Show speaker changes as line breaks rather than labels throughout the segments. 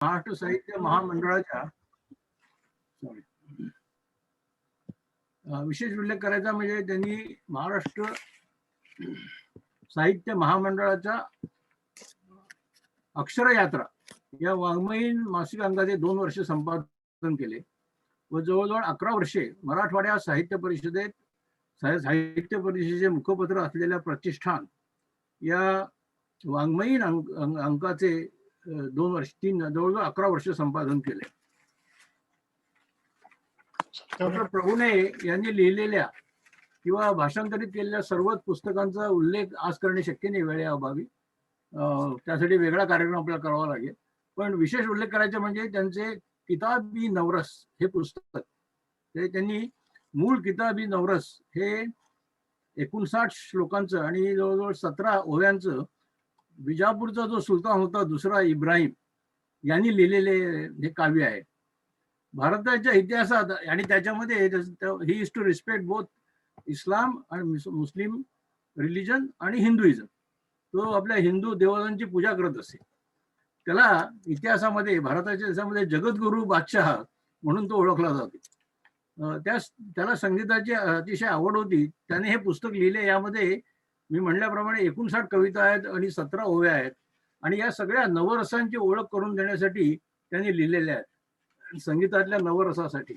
महाराष्ट्र साहित्य महामंडळाच्या विशेष उल्लेख करायचा म्हणजे त्यांनी महाराष्ट्र साहित्य महामंडळाच्या अक्षरयात्रा या वाङ्मयीन मासिक अंकाचे 2 वर्ष संपादन केले व जवळजवळ 11 वर्षे मराठवाड्या साहित्य परिषदेचे मुखपत्र असलेल्या प्रतिष्ठान या वाङ्मयीन अंकाचे 2 वर्ष जवळजवळ 11 वर्ष संपादन केले. डॉक्टर प्रभुने यांनी लिहिलेल्या किंवा भाषांतरित केलेल्या सर्वच पुस्तकांचा उल्लेख आज करणे शक्य नाही वेळेअभावी. त्यासाठी वेगळा कार्यक्रम आपल्याला करावा लागेल. पण विशेष उल्लेख करायचे म्हणजे त्यांचे किताबी नवरस हे पुस्तक. ते त्यांनी मूळ किताबी नवरस हे 59 श्लोकांचं आणि जवळजवळ 17 ओव्यांचं विजापूरचा जो सुलतान होता दुसरा इब्राहिम यांनी लिहिलेले हे काव्य आहे. भारताच्या इतिहासात आणि त्याच्यामध्ये he is to respect both Islam आणि मुस्लिम रिलिजन आणि हिंदुइझम. तो आपल्या हिंदू देवतांची पूजा करत असे. त्याला इतिहासामध्ये भारताच्या देशामध्ये जगद्गुरु बादशाह म्हणून तो ओळखला जातो. त्याला संगीताची अतिशय आवड होती. त्याने हे पुस्तक लिहिले. यामध्ये मी म्हणल्याप्रमाणे 59 कविता आहेत आणि 17 ओव्या आहेत आणि या सगळ्या नवरसांची ओळख करून देण्यासाठी त्यांनी लिहिलेल्या आहेत. संगीतातल्या नवरसासाठी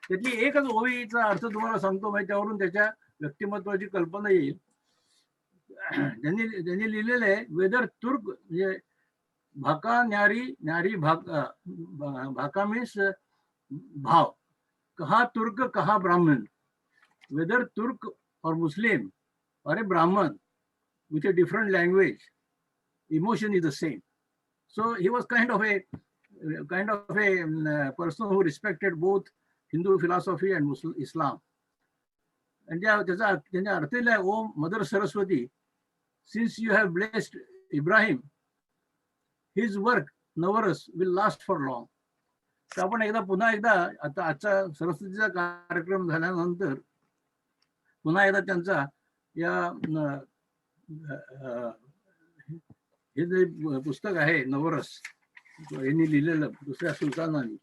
त्यातली एकच ओवीचा अर्थ तुम्हाला सांगतो, म्हणजे त्यावरून त्याच्या व्यक्तिमत्वाची कल्पना येईल. त्यांनी लिहिलेलं आहे, वेदर तुर्क म्हणजे भाका न्यारी भाका मीन्स भाव, कहा तुर्क कहा ब्राह्मण, वेदर तुर्क और मुस्लिम or a Brahman with a different language, emotion is the same. So he was kind of a person who respected both Hindu philosophy and Muslim Islam. And त्याचा अर्थ आहे, oh mother Saraswati, since you have blessed Ibrahim, his work Navras will last for long. तर आपण पुन्हा एकदा आता आजचा सरस्वतीचा कार्यक्रम झाल्यानंतर पुन्हा एकदा त्यांचा या हे जे पुस्तक आहे नवरस यांनी लिहिलेलं दुसऱ्या सुलतानांनी,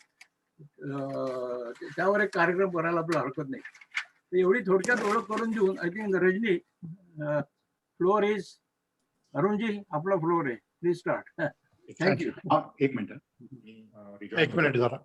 त्यावर एक कार्यक्रम करायला आपल्याला हरकत नाही. तर एवढी थोडक्यात ओळख करून देऊन I think Rajni, floor is Arunji, आपला फ्लोअर आहे, प्लीज स्टार्ट. थँक्यू.
एक मिनिट जरा.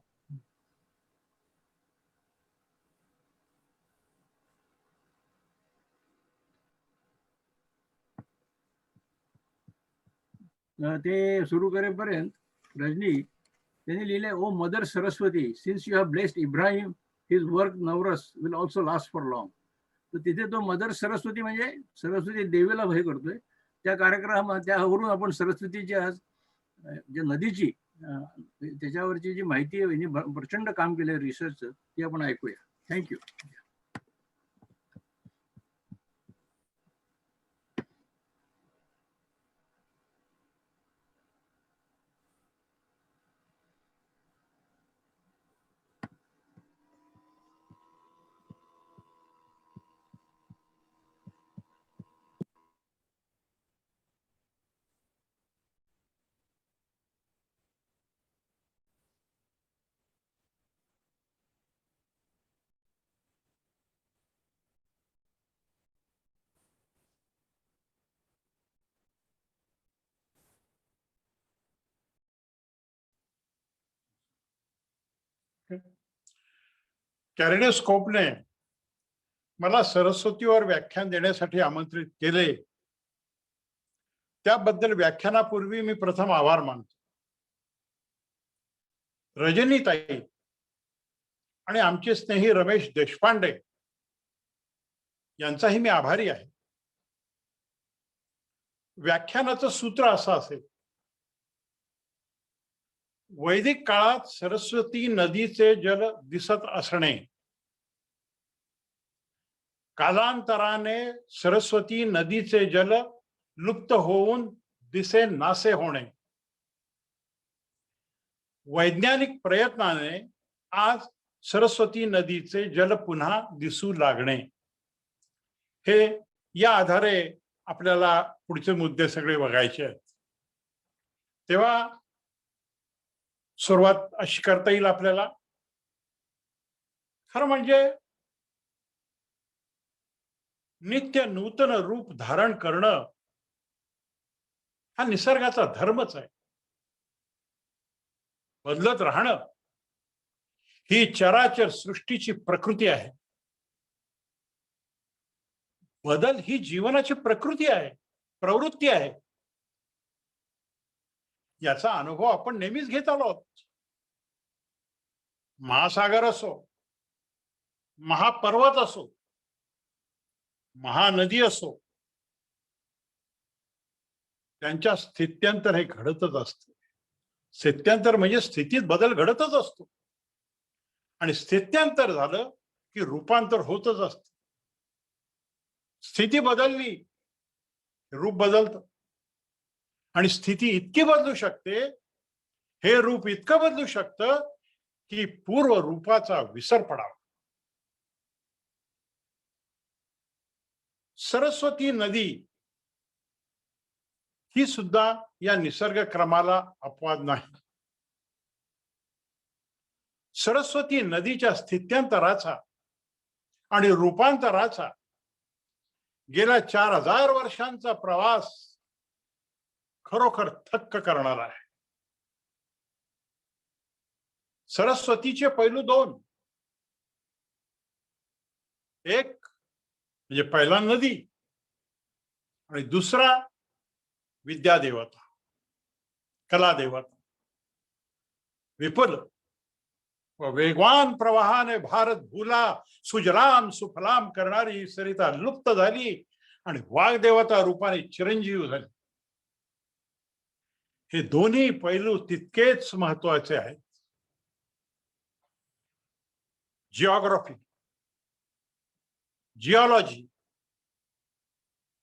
ते सुरू करेपर्यंत रजनी त्यांनी लिहिले, oh mother Saraswati, since you have blessed Ibrahim, his work Navras will also last for long. तर तिथे तो मदर सरस्वती म्हणजे सरस्वती देवीला हे करतोय. त्या कार्यक्रमात त्यावरून आपण सरस्वतीची आज जे नदीची त्याच्यावरची जी माहिती आहे, प्रचंड काम केलं रिसर्चचं, ती आपण ऐकूया. थँक्यू.
कॅरेडोस्कोपने मला सरस्वतीवर व्याख्यान देण्यासाठी आमंत्रित केले, त्याबद्दल व्याख्यानापूर्वी मी प्रथम आभार मानतो. रजनीताई आणि आमचे स्नेही रमेश देशपांडे यांचाही मी आभारी आहे. व्याख्यानाचं सूत्र असं असेल, वैदिक काळात सरस्वती नदीचे जल दिसत असणे, कालांतराने सरस्वती नदीचे जल लुप्त होऊन दिसे नासे होणे, वैज्ञानिक प्रयत्नाने आज सरस्वती नदीचे जल पुन्हा दिसू लागणे, हे या आधारे आपल्याला पुढचे मुद्दे सगळे बघायचे आहेत. तेव्हा सुरुवात अशी करता येईल आपल्याला. खरं म्हणजे नित्य नूतन रूप धारण करणं हा निसर्गाचा धर्मच आहे. बदलत राहणं ही चराचर सृष्टीची प्रकृती आहे. बदल ही जीवनाची प्रकृती आहे, प्रवृत्ती आहे. याचा अनुभव आपण नेहमीच घेत आलो आहोत. महासागर असो, महापर्वत असो, महानदी असो, त्यांच्या स्थित्यंतर हे घडतच असते. स्थित्यंतर म्हणजे स्थितीत बदल घडतच असतो. आणि स्थित्यंतर झालं की रूपांतर होतच असतं. स्थिती बदलली, रूप बदलतं. आणि स्थिती इतकी बदलू शकते, हे रूप इतकं बदलू शकतं की पूर्व रूपाचा विसर पडावा. सरस्वती नदी ही सुद्धा या निसर्ग क्रमाला अपवाद नाही. सरस्वती नदीच्या स्थित्यंतराचा आणि रूपांतराचा गेल्या 4000 वर्षांचा प्रवास खरोखर थक्क करणारा आहे. सरस्वतीचे पैलू दोन. एक म्हणजे पहिला नदी आणि दुसरा विद्या देवता, कला देवता. विपुल व वेगवान प्रवाहाने भारत भूला सुजलाम सुफलाम करणारी ही सरिता लुप्त झाली आणि वाग्देवता रूपाने चिरंजीव झाली. हे दोन्ही पैलू तितकेच महत्वाचे आहेत. जिओग्राफी, जिओलॉजी,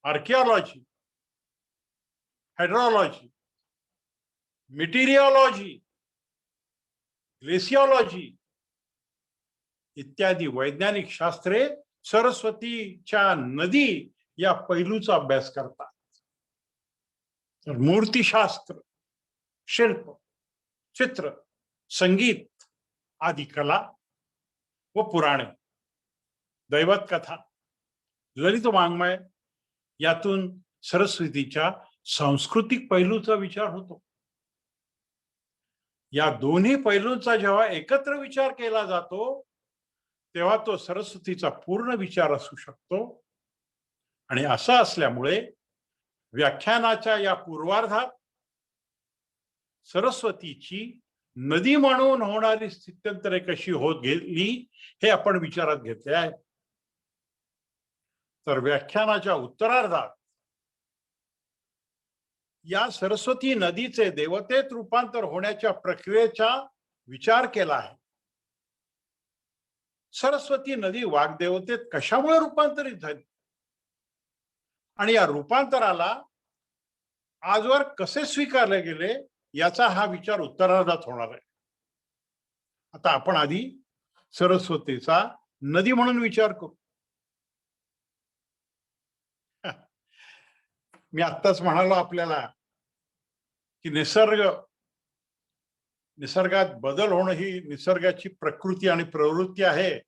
आर्किओलॉजी, हायड्रोलॉजी, मिटिरिओलॉजी, ग्लेसियोलॉजी इत्यादी वैज्ञानिक शास्त्रे सरस्वतीच्या नदी या पैलूचा अभ्यास करतात. तर मूर्तिशास्त्र, शिल्प, चित्र, संगीत आदी कला व पुराणे, दैवत कथा, ललित वाङ्मय यातून सरस्वतीच्या सांस्कृतिक पैलूचा विचार होतो. या दोन्ही पैलूंचा जेव्हा एकत्र विचार केला जातो तेव्हा तो सरस्वतीचा पूर्ण विचार असू शकतो. आणि असं असल्यामुळे व्याख्यानाच्या या पूर्वार्धात सरस्वतीची नदी म्हणून होणारी स्थित्यंतरे कशी होत गेली हे आपण विचारात घेतले आहे. तर व्याख्यानाच्या उत्तरार्धात या सरस्वती नदीचे देवतेत रूपांतर होण्याच्या प्रक्रियेचा विचार केला आहे. सरस्वती नदी वाग्देवतेत कशामुळे रूपांतरित झाली आणि या रूपांतराला आजवर कसे स्वीकारले गेले याचा हा विचार उत्तरार्धात होणार आहे. आता आपण आधी सरस्वतीचा नदी म्हणून विचार करू. मी आत्ताच म्हणालो आपल्याला की निसर्गात बदल होणं ही निसर्गाची प्रकृती आणि प्रवृत्ती आहे.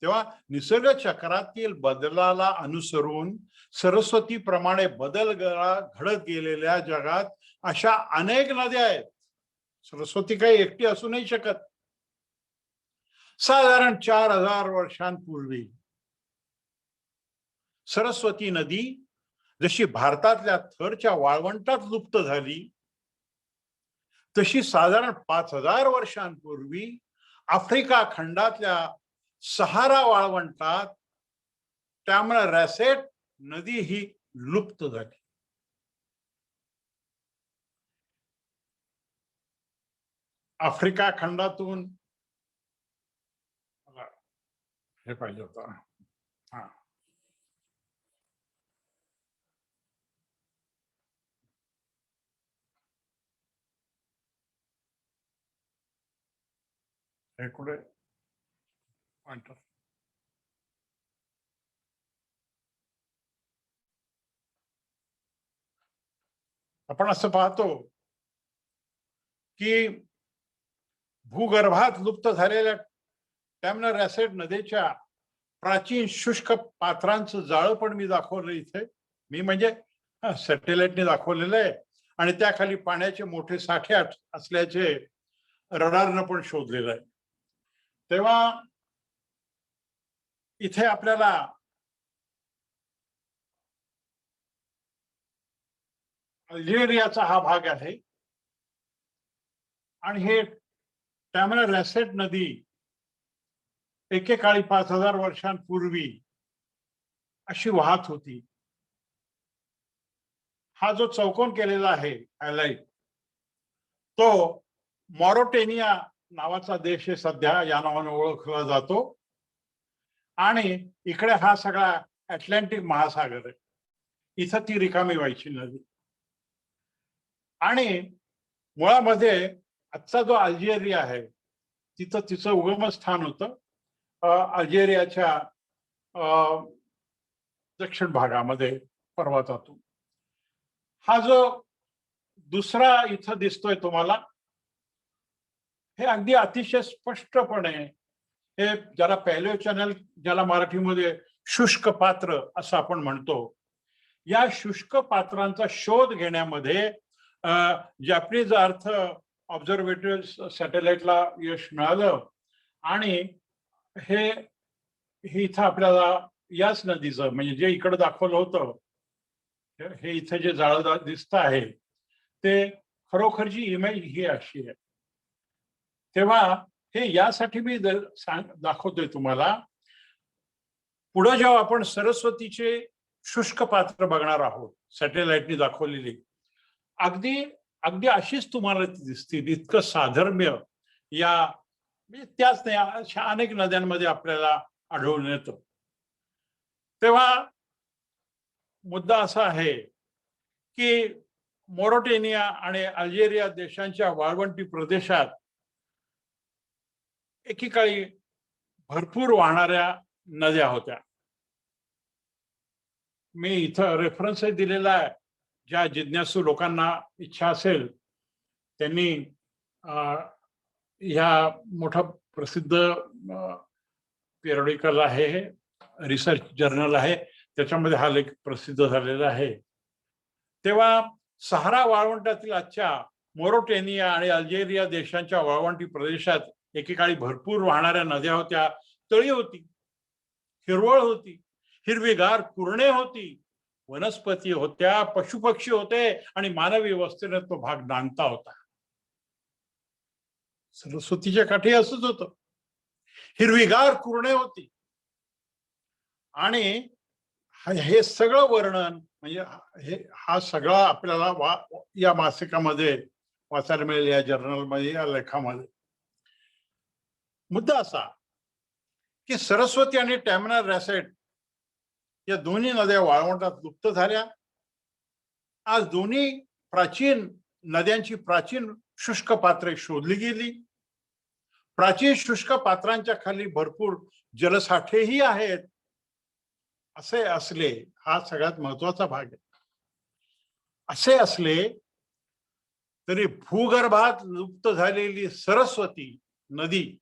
तेव्हा निसर्ग चक्रातील बदलाला अनुसरून सरस्वती प्रमाणे बदल घडत गेलेल्या जगात अशा अनेक नद्या आहेत. सरस्वती काही एकटी असू नाही शकत. साधारण 4000 वर्षांपूर्वी सरस्वती नदी जशी भारतातल्या थरच्या वाळवंटात लुप्त झाली तशी साधारण 5000 वर्षांपूर्वी आफ्रिका खंडातल्या सहारा वाळवंटात त्यामुळे रॅसेट नदी ही लुप्त झाली. आफ्रिका खंडातून हे पाहिजे होतं. हा, हे कुठे आपण असं पाहतो की भूगर्भात लुप्त झालेल्या टॅमनर ॲसेट नदीच्या प्राचीन शुष्क पात्रांचं जाळं पण मी दाखवलं इथे. मी म्हणजे सॅटेलाइटने दाखवलेलं आहे. आणि त्याखाली पाण्याचे मोठे साठे असल्याचे रडारनं पण शोधलेलं आहे. तेव्हा इथे आपल्याला अल्जेरियाचा हा भाग आहे आणि हे टॅमनर ॲसेट नदी एकेकाळी 5000 वर्षांपूर्वी अशी वाहत होती. हा जो चौकोन केलेला आहे हायलाइट, तो मॉरोटेनिया नावाचा देश आहे, सध्या या नावाने ओळखला जातो. आणि इकडे हा सगळा अटलांटिक महासागर आहे. इथं ती रिकामी व्हायची नदी. आणि मुळामध्ये आजचा जो अल्जेरिया आहे तिथं तिचं उगमस्थान होतं अल्जेरियाच्या दक्षिण भागामध्ये पर्वतातून. हा जो दुसरा इथं दिसतोय तुम्हाला, हे अगदी अतिशय स्पष्टपणे हे ज्याला पॅलिओ चॅनल, ज्याला मराठीमध्ये शुष्क पात्र असं आपण म्हणतो, या शुष्क पात्रांचा शोध घेण्यामध्ये जॅपनीज अर्थ ऑब्झर्वेटरी सॅटेलाइटला यश मिळालं. आणि हे इथं आपल्याला याच नदीचं, म्हणजे जे इकडे दाखवलं होतं, हे इथे जे जाळं दिसत आहे ते खरोखरची इमेज ही अशी आहे. तेव्हा हे यासाठी मी दाखवतोय तुम्हाला. पुढे जेव्हा आपण सरस्वतीचे शुष्क पात्र बघणार आहोत, सॅटेलाइटनी दाखवलेली, अगदी अगदी अशीच तुम्हाला दिसतील. इतकं साधर्म्य या म्हणजे त्याच नाही अशा अनेक नद्यांमध्ये आपल्याला आढळून येतं. तेव्हा मुद्दा असा आहे की मॉरोटेनिया आणि अल्जेरिया देशांच्या वाळवंटी प्रदेशात एकेकाळी भरपूर वाहणाऱ्या नद्या होत्या. मी इथं रेफरन्स दिलेला आहे. ज्या जिज्ञासू लोकांना इच्छा असेल त्यांनी ह्या मोठा प्रसिद्ध पेरियडिकल आहे, रिसर्च जर्नल आहे, त्याच्यामध्ये हा लेख प्रसिद्ध झालेला आहे. तेव्हा सहारा वाळवंटातील आजच्या मॉरोटेनिया आणि अल्जेरिया देशांच्या वाळवंटी प्रदेशात एकेकाळी भरपूर वाहणाऱ्या नद्या होत्या, तळी होती, हिरवळ होती, हिरवीगार कुरणे होती, वनस्पती होत्या, पशुपक्षी होते आणि मानवी वस्तीने तो भाग नांदता होता. सरस्वतीच्या काठी असंच होतं, हिरवीगार कुरणे होती. आणि हे सगळं वर्णन म्हणजे हा सगळा आपल्याला या मासिकामध्ये वाचायला मिळेल, या जर्नलमध्ये, या लेखामध्ये. मुद्दा असा की सरस्वती आणि टॅमनर ॲसेट या दोन्ही नद्या वाळवंटात लुप्त झाल्या. आज दोन्ही प्राचीन नद्यांची प्राचीन शुष्क पात्रे शोधली गेली. प्राचीन शुष्क पात्रांच्या खाली भरपूर जलसाठेही आहेत. असे असले, हा सगळ्यात महत्वाचा भाग आहे, असे असले तरी भूगर्भात लुप्त झालेली सरस्वती नदी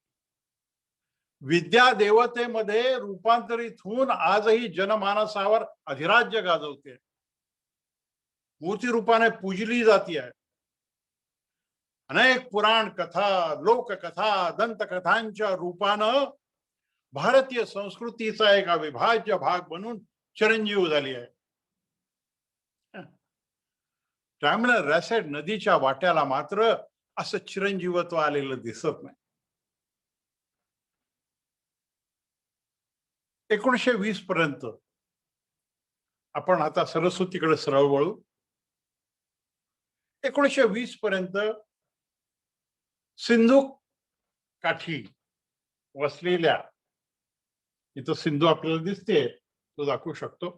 विद्या देवतेमध्ये रूपांतरित होऊन आजही जनमानसावर अधिराज्य गाजवते, मूर्ती रूपाने पूजली जाती आहे. अनेक पुराण कथा, लोककथा, दंतकथांच्या रूपानं भारतीय संस्कृतीचा एक अविभाज्य भाग बनून चिरंजीव झाली आहे. टॅमनर ॲसेट नदीच्या वाट्याला मात्र असं चिरंजीवत्व आलेलं दिसत नाही. 1920 पर्यंत आपण आता सरस्वतीकडे सरळ वळू. 1920 पर्यंत सिंधू काठी वसलेल्या, इथं सिंधू आपल्याला दिसते, तो दाखवू शकतो,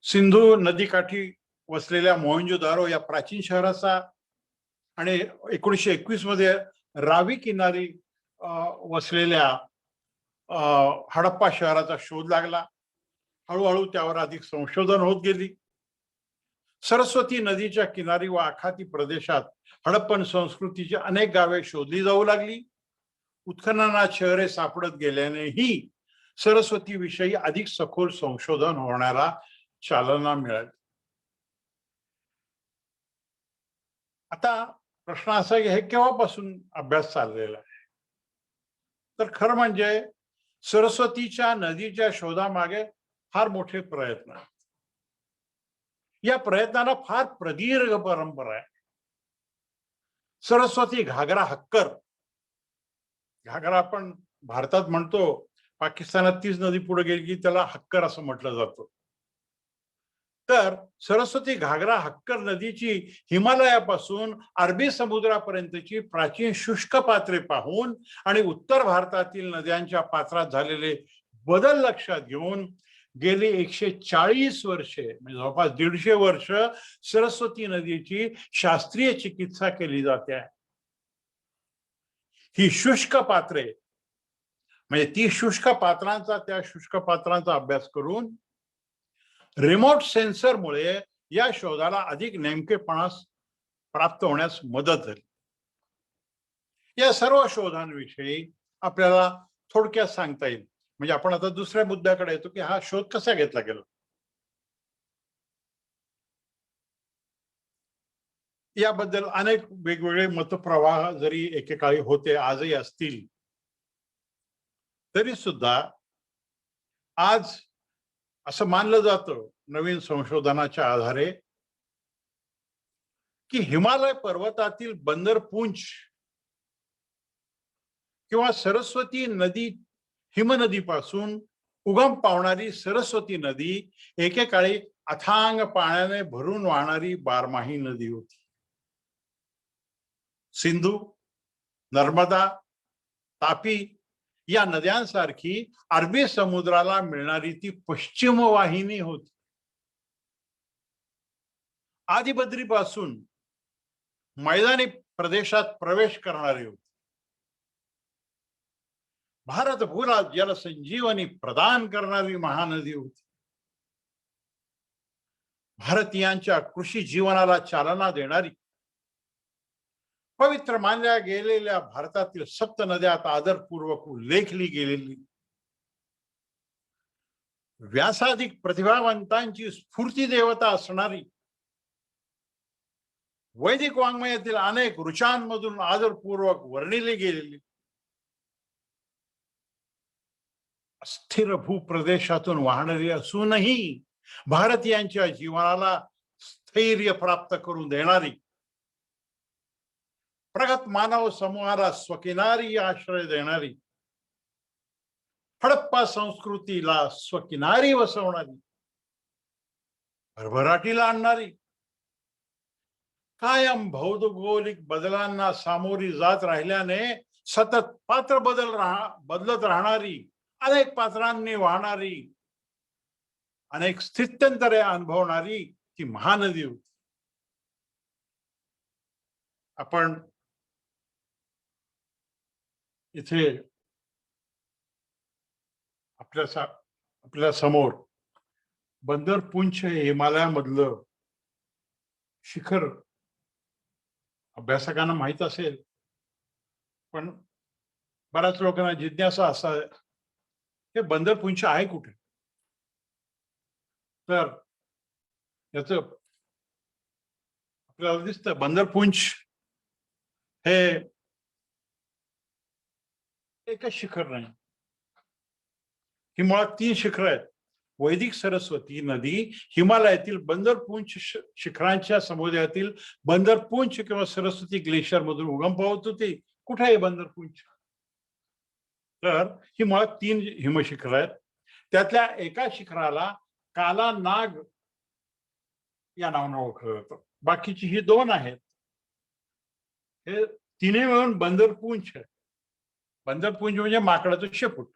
सिंधू नदीकाठी वसलेल्या मोहनजोदारो या प्राचीन शहराचा आणि 1921 मध्ये रावी किनारी वसलेल्या हडप्पा शहराचा शोध लागला. हळूहळू त्यावर अधिक संशोधन होत गेली. सरस्वती नदीच्या किनारी व आखाती प्रदेशात हडप्पन संस्कृतीची अनेक गावे शोधली जाऊ लागली. उत्खननात शहरे सापडत गेल्यानेही सरस्वती विषयी अधिक सखोल संशोधन होण्याला चालना मिळाली. आता प्रश्न असा की हे केव्हापासून अभ्यास चाललेला आहे? तर खरं म्हणजे सरस्वतीच्या नदीच्या शोधामागे फार मोठे प्रयत्न आहेत. या प्रयत्नाला फार प्रदीर्घ परंपरा आहे. सरस्वती घागरा हक्कर, घागरा आपण भारतात म्हणतो, पाकिस्तानात तीच नदी पुढे गेली की त्याला हक्कर असं म्हटलं जातं. तर सरस्वती घागरा हक्कर नदीची हिमालयापासून अरबी समुद्रापर्यंतची प्राचीन शुष्क पात्रे पाहून आणि उत्तर भारतातील नद्यांच्या पात्रात झालेले बदल लक्षात घेऊन गेली 140 वर्षे म्हणजे जवळपास 150 वर्ष सरस्वती नदीची शास्त्रीय चिकित्सा केली जाते. ही शुष्क पात्रे म्हणजे ती शुष्क पात्रांचा त्या शुष्क पात्रांचा अभ्यास करून रिमोट सेन्सरमुळे या शोधाला अधिक नेमकेपणा प्राप्त होण्यास मदत झाली. या सर्व शोधांविषयी आपल्याला थोडक्यात सांगता येईल. म्हणजे आपण आता दुसऱ्या मुद्द्याकडे येतो की हा शोध कसा घेतला गेला. याबद्दल अनेक वेगवेगळे मतप्रवाह जरी एकेकाळी होते, आजही असतील, तरी सुद्धा आज असं मानलं जातं नवीन संशोधनाच्या आधारे की हिमालय पर्वतातील बंदरपुंछ किंवा सरस्वती नदी हिमनदीपासून उगम पावणारी सरस्वती नदी एकेकाळी अथांग पाण्याने भरून वाहणारी बारमाही नदी होती. सिंधू, नर्मदा, तापी या नद्यांसारखी अरबी समुद्राला मिळणारी ती पश्चिम वाहिनी होती. आदिबद्रीपासून मैदानी प्रदेशात प्रवेश करणारी होती. भारतभूला जलसंजीवनी प्रदान करणारी महानदी होती. भारतीयांच्या कृषी जीवनाला चालना देणारी, पवित्र मानल्या गेलेल्या भारतातील 7 नद्यात आदरपूर्वक उल्लेखली गेलेली, व्यासाधिक प्रतिभावंतांची स्फूर्ती देवता असणारी, वैदिक वाङ्मयातील अनेक ऋचांमधून आदरपूर्वक वर्णिली गेलेली, अस्थिर भूप्रदेशातून वाहणारी असूनही भारतीयांच्या जीवनाला स्थैर्य प्राप्त करून देणारी, प्रगत मानव समूहाला स्वकिनारी आश्रय देणारी, हडप्पा संस्कृतीला स्वकिनारी वसवणारी, भरभराटीला आणणारी, कायम भौगोलिक बदलांना सामोरी जात राहिल्याने सतत पात्र बदलत राहणारी, अनेक पात्रांनी वाहणारी, अनेक स्थित्यंतरे अनुभवणारी ती महानदी होती. आपण इथे आपल्या समोर बंदरपुंछ हे हिमालयामधलं शिखर अभ्यासकांना माहित असेल, पण बऱ्याच लोकांना जिज्ञासा असा हे बंदरपुंछ आहे कुठे. तर याच आपल्याला दिसतं बंदरपुंछ हे एकच शिखर नाही, ही मुळात 3 शिखर आहेत. वैदिक सरस्वती नदी हिमालयातील बंदरपुंछ शिखरांच्या समुदायातील बंदरपुंछ किंवा सरस्वती ग्लेशियर मधून उगम पावत होती. कुठे आहे बंदरपुंछ? तर ही मुळात 3 हिमशिखर आहेत. त्यातल्या एका शिखराला काला नाग या नावाने ओळखलं जातं. बाकीची ही 2 आहेत. हे तिन्ही मिळून बंदरपुंछ आहे. बंदरपुंछ म्हणजे माकडाचं शेपूट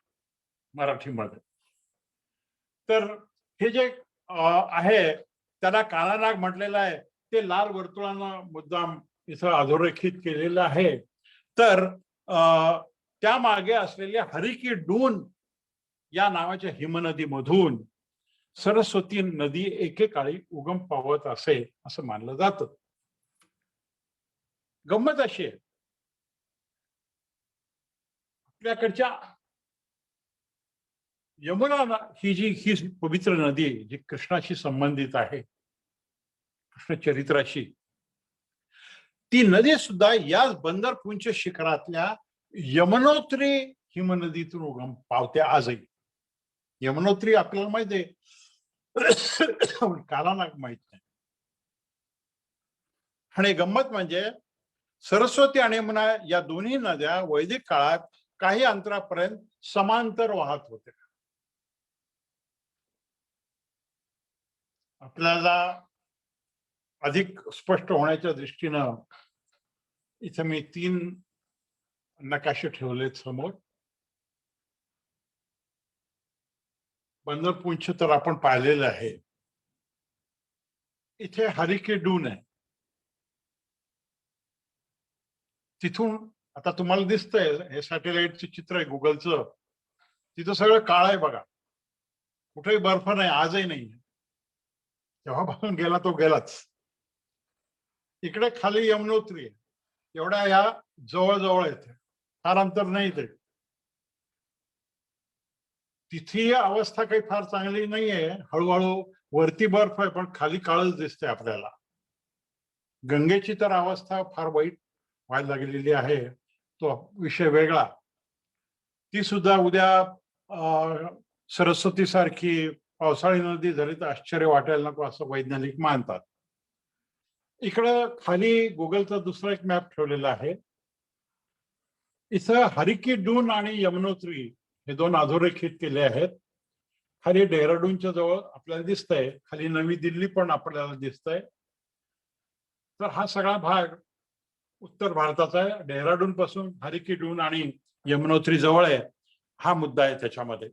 मराठीमध्ये. तर हे जे आहे त्याला काला नाग म्हटलेलं आहे. ते लाल वर्तुळानं मुद्दाम इथं अधोरेखित केलेलं आहे. तर त्या मागे असलेल्या हरिकी डून या नावाच्या हिमनदीमधून सरस्वती नदी एकेकाळी उगम पावत असे असं मानलं जातं. गंमत अशी आहे, आपल्याकडच्या यमुना ही ही पवित्र नदी आहे, जी कृष्णाशी संबंधित आहे, कृष्ण चरित्राशी, ती नदी सुद्धा याच बंदरपूरच्या शिखरातल्या यमुनोत्री हिमनदीतून उगम पावते आजही. यमुनोत्री आपल्याला माहिती आहे, कालांना माहित नाही. आणि गंमत म्हणजे सरस्वती आणि यमुना या दोन्ही नद्या वैदिक काळात काही अंतरापर्यंत समांतर वाहत होत्या. आपल्याला अधिक स्पष्ट होण्याच्या दृष्टीनं इथे मी 3 नकाशे ठेवलेत समोर. बंदरपूरचे तर आपण पाहिलेलं आहे. इथे हरिकेडून आहे. तिथून आता तुम्हाला दिसतंय हे सॅटेलाइटचं चित्र आहे गुगलचं, तिथं सगळं काळ आहे बघा, कुठेही बर्फ नाही, आजही नाही. जेव्हापासून गेला तो गेलाच. इकडे खाली यमुनोत्री आहे, एवढ्या या जवळ येते, फार अंतर नाही ते. तिथी अवस्था काही फार चांगली नाहीये, हळूहळू वरती बर्फ आहे पण खाली काळच दिसते आपल्याला. गंगेची तर अवस्था फार वाईट व्हायला लागलेली आहे, तो विषय वेगळा. ती सुद्धा उद्या सरस्वती सारखी पावसाळी नदी झाली तर आश्चर्य वाटायला नको असं वैज्ञानिक मानतात. इकडं खाली गुगलचा दुसरा एक मॅप ठेवलेला आहे. इथं हरिकेडून आणि यमुनोत्री हे 2 अधोरेखित केले आहेत. खाली डेहराडूनच्या जवळ आपल्याला दिसतंय, खाली नवी दिल्ली पण आपल्याला दिसतंय. तर हा सगळा भाग उत्तर भारताचा आहे. डेहराडून पासून हरिकेडून आणि यमुनोत्री जवळ आहे, हा मुद्दा आहे त्याच्यामध्ये.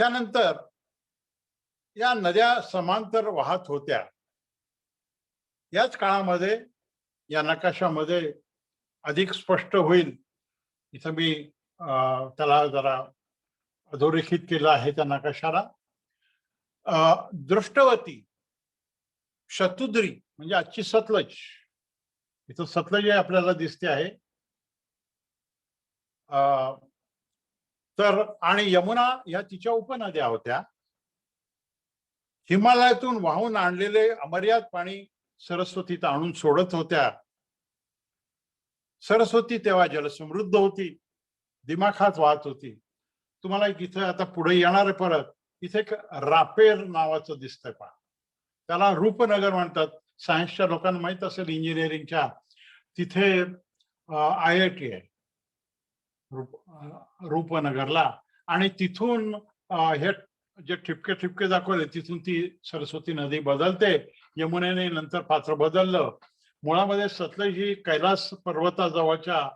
त्यानंतर या नद्या समांतर वाहत होत्या. याच काळामध्ये या नकाशामध्ये अधिक स्पष्ट होईल, इथं मी त्याला जरा अधोरेखित केलं आहे त्या नकाशाला. दृष्टवती, शतुद्री म्हणजे आजची सतलज, इथं सतलज आपल्याला दिसते आहे. तर आणि यमुना या तिच्या उपनद्या होत्या. हिमालयातून वाहून आणलेले अमर्याद पाणी सरस्वतीत आणून सोडत होत्या. सरस्वती तेव्हा जलसमृद्ध होती, दिमाखात वाहत होती. तुम्हाला इथं आता पुढे येणार आहे परत, इथे एक रापेर नावाचं दिसतंय पहा, त्याला रूपनगर म्हणतात. सायन्सच्या लोकांना माहित असेल, इंजिनिअरिंगच्या, तिथे IIT आहे रूपनगरला. आणि तिथून हे जे ठिपके ठिपके दाखवले तिथून ती सरस्वती नदी बदलते. यमुनेने नंतर पात्र बदललं. मुळामध्ये सतलज ही कैलास पर्वताजवळच्या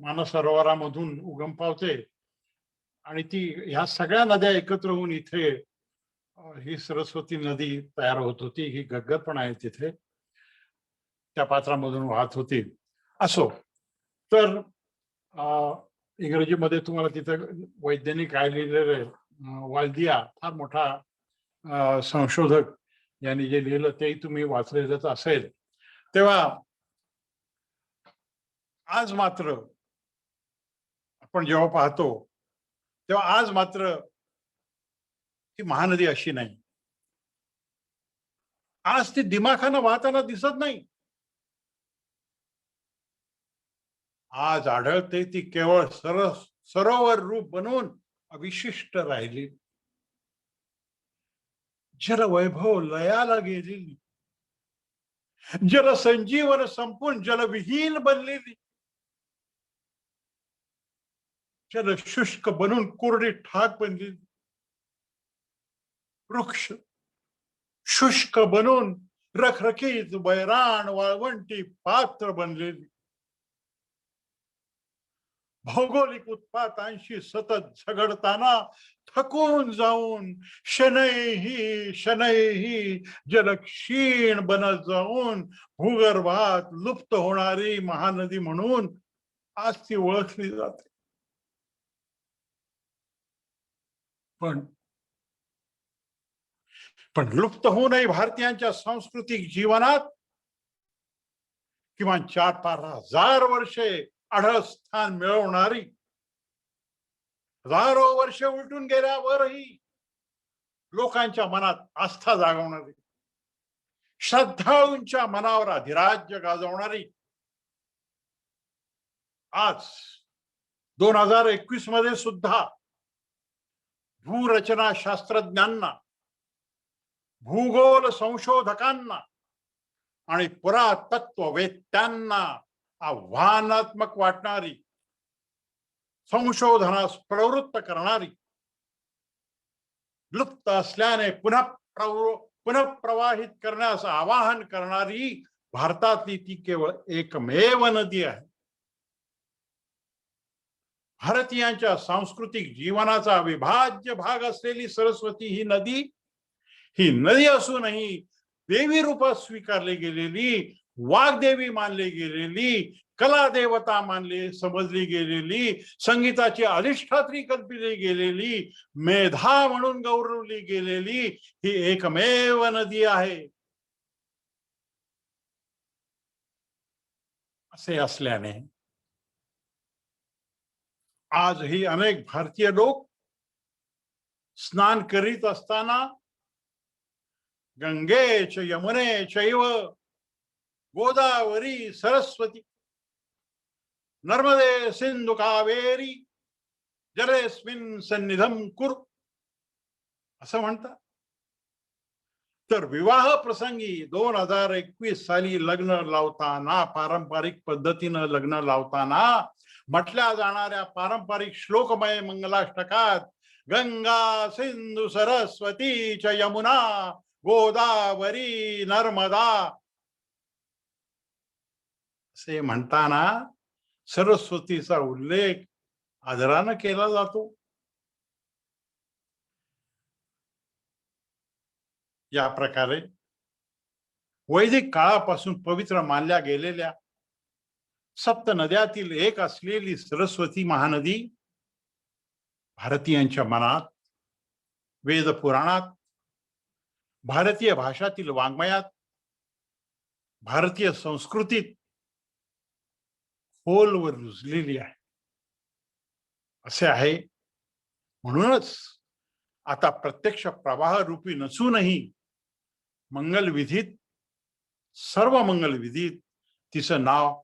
मानसरोवरामधून उगम पावते आणि ती ह्या सगळ्या नद्या एकत्र होऊन इथे ही सरस्वती नदी तयार होत होती. ही गग्गर पण आहे तिथे, त्या पात्रामधून वाहत होती. असो, तर इंग्रजीमध्ये तुम्हाला तिथं वैज्ञानिक काय लिहिलेलं, वाल्दिया फार मोठा संशोधक, यांनी जे लिहिलं तेही तुम्ही वाचलेलंच असेल. तेव्हा आज मात्र आपण जेव्हा पाहतो तेव्हा आज मात्र ही महानदी अशी नाही. आज ती दिमाखानं वाहताना दिसत नाही. आज आढळते ती केवळ सरोवर रूप बनवून अविशिष्ट राहिली. जल वैभव लयाला गेलेली, जल संजीवन संपून जलविहीन बनलेली, जल शुष्क बनून कोरडी ठाक बनलेली, वृक्ष शुष्क बनून रखरखीत बैराण वाळवंटी पात्र बनलेली, भौगोलिक उत्पातांशी सतत झगडताना थकून जाऊन शनैही जल क्षीण बनत जाऊन भूगर्भात लुप्त होणारी महानदी म्हणून आज ती ओळखली जाते. पण लुप्त होऊ नये भारतीयांच्या सांस्कृतिक जीवनात किमान 4-5 हजार वर्षे आढळ स्थान मिळवणारी, हजारो वर्षे उलटून गेल्यावरही लोकांच्या मनात आस्था जागवणारी, श्रद्धाळूंच्या मनावर अधिराज्य गाजवणारी, आज 2021 मध्ये सुद्धा भूरचना शास्त्रज्ञांना, भूगोल संशोधकांना आणि पुरातत्ववेत्यांना आव्हानात्मक वाटणारी, संशोधनास प्रवृत्त करणारी, लुप्त असल्याने पुनः प्रवाहित करण्यास आवाहन करणारी भारतातली ती केवळ एकमेव नदी आहे. भारतीयांच्या सांस्कृतिक जीवनाचा अविभाज्य भाग असलेली सरस्वती ही नदी असूनही देवी रूपात स्वीकारली गेलेली, वाग्देवी मानली गेलेली, कला देवता समजली गेलेली, संगीताची अधिष्ठात्री कल्पिली गेलेली, मेधा म्हणून गौरवली गेलेली ही एकमेव नदी आहे. असे असल्याने आजही अनेक भारतीय लोक स्नान करीत असताना गंगे च यमुने चैव गोदावरी सरस्वती नर्मदे सिंधु कावेरी जलेस्मिन् सन्निधम कुरु असं म्हणतात. तर विवाह प्रसंगी 2021 साली लग्न लावताना, पारंपरिक पद्धतीनं लग्न लावताना म्हटल्या जाणाऱ्या पारंपरिक श्लोकमय मंगलाष्टकात गंगा सिंधू सरस्वती च यमुना गोदावरी नर्मदा असे म्हणताना सरस्वतीचा उल्लेख आदरानं केला जातो. या प्रकारे वैदिक काळापासून पवित्र मानल्या गेलेल्या सप्त नद्यातील एक असलेली सरस्वती महानदी भारतीयांच्या मनात, वेद पुराणात, भारतीय भाषातील वाङ्मयात, भारतीय संस्कृतीत खोलवर रुजलेली आहे. असे आहे. म्हणूनच आता प्रत्यक्ष प्रवाह रूपी नसूनही मंगलविधीत, सर्व मंगलविधीत तिचं नाव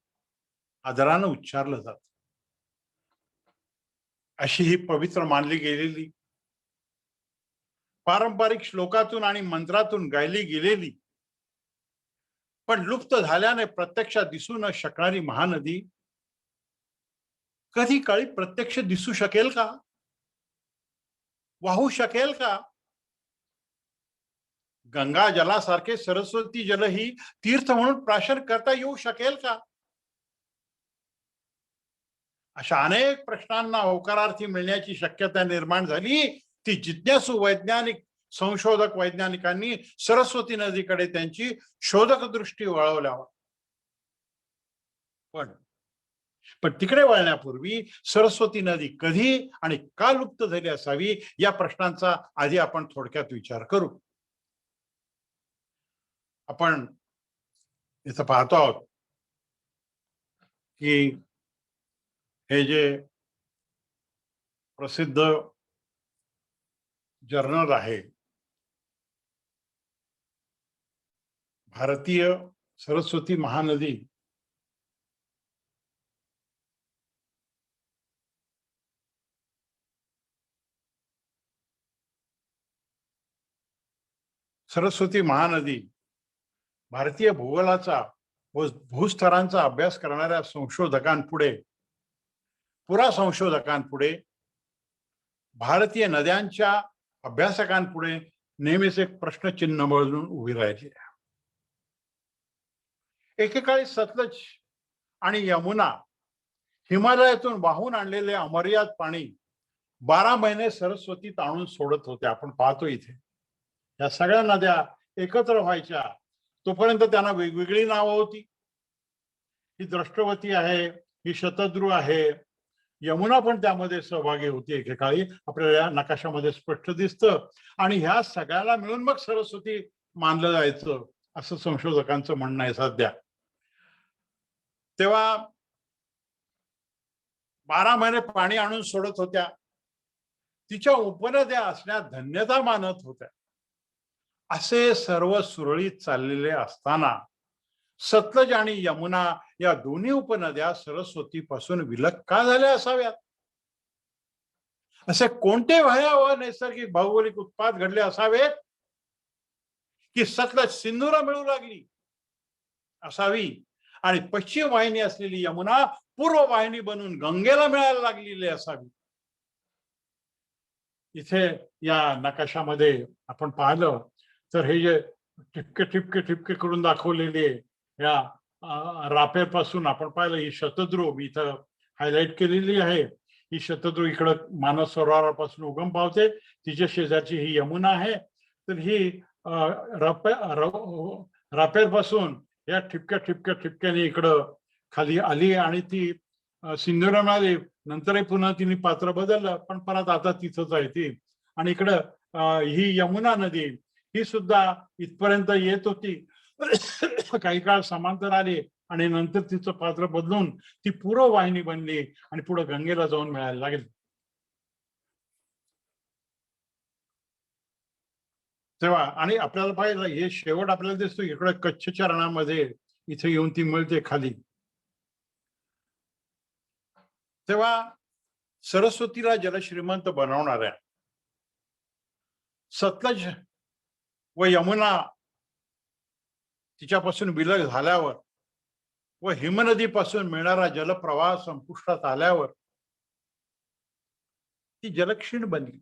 आदरानं उच्चारलं जात. अशी ही पवित्र मानली गेलेली, पारंपरिक श्लोकातून आणि मंत्रातून गायली गेलेली, पण लुप्त झाल्याने प्रत्यक्षात दिसू न शकणारी महानदी कधी काळी प्रत्यक्ष दिसू शकेल का? वाहू शकेल का? गंगा जलासारखे सरस्वती जल ही तीर्थ म्हणून प्राशन करता येऊ शकेल का? अशा अनेक प्रश्नांना होकारार्थी मिळण्याची शक्यता निर्माण झाली. ती जिज्ञासू वैज्ञानिक, संशोधक वैज्ञानिकांनी सरस्वती नदीकडे त्यांची शोधक दृष्टी वळवल्यावर, पण तिकडे वळण्यापूर्वी सरस्वती नदी कधी आणि का लुप्त झाली असावी या प्रश्नांचा आधी आपण थोडक्यात विचार करू. आपण इथं पाहतो आहोत की हे जे प्रसिद्ध जर्नल आहे, भारतीय सरस्वती महानदी भारतीय भूगोलाचा व भूस्तरांचा अभ्यास करणाऱ्या संशोधकांपुढे, पुरा संशोधकांपुढे, भारतीय नद्यांच्या अभ्यासकांपुढे नेहमीच एक प्रश्नचिन्ह म्हणून उभी राहिली. एकेकाळी सतलज आणि यमुना हिमालयातून वाहून आणलेले अमर्याद पाणी 12 महिने सरस्वतीत आणून सोडत होते. आपण पाहतो इथे या सगळ्या नद्या एकत्र व्हायच्या तोपर्यंत त्यांना वेगवेगळी नावं होती. ही द्रष्टवती आहे, ही शतद्रू आहे, यमुना पण त्यामध्ये सहभागी होती एकेकाळी, आपल्याला या नकाशामध्ये स्पष्ट दिसतं. आणि ह्या सगळ्याला मिळून मग सरस्वती मानलं जायचं असं संशोधकांचं म्हणणं आहे सध्या. तेव्हा 12 महिने पाणी आणून सोडत होत्या, तिच्या उपनद्या असण्यात धन्यता मानत होत्या. असे सर्व सुरळीत चाललेले असताना सतलज आणि यमुना या दोन्ही उपनद्या सरस्वती पासून विलग का झाल्या असाव्यात? असे कोणते भयावह नैसर्गिक भौगोलिक उत्पात घडले असावेत की सतलज सिंधूला मिळू लागली असावी आणि पश्चिम वाहिनी असलेली यमुना पूर्व वाहिनी बनून गंगेला मिळायला लागलेली असावी? इथे या नकाशामध्ये आपण पाहिलं तर हे जे ठिपके ठिपके ठिपके करून दाखवलेले या रापेर पासून आपण पाहिलं, ही शतद्रू मी इथं हायलाइट केलेली आहे. ही शतद्रू इकडं मानस सरोवरापासून उगम पावते, तिच्या शेजारची ही यमुना आहे. तर ही रापेर पासून या ठिपक्या ठिपक्या ठिपक्याने इकडं खाली आली आणि ती सिंधूला मिळाली. नंतरही पुन्हा तिने पात्र बदललं, पण परत आता तिथंच आहे ती. आणि इकडं ही यमुना नदी ही सुद्धा इथपर्यंत येत होती, काही काळ समांतर आली आणि नंतर तिचं पात्र बदलून ती पूर्व वाहिनी बनली आणि पुढे गंगेला जाऊन मिळायला लागली. तेव्हा आणि आपल्याला पाहिलं हे शेवट आपल्याला दिसतो इकडे कच्छच्या रणामध्ये, इथे येऊन ती मिळते खाली. तेव्हा सरस्वतीला जलश्रीमंत बनवणाऱ्या सतलज व यमुना तिच्यापासून विलग झाल्यावर व हिमनदीपासून मिळणारा जलप्रवाह संपुष्टात आल्यावर ती जलक्षीण बनली,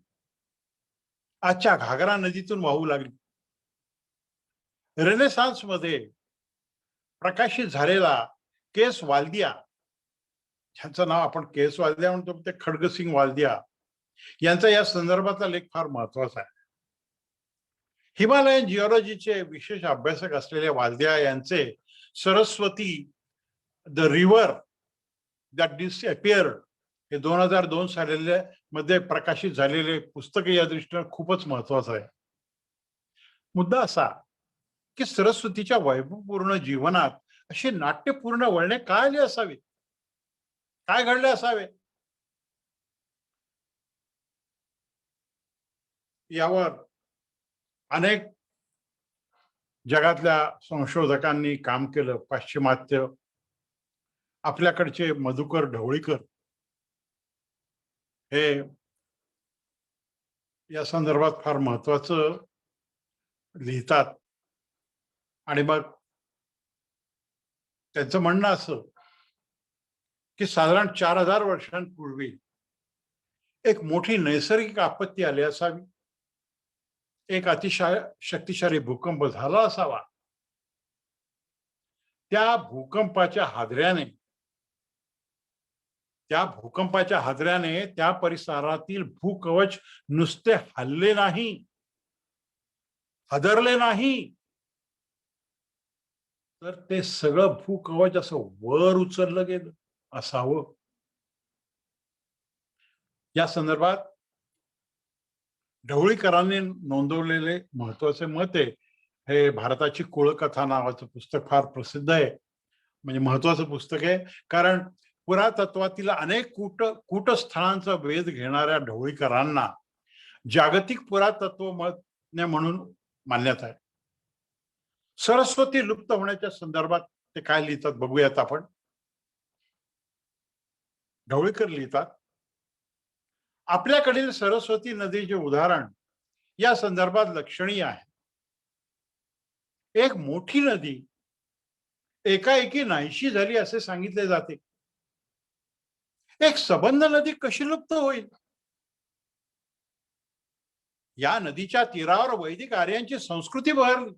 आजच्या घागरा नदीतून वाहू लागली. रेनेसान्स मध्ये प्रकाशित झालेला केस वाल्दिया, ज्यांचं नाव आपण केस वाल्दिया म्हणतो ते खडगसिंग वाल्दिया, यांचा या संदर्भातला लेख फार महत्वाचा आहे. हिमालयन जिओलॉजीचे विशेष अभ्यासक असलेले वाल्दिया यांचे सरस्वती द रिव्हर दॅट डिसअपिअर्ड हे 2002 साली मध्ये प्रकाशित झालेले पुस्तक या दृष्टीने खूपच महत्वाचं आहे. मुद्दा असा की सरस्वतीच्या वैभवपूर्ण जीवनात अशी नाट्यपूर्ण वळणे का आली असावीत, काय घडले असावे, यावर अनेक जगातल्या संशोधकांनी काम केलं. पाश्चिमात्य आपल्याकडचे मधुकर ढवळीकर हे या संदर्भात फार महत्वाचं लिहितात. आणि मग त्यांचं म्हणणं असं की साधारण 4000 वर्षांपूर्वी एक मोठी नैसर्गिक आपत्ती आली असावी, एक अतिशय शक्तिशाली भूकंप झाला असावा. त्या भूकंपाच्या हादऱ्याने त्या परिसरातील भूकवच नुसते हलले नाही, हादरले नाही, तर ते सगळं भूकवच असं वर उचललं गेलं असावं. या संदर्भात ढवळीकरांनी नोंदवलेले महत्वाचे मत आहे. हे भारताची कुळकथा नावाचं पुस्तक फार प्रसिद्ध आहे, म्हणजे महत्वाचं पुस्तक आहे. कारण पुरातत्वातील अनेक कूटस्थळांचा वेध घेणाऱ्या ढवळीकरांना जागतिक पुरातत्वज्ञ म्हणून मान्यता आहे. सरस्वती लुप्त होण्याच्या संदर्भात ते काय लिहितात बघूयात आपण. ढवळीकर लिहितात, आपल्याकडील सरस्वती नदीचे उदाहरण या संदर्भात लक्षणीय आहे. एक मोठी नदी एकाएकी नाहीशी झाली असे सांगितले जाते. एक सबंध नदी कशी लुप्त होईल? या नदीच्या तीरावर वैदिक आर्यांची संस्कृती बहरली.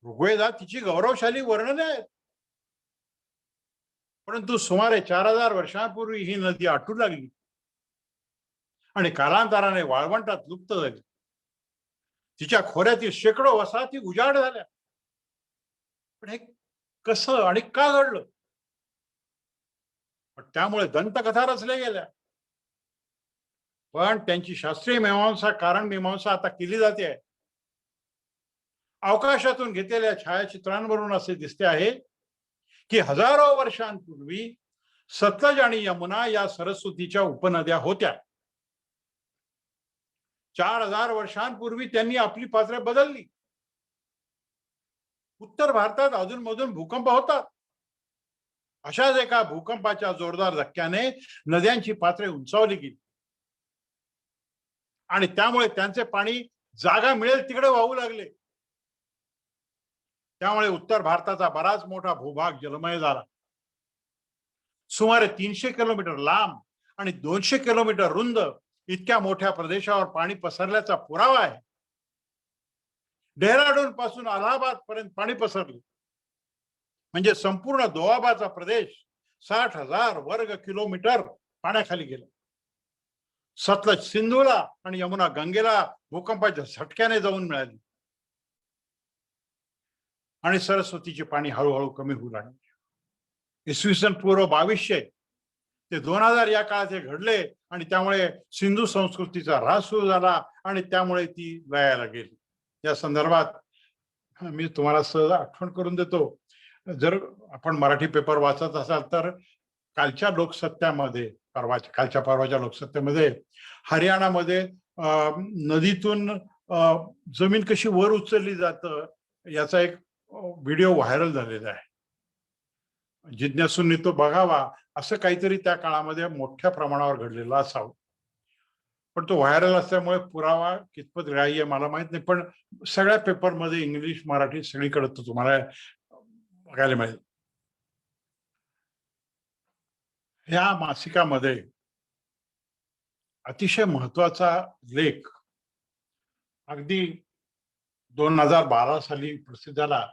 ऋग्वेदात तिची गौरवशाली वर्णने आहेत. परंतु सुमारे 4000 वर्षांपूर्वी ही नदी आटू लागली आणि कालांतराने वाळवंटात लुप्त झाली. तिच्या खोऱ्यातील शेकडो वसाहती उजाड झाल्या. पण हे कसं आणि का घडलं? पण त्यामुळे दंतकथा रचल्या गेल्या. पण त्यांची शास्त्रीय मीमांसा, कारण मीमांसा आता केली जाते आहे. अवकाशातून घेतलेल्या छायाचित्रांवरून असे दिसते आहे की हजारो वर्षांपूर्वी सतलज आणि यमुना या सरस्वतीच्या उपनद्या होत्या. 4000 वर्षांपूर्वी त्यांनी आपली पात्रे बदलली. उत्तर भारतात अधूनमधून भूकंप होतात. अशाच एका भूकंपाच्या जोरदार धक्क्याने नद्यांची पात्रे उंचावली गेली आणि त्यामुळे त्यांचे पाणी जागा मिळेल तिकडे वाहू लागले. त्यामुळे उत्तर भारताचा बराच मोठा भूभाग जलमय झाला. सुमारे 300 किलोमीटर लांब आणि 200 किलोमीटर रुंद इतक्या मोठ्या प्रदेशावर पाणी पसरल्याचा पुरावा आहे. डेहराडून पासून अलाहाबाद पर्यंत पाणी पसरले. म्हणजे संपूर्ण दोआबाचा प्रदेश 60,000 वर्ग किलोमीटर पाण्याखाली गेला. सतलज सिंधूला आणि यमुना गंगेला भूकंपाच्या झटक्याने जाऊन मिळाली आणि सरस्वतीचे पाणी हळूहळू कमी होऊ लागले. इसवी सन पूर्व 2200 ते 2000 या काळात हे घडले आणि त्यामुळे सिंधू संस्कृतीचा ऱ्हास सुरू झाला आणि त्यामुळे ती लयाला गेली. या संदर्भात मी तुम्हाला सहज आठवण करून देतो. जर आपण मराठी पेपर वाचत असाल तर कालच्या लोकसत्यामध्ये कालच्या परवाच्या लोकसत्तेमध्ये हरियाणामध्ये नदीतून जमीन कशी वर उचलली जातं याचा एक व्हिडिओ व्हायरल झालेला आहे. जिज्ञासूंनी तो बघावा. असं काहीतरी त्या काळामध्ये मोठ्या प्रमाणावर घडलेलं असावं. पण तो व्हायरल असल्यामुळे पुरावा कितपत ग्राह्य मला माहित नाही. पण सगळ्या पेपरमध्ये इंग्लिश मराठी सगळीकडे तो तुम्हाला बघायला मिळेल. ह्या मासिकामध्ये अतिशय महत्वाचा लेख अगदी 2012 साली प्रसिद्ध झाला.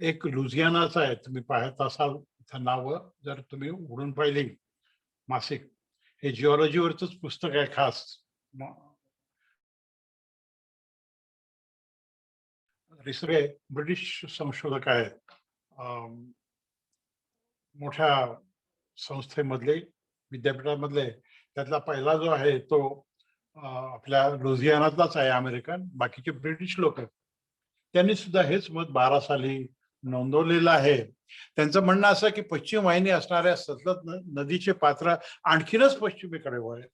एक लुझियानाचा आहे. तुम्ही पाहत असाल नाव जर तुम्ही उघडून पाहिली मासिक. हे जिओलॉजीवरच पुस्तक आहे खास. सगळे ब्रिटिश संशोधक आहेत. मोठ्या संस्थेमधले विद्यापीठामधले. त्यातला पहिला जो आहे तो आपल्या लुझियानातलाच आहे अमेरिकन. बाकीचे ब्रिटिश लोक आहेत. त्यांनी सुद्धा हेच मत 12 साली नोंदवलेलं आहे. त्यांचं म्हणणं असं की पश्चिम वाहिनी असणाऱ्या सतलज नदीचे पात्र आणखीनच पश्चिमेकडे वळले.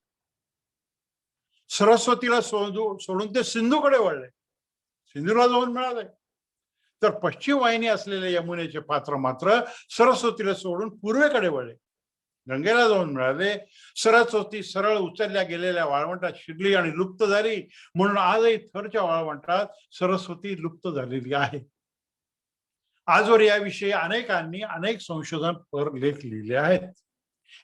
सरस्वतीला सोडून ते सिंधूकडे वळले. सिंधूला जाऊन मिळाले. तर पश्चिम वाहिनी असलेले यमुनेचे पात्र मात्र सरस्वतीला सोडून पूर्वेकडे वळले. गंगेला जाऊन मिळाले. सरस्वती सरळ उचलल्या गेलेल्या वाळवंटात शिरली आणि लुप्त झाली. म्हणून आजही थरच्या वाळवंटात सरस्वती लुप्त झालेली आहे. आजवर याविषयी अनेकांनी अनेक संशोधन लेख लिहिले आहेत.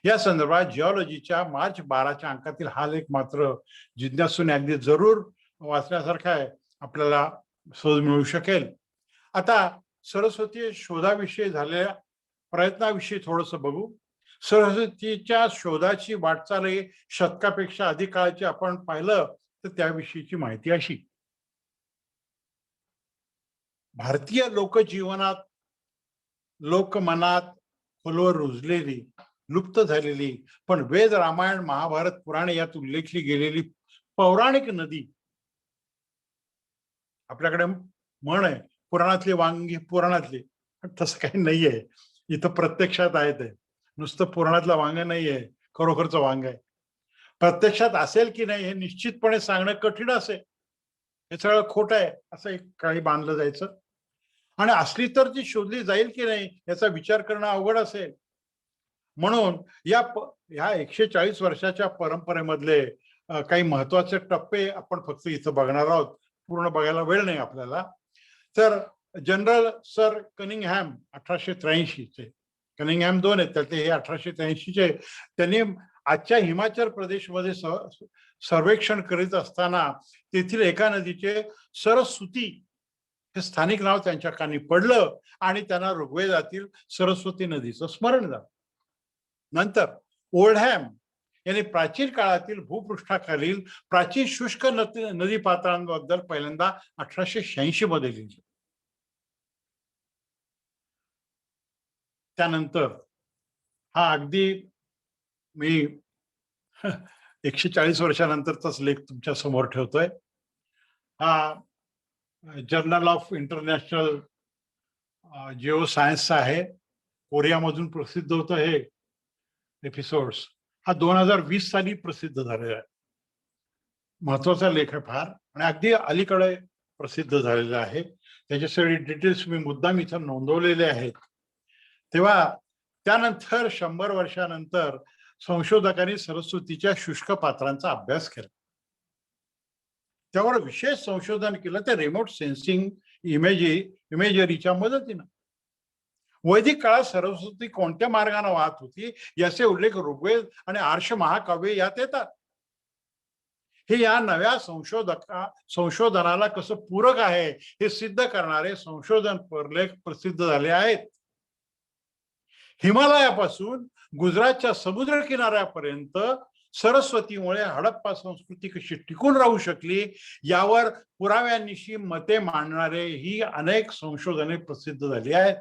या संदर्भात जिओलॉजीच्या मार्च 12च्या अंकातील हा लेख मात्र जिज्ञासूने अगदी जरूर वाचण्यासारखा आहे. आपल्याला सहज मिळू शकेल. आता सरस्वती शोधाविषयी झालेल्या प्रयत्नाविषयी थोडस बघू. सरस्वतीच्या शोधाची वाटचाल ही शतकापेक्षा अधिक काळाची आपण पाहिलं तर त्याविषयीची माहिती अशी. भारतीय लोकजीवनात लोकमनात खोलवर रुजलेली लुप्त झालेली पण वेद रामायण महाभारत पुराणे यात उल्लेखली गेलेली पौराणिक नदी. आपल्याकडे म्हण आहे पुराणातली वांगी पुराणातली. पण तसं काही नाहीये. इथं प्रत्यक्षात आहे ते. नुसतं पुराणातलं वांग नाहीये. खरोखरचं वांग आहे. प्रत्यक्षात असेल की नाही हे निश्चितपणे सांगणं कठीण असेल. हे सगळं खोटं आहे असं एक काही बांधलं जायचं. आणि असली तर ती शोधली जाईल की नाही याचा विचार करणं अवघड असेल. म्हणून या 140 वर्षाच्या परंपरेमधले काही महत्वाचे टप्पे आपण फक्त इथं बघणार आहोत. पूर्ण बघायला वेळ नाही आपल्याला. तर जनरल सर कनिंगहॅम 1883चे. कनिंगहॅम 2 आहेत त्यातले हे 1883चे. त्यांनी आजच्या हिमाचल प्रदेशमध्ये सर्वेक्षण करीत असताना तेथील एका नदीचे सरस्वती हे स्थानिक नाव त्यांच्या कानी पडलं आणि त्यांना ऋग्वेदातील सरस्वती नदीचं स्मरण झालं. नंतर ओल्डहॅम यांनी प्राचीन काळातील भूपृष्ठाखालील प्राचीन शुष्क नदी पात्रांबद्दल पहिल्यांदा 1886 मध्ये लिहिलं. त्यानंतर हा अगदी मी 140 वर्षानंतरचाच लेख तुमच्या समोर ठेवतोय. हा जर्नल ऑफ इंटरनॅशनल जिओ सायन्सचा आहे, कोरियामधून प्रसिद्ध होतं हे एपिसोड्स. हा 2020 साली प्रसिद्ध झालेला आहे. महत्वाचा लेख आहे फार, आणि अगदी अलीकडे प्रसिद्ध झालेला आहे. त्याचे सगळे डिटेल्स मी मुद्दाम इथं नोंदवलेले आहेत. तेव्हा त्यानंतर 100 वर्षानंतर संशोधकांनी सरस्वतीच्या शुष्क पात्रांचा अभ्यास केला. त्यावर विशेष संशोधन केलं ते रिमोट सेन्सिंग इमेजरीच्या मदतीनं. वैदिक काळात सरस्वती कोणत्या मार्गाने वाहत होती याचे उल्लेख ऋग्वेद आणि आर्ष महाकाव्य यात येतात. हे या नव्या संशोधनाला कसं पूरक आहे हे सिद्ध करणारे संशोधन लेख प्रसिद्ध झाले आहेत. हिमालयापासून गुजरातच्या समुद्र किनाऱ्यापर्यंत सरस्वतीमुळे हडप्पा संस्कृती कशी टिकून राहू शकली यावर पुराव्यांनिशी मते मांडणारे ही अनेक संशोधने प्रसिद्ध झाली आहेत.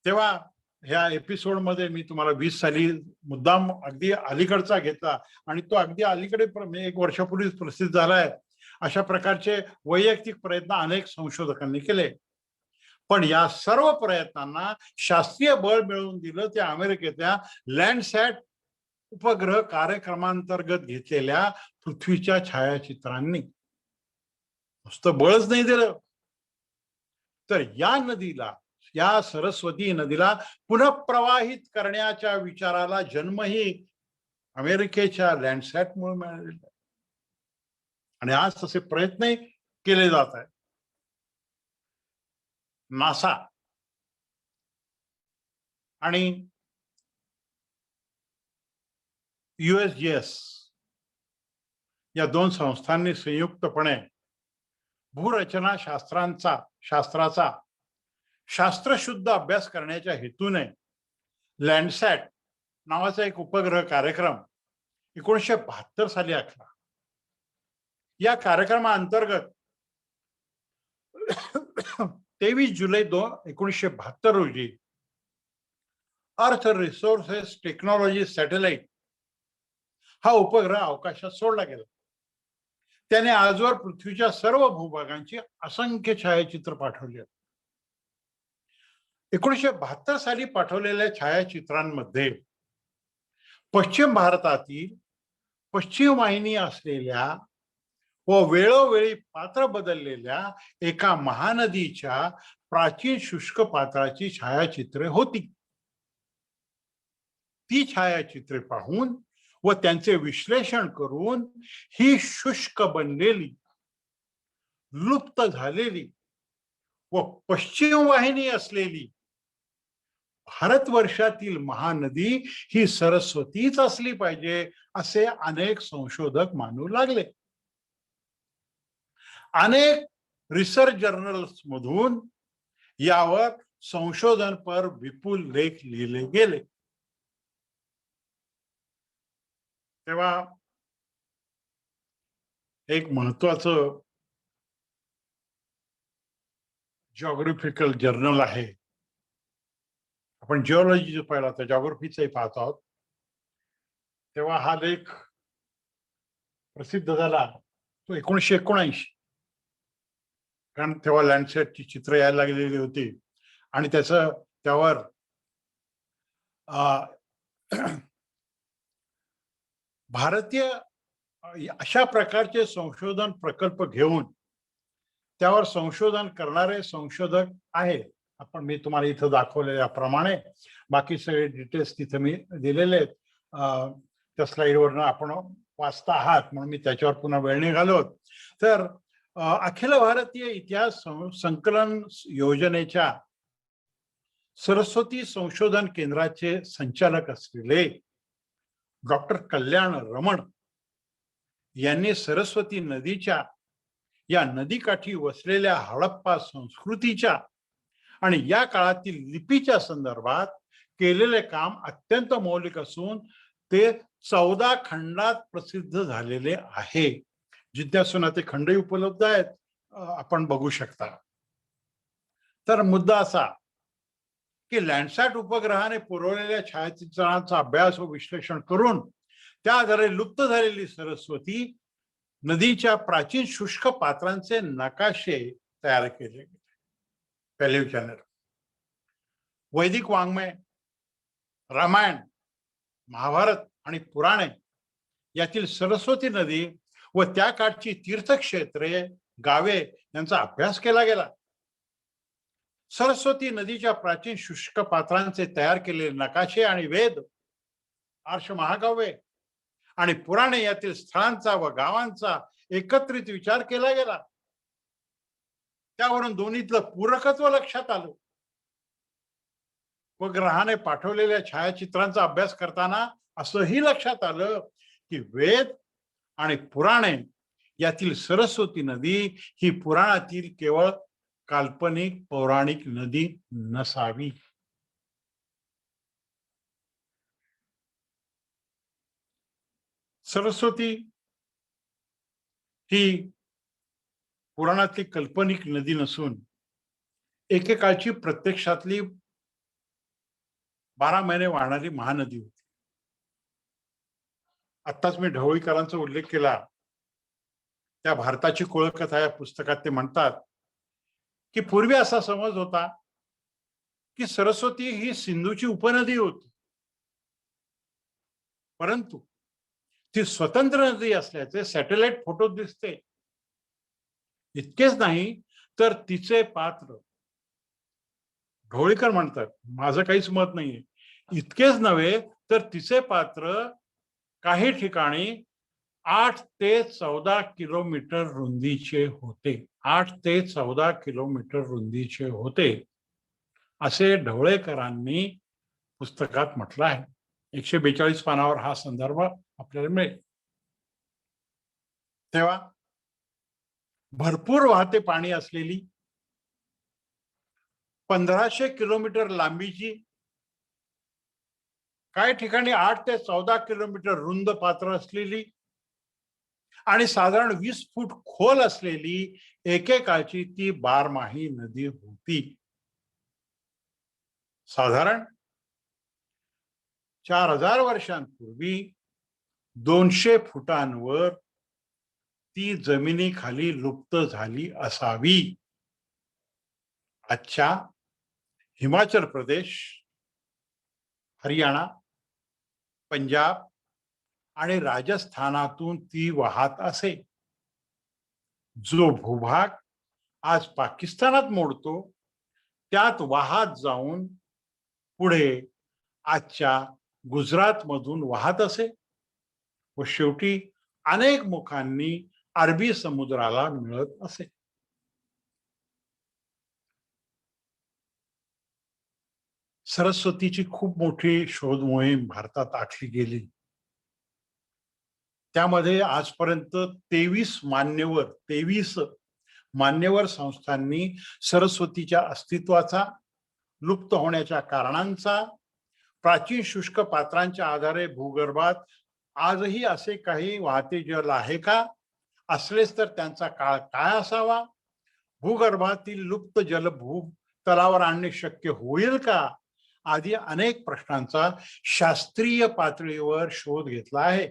तेव्हा ह्या एपिसोड मध्ये मी तुम्हाला 20 साली मुद्दाम अगदी अलीकडचा घेतला, आणि तो अगदी अलीकडे 1 वर्षापूर्वीच प्रसिद्ध झालाय. अशा प्रकारचे वैयक्तिक प्रयत्न अनेक संशोधकांनी केले, पण या सर्व प्रयत्नांना शास्त्रीय बळ मिळवून दिलं ते अमेरिकेतल्या लँडसॅट उपग्रह कार्यक्रमांतर्गत घेतलेल्या पृथ्वीच्या छायाचित्रांनी. नुसतं बळच नाही दिलं, तर या सरस्वती नदीला पुनःप्रवाहित करण्याच्या विचाराला जन्मही अमेरिकेच्या लँडसॅटमुळे मिळालेला. आणि आज तसे प्रयत्नही केले जात आहेत. नासा आणि USGS या 2 संस्थांनी संयुक्तपणे भूरचना शास्त्राचा शास्त्रशुद्ध अभ्यास करण्याच्या हेतूने लँडसॅट नावाचा एक उपग्रह कार्यक्रम 1972 साली आखला. या कार्यक्रमाअंतर्गत 23 जुलै 1972 रोजी अर्थ रिसोर्सेस टेक्नॉलॉजी सॅटेलाइट हा उपग्रह अवकाशात सोडला गेला. त्याने आजवर पृथ्वीच्या सर्व भूभागांची असंख्य छायाचित्र पाठवली. 1972 साली पाठवलेल्या छायाचित्रांमध्ये पश्चिम भारतातील पश्चिम वाहिनी असलेल्या व वेळोवेळी पात्र बदललेल्या एका महानदीच्या प्राचीन शुष्क पात्राची छायाचित्रे होती. ती छायाचित्रे पाहून व त्यांचे विश्लेषण करून ही शुष्क बनलेली, लुप्त झालेली व पश्चिम वाहिनी असलेली भारतवर्षातील महानदी ही सरस्वतीच असली पाहिजे असे अनेक संशोधक मानू लागले. अनेक रिसर्च जर्नल्स मधून यावर संशोधनपर विपुल लेख लिहिले गेले. तेव्हा एक महत्वाचं जिओग्राफिकल जर्नल आहे. आपण जिओलॉजी पाहिला तर जिओग्राफीचंही पाहत आहोत. तेव्हा हा लेख प्रसिद्ध झाला तो 1979, कारण तेव्हा लँडसेटची चित्र यायला लागलेली होती आणि त्यावर भारतीय अशा प्रकारचे संशोधन प्रकल्प घेऊन त्यावर संशोधन करणारे संशोधक आहेत. मी तुम्हाला इथं दाखवलेल्याप्रमाणे बाकी सगळे डिटेल्स तिथे मी दिलेले आहेत. त्या स्लाइडवरनं आपण वाचता आहात म्हणून मी त्याच्यावर पुन्हा वेळ नाही घालवत. तर अखिल भारतीय इतिहास संकलन योजनेच्या सरस्वती संशोधन केंद्राचे संचालक असलेले डॉक्टर कल्याण रमण यांनी सरस्वती नदीच्या या नदीकाठी वसलेल्या हडप्पा संस्कृतीच्या आणि या काळातील लिपीच्या संदर्भात केलेले काम अत्यंत मौलिक असून ते 14 खंडात प्रसिद्ध झालेले आहे. जिज्ञासूंना ते खंडही उपलब्ध आहेत, आपण बघू शकता. तर मुद्दा असा की लँडसॅट उपग्रहाने पुरवलेल्या छायाचित्रांचा अभ्यास व विश्लेषण करून त्या आधारे लुप्त झालेली सरस्वती नदीच्या प्राचीन शुष्क पात्रांचे नकाशे तयार केले गेले. पहिले विचारणार वैदिक वाङ्मय, रामायण, महाभारत आणि पुराणे यातील सरस्वती नदी व त्या काळची तीर्थक्षेत्रे, गावे यांचा अभ्यास केला गेला. सरस्वती नदीच्या प्राचीन शुष्क पात्रांचे तयार केलेले नकाशे आणि वेद, आर्ष महाकाव्ये आणि पुराणे यातील स्थळांचा व गावांचा एकत्रित विचार केला गेला. त्यावरून दोन्हीतलं पूरकत्व लक्षात आलं व ग्रहाने पाठवलेल्या छायाचित्रांचा अभ्यास करताना असंही लक्षात आलं की वेद आणि पुराणे यातील सरस्वती नदी ही पुराणातील केवळ काल्पनिक पौराणिक नदी नसावी. सरस्वती ही पुराणातली काल्पनिक नदी नसून एकेकाळची प्रत्यक्षातली 12 महिने वाहणारी महानदी होती. आत्ताच मी ढवळीकरांचा उल्लेख केला. त्या भारताची कुळकथा या पुस्तकात ते म्हणतात की पूर्वी असा समज होता की सरस्वती ही सिंधूची उपनदी होती, परंतु ती स्वतंत्र नदी असल्याचे सॅटेलाइट फोटो दिसते. इतकेच नाही तर तिचे पात्र, ढवळीकर म्हणतात, माझं काहीच मत नाहीये, इतकेच नव्हे तर तिचे पात्र काही ठिकाणी 8 ते 14 किलोमीटर रुंदीचे होते. 8 ते 14 किलोमीटर रुंदीचे होते असे ढवळेकरांनी पुस्तकात म्हटलं आहे. 142 पानावर हा संदर्भ आपल्याला मिळेल. तेव्हा भरपूर वाहते पाणी असलेली 1500 किलोमीटर लांबीची, काही ठिकाणी 8 ते 14 किलोमीटर रुंद पात्र असलेली आणि साधारण 20 फूट खोल असलेली एकेकाळची ती बारमाही नदी होती. साधारण 4000 वर्षांपूर्वी 200 फुटांवर ती जमिनीखाली लुप्त झाली असावी. आजच्या हिमाचल प्रदेश, हरियाणा, पंजाब आणि राजस्थानातून ती वाहत असे. जो भूभाग आज पाकिस्तानात मोडतो त्यात वाहत जाऊन पुढे आजच्या गुजरात मधून वाहत असे व शेवटी अनेक मुखांनी अरबी समुद्राला मिळत असे. सरस्वतीची खूप मोठी शोध मोहीम भारतात आखली गेली. त्यामध्ये आजपर्यंत 23 मान्यवर संस्थांनी सरस्वतीच्या अस्तित्वाचा, लुप्त होण्याच्या कारणांचा, प्राचीन शुष्क पात्रांच्या आधारे भूगर्भात आजही असे काही वाहते जल आहे का, असलेच तर त्यांचा काळ काय असावा, भूगर्भातील लुप्त जल तलावर आणणे शक्य होईल का, आदी अनेक प्रश्नांचा शास्त्रीय पातळीवर शोध घेतला आहे.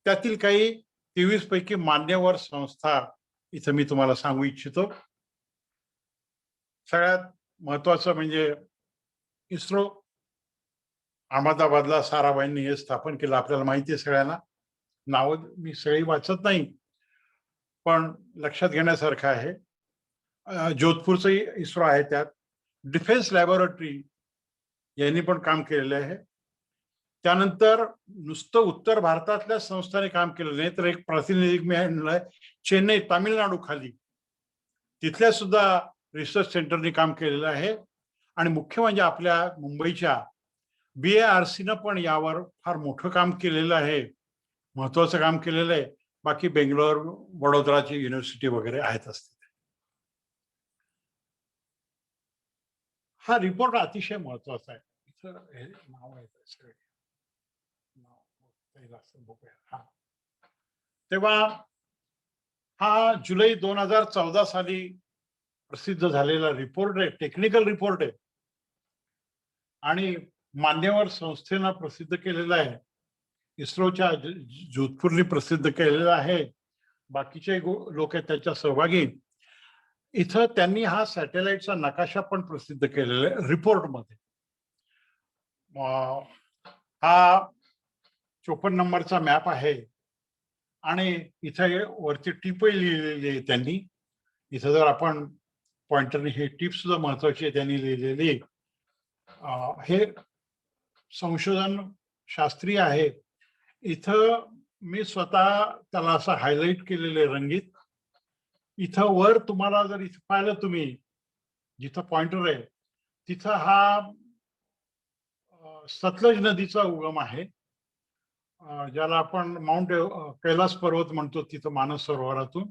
त्यातील काही 23 पैकी मान्यवर संस्था इथं मी तुम्हाला सांगू इच्छितो. सगळ्यात महत्वाचं म्हणजे इस्रो, अहमदाबादला साराभाईंनी हे स्थापन केलं. आपल्याला माहिती आहे सगळ्यांना, नावं मी सगळी वाचत नाही पण लक्षात घेण्यासारखं आहे. जोधपूरचंही इस्रो आहे. त्यात डिफेन्स लॅबोरेटरी यांनी पण काम केलेलं आहे. त्यानंतर नुसतं उत्तर भारतातल्या संस्थांनी काम केलं नाही तर एक प्रातिनिधिक मी आणलंय चेन्नई, तामिळनाडू खाली, तिथल्या सुद्धा रिसर्च सेंटरनी काम केलेलं आहे. आणि मुख्य म्हणजे आपल्या मुंबईच्या BARC पण यावर फार मोठं काम केलेलं आहे, महत्वाचं काम केलेलं आहे. बाकी बेंगलोर, वडोदराची युनिव्हर्सिटी वगैरे आहेत असते. हा रिपोर्ट अतिशय महत्वाचा आहे. नाव आहे तेव्हा हा जुलै 2014 साली प्रसिद्ध झालेला रिपोर्ट आहे, टेक्निकल रिपोर्ट आहे आणि मान्यवर संस्थेनं प्रसिद्ध केलेला आहे. इस्रोच्या जोधपूरनी प्रसिद्ध केलेला आहे. बाकीचे लोक आहेत त्याच्या सहभागी. इथं त्यांनी हा सॅटेलाइटचा नकाशा पण प्रसिद्ध केलेला आहे रिपोर्टमध्ये. हा 54 नंबरचा मॅप आहे आणि इथे वरती टिपही लिहिलेली आहे त्यांनी. इथं जर आपण पॉइंटरने हे टिप सुद्धा महत्वाची आहे त्यांनी लिहिलेली. हे संशोधन शास्त्रीय आहे. इथं मी स्वतः त्याला असं हायलाइट केलेले रंगीत. इथं वर तुम्हाला जर इथं पाहिलं तुम्ही जिथं पॉइंटर आहे तिथं हा सतलज नदीचा उगम आहे, ज्याला आपण माउंट कैलास पर्वत म्हणतो तिथं मानस सरोवरातून.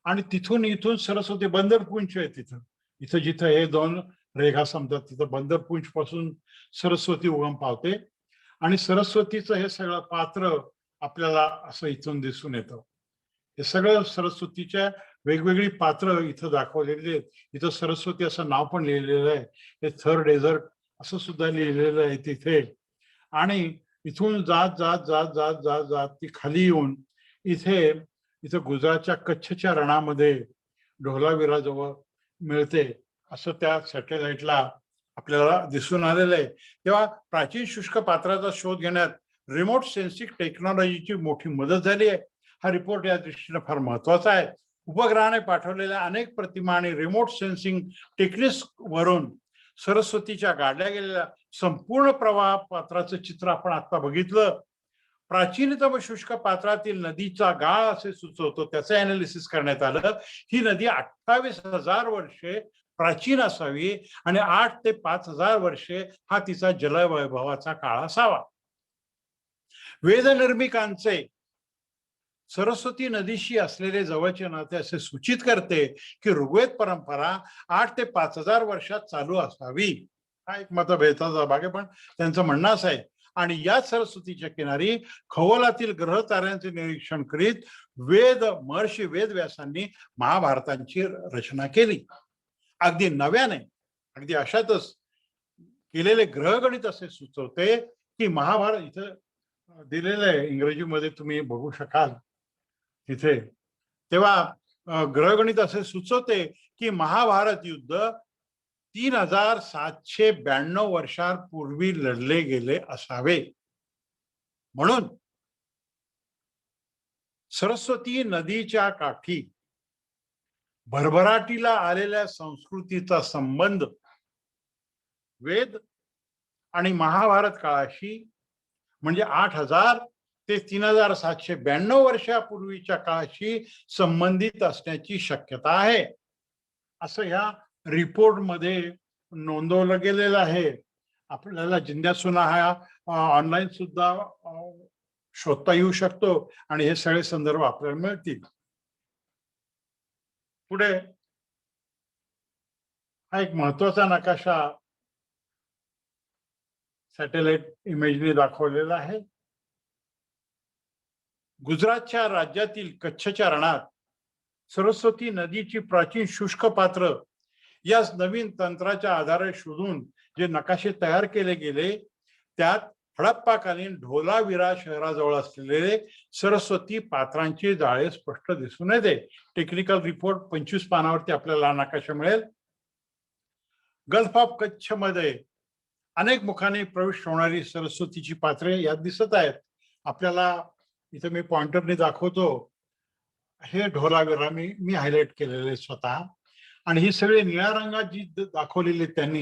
आणि तिथून इथून सरस्वती बंदरपुंज आहे तिथं. इथं जिथं हे दोन रेखा संपतात तिथं बंदरपुंज पासून सरस्वती उगम पावते. आणि सरस्वतीचं हे सगळं पात्र आपल्याला असं इथून दिसून येतं. हे सगळं सरस्वतीच्या वेगवेगळी पात्र इथं दाखवलेली आहेत. इथं सरस्वती असं नाव पण लिहिलेलं आहे. हे थर्ड डेझर्ट असं सुद्धा लिहिलेलं आहे तिथे. आणि इथून जात जात जात जात जात जात ती खाली येऊन इथं गुजरातच्या कच्छच्या रणामध्ये ढोलावीराजवळ मिळते असं त्या सॅटेलाइटला आपल्याला दिसून आलेलं आहे. तेव्हा प्राचीन शुष्क पात्राचा शोध घेण्यात रिमोट सेन्सिंग टेक्नॉलॉजीची मोठी मदत झाली आहे. हा रिपोर्ट या दृष्टीने फार महत्वाचा आहे. उपग्रहाने पाठवलेल्या अनेक प्रतिमा आणि रिमोट सेन्सिंग टेक्निक्स वरून सरस्वतीच्या गाडल्या गेलेल्या संपूर्ण प्रवाह पात्राचं चित्र आपण आता बघितलं. प्राचीनतम शुष्क पात्रातील नदीचा गाळ असे सुचवतो, त्याचं अनालिसिस करण्यात आलं. ही नदी 28,000 वर्षे प्राचीन असावी आणि 8 ते 5,000 वर्षे हा तिचा जलवैभवाचा काळ असावा. वेदनिर्मिकांचे सरस्वती नदीशी असलेले जवळचे नाते असे सूचित करते की ऋग्वेद परंपरा 8 ते 5,000 वर्षात चालू असावी. हा एक मतभेदाचा भाग आहे, पण त्यांचं म्हणणं असं आहे. आणि या सरस्वतीच्या किनारी खगोलातील ग्रह ताऱ्यांचे निरीक्षण करीत महर्षी वेदव्यासांनी महाभारतांची रचना केली. अगदी नव्याने, अगदी अशातच केलेले ग्रहगणित असे सुचवते की महाभारत इथं दिलेलं आहे, इंग्रजीमध्ये तुम्ही बघू शकाल तिथे. तेव्हा ग्रहगणित असे सुचवते की महाभारत युद्ध 3,792 वर्षांपूर्वी लढले गेले असावे. म्हणून सरस्वती नदीच्या काठी भरभराटीला आलेल्या संस्कृतीचा संबंध वेद आणि महाभारत काळाशी म्हणजे 8,000 ते 3,792 वर्षापूर्वीच्या काळाशी संबंधित असण्याची शक्यता आहे असं ह्या रिपोर्टमध्ये नोंदवलं गेलेलं आहे. आपल्याला जिज्ञासूंना हा ऑनलाईन सुद्धा शोधता येऊ शकतो आणि हे सगळे संदर्भ आपल्याला मिळतील. पुढे हा एक महत्वाचा नकाशा सॅटेलाइट इमेजने दाखवलेला आहे. गुजरातच्या राज्यातील कच्छच्या रणात सरस्वती नदीची प्राचीन शुष्क पात्र या नवीन तंत्राच्या आधारे शोधून जे नकाशे तयार केले गेले त्यात हडप्पाकालीन ढोलावीरा शहराजवळ असलेले सरस्वती पात्रांची जाळे स्पष्ट दिसून येते. टेक्निकल रिपोर्ट 25 पानावरती आपल्याला नकाशा मिळेल. गल्फ ऑफ कच्छ मध्ये अनेक मुखाने प्रवेश होणारी सरस्वतीची पात्रे यात दिसत आहेत. आपल्याला इथे मी पॉइंटरने दाखवतो. हे ढोलावीरा मी हायलाइट केलेले स्वतः. आणि ही सगळी निळ्या रंगात जी दाखवलेली त्यांनी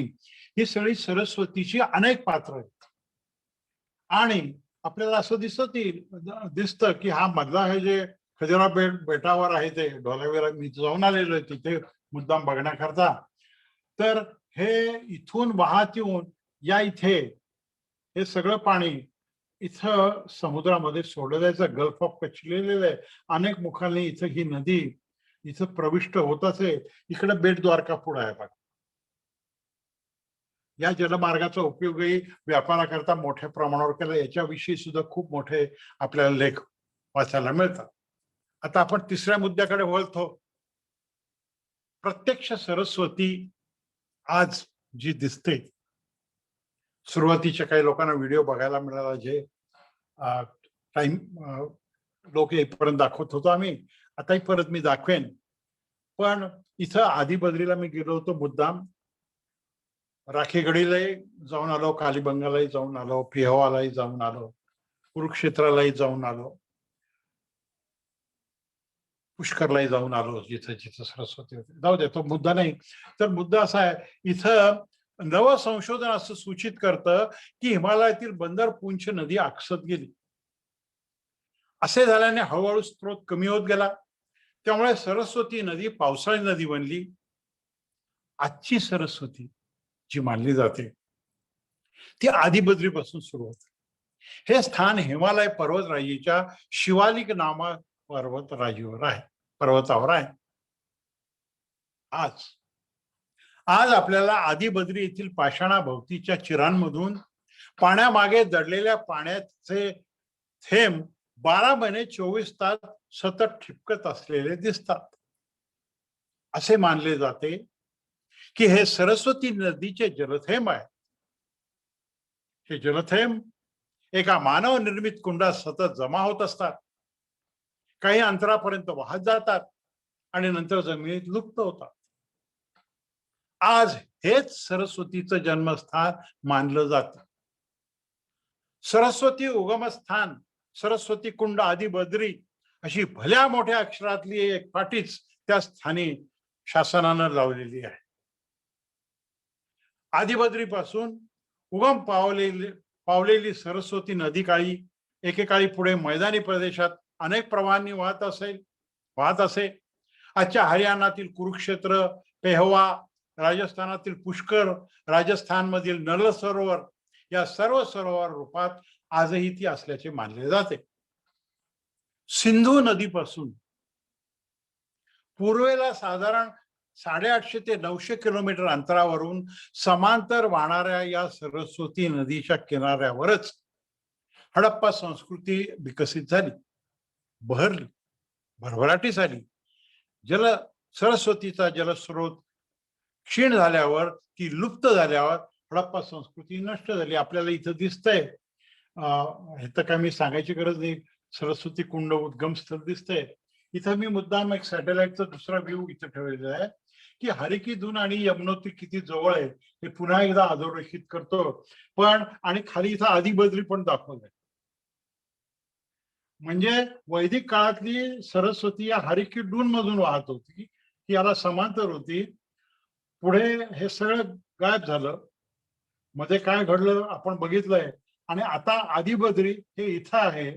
ही सगळी सरस्वतीची अनेक पात्र आहेत. आणि आपल्याला असं दिसतं की हा मधला हे जे खजुरा बेटावर आहे ते ढोलावीरा मी जाऊन आलेलो आहे तिथे मुद्दाम बघण्याकरता. तर हे इथून वाहत येऊन या इथे हे सगळं पाणी इथं समुद्रामध्ये सोडलं जायचं. गल्फ ऑफ कच्छ लिहिलेलं आहे. अनेक मुखांनी इथं ही नदी इथं प्रविष्ट होत असे. इकडे बेट द्वारका पुढे आहे बघा. या जलमार्गाचा उपयोगही व्यापाराकरता मोठ्या प्रमाणावर केला. याच्याविषयी सुद्धा खूप मोठे आपल्याला लेख वाचायला मिळतात. आता आपण तिसऱ्या मुद्द्याकडे वळतो. प्रत्यक्ष सरस्वती आज जी दिसते, सुरुवातीच्या काही लोकांना व्हिडिओ बघायला मिळाला जे टाइम लोक येईपर्यंत दाखवत होतो आम्ही. आताही परत मी दाखवेन. पण इथं आदिबद्रीला मी गेलो होतो मुद्दाम. राखेगडीलाही जाऊन आलो, कालीबंगालाही जाऊन आलो, पेहवालाही जाऊन आलो, कुरुक्षेत्रालाही जाऊन आलो, पुष्करलाही जाऊन आलो, जिथं जिथं सरस्वती होते. जाऊ दे, तो मुद्दा नाही. तर मुद्दा असा आहे, इथं नवं संशोधन असं सूचित करतं की हिमालयातील बंदर पुंछ नदी आकसत गेली. असे झाल्याने हळूहळू स्रोत कमी होत गेला. त्यामुळे सरस्वती नदी पावसाळी नदी बनली. आजची सरस्वती जी मानली जाते ती आदिबद्रीपासून सुरू होते. हे स्थान हिमालय पर्वतराजीच्या शिवालिक नामा पर्वतावर आहे. आज आज आपल्याला आदिबद्री येथील पाषाणाभोवतीच्या चिरांमधून पाण्यामागे दडलेल्या पाण्याचे थेंब 12 महिने 24 तास सतत ठिपकत असलेले दिसतात. असे मानले जाते की हे सरस्वती नदीचे जलथेंब आहे. हे जलथेंब एका मानव निर्मित कुंडात सतत जमा होत असतात, काही अंतरापर्यंत वाहत जातात आणि नंतर जमिनीत लुप्त होतात. आज हेच सरस्वतीचं जन्मस्थान मानलं जातं. सरस्वती उगमस्थान, सरस्वती कुंड, आदिबद्री अशी भल्या मोठ्या अक्षरातली एक पाटीच त्या स्थानी शासनानं लावलेली आहे. आदिबद्री पासून उगम पावलेली सरस्वती नदी काळी एकेकाळी पुढे मैदानी प्रदेशात अनेक प्रवाहांनी वाहत असे. आजच्या हरियाणातील कुरुक्षेत्र, पेहवा, राजस्थानातील पुष्कर, राजस्थानमधील नल सरोवर या सर्व सरोवर रूपात आजही ती असल्याचे मानले जाते. सिंधू नदीपासून पूर्वेला साधारण 850 ते 900 किलोमीटर अंतरावरून समांतर वाहणाऱ्या या सरस्वती नदीच्या किनाऱ्यावरच हडप्पा संस्कृती विकसित झाली, बहरली, भरभराटीस आली. सरस्वतीचा जलस्रोत क्षीण झाल्यावर, ती लुप्त झाल्यावर हडप्पा संस्कृती नष्ट झाली. आपल्याला इथं दिसतंय, हे तर काय मी सांगायची गरज नाही, सरस्वती कुंड उद्गमस्थळ दिसतंय. इथं मी मुद्दाम एक सॅटेलाइटचा दुसरा व्ह्यू इथं ठेवलेला आहे की हरिकीदून आणि यमुनोत्री किती जवळ आहे हे पुन्हा एकदा अधोरेखित करतो. पण आणि खाली इथं आदिबद्री पण दाखवलंय. म्हणजे वैदिक काळातली सरस्वती या हरिकीदून मधून वाहत होती, ती याला समांतर होती. पुढे हे सगळं गायब झालं. मध्ये काय घडलं आपण बघितलंय. आणि आता आदिबद्री हे इथं आहे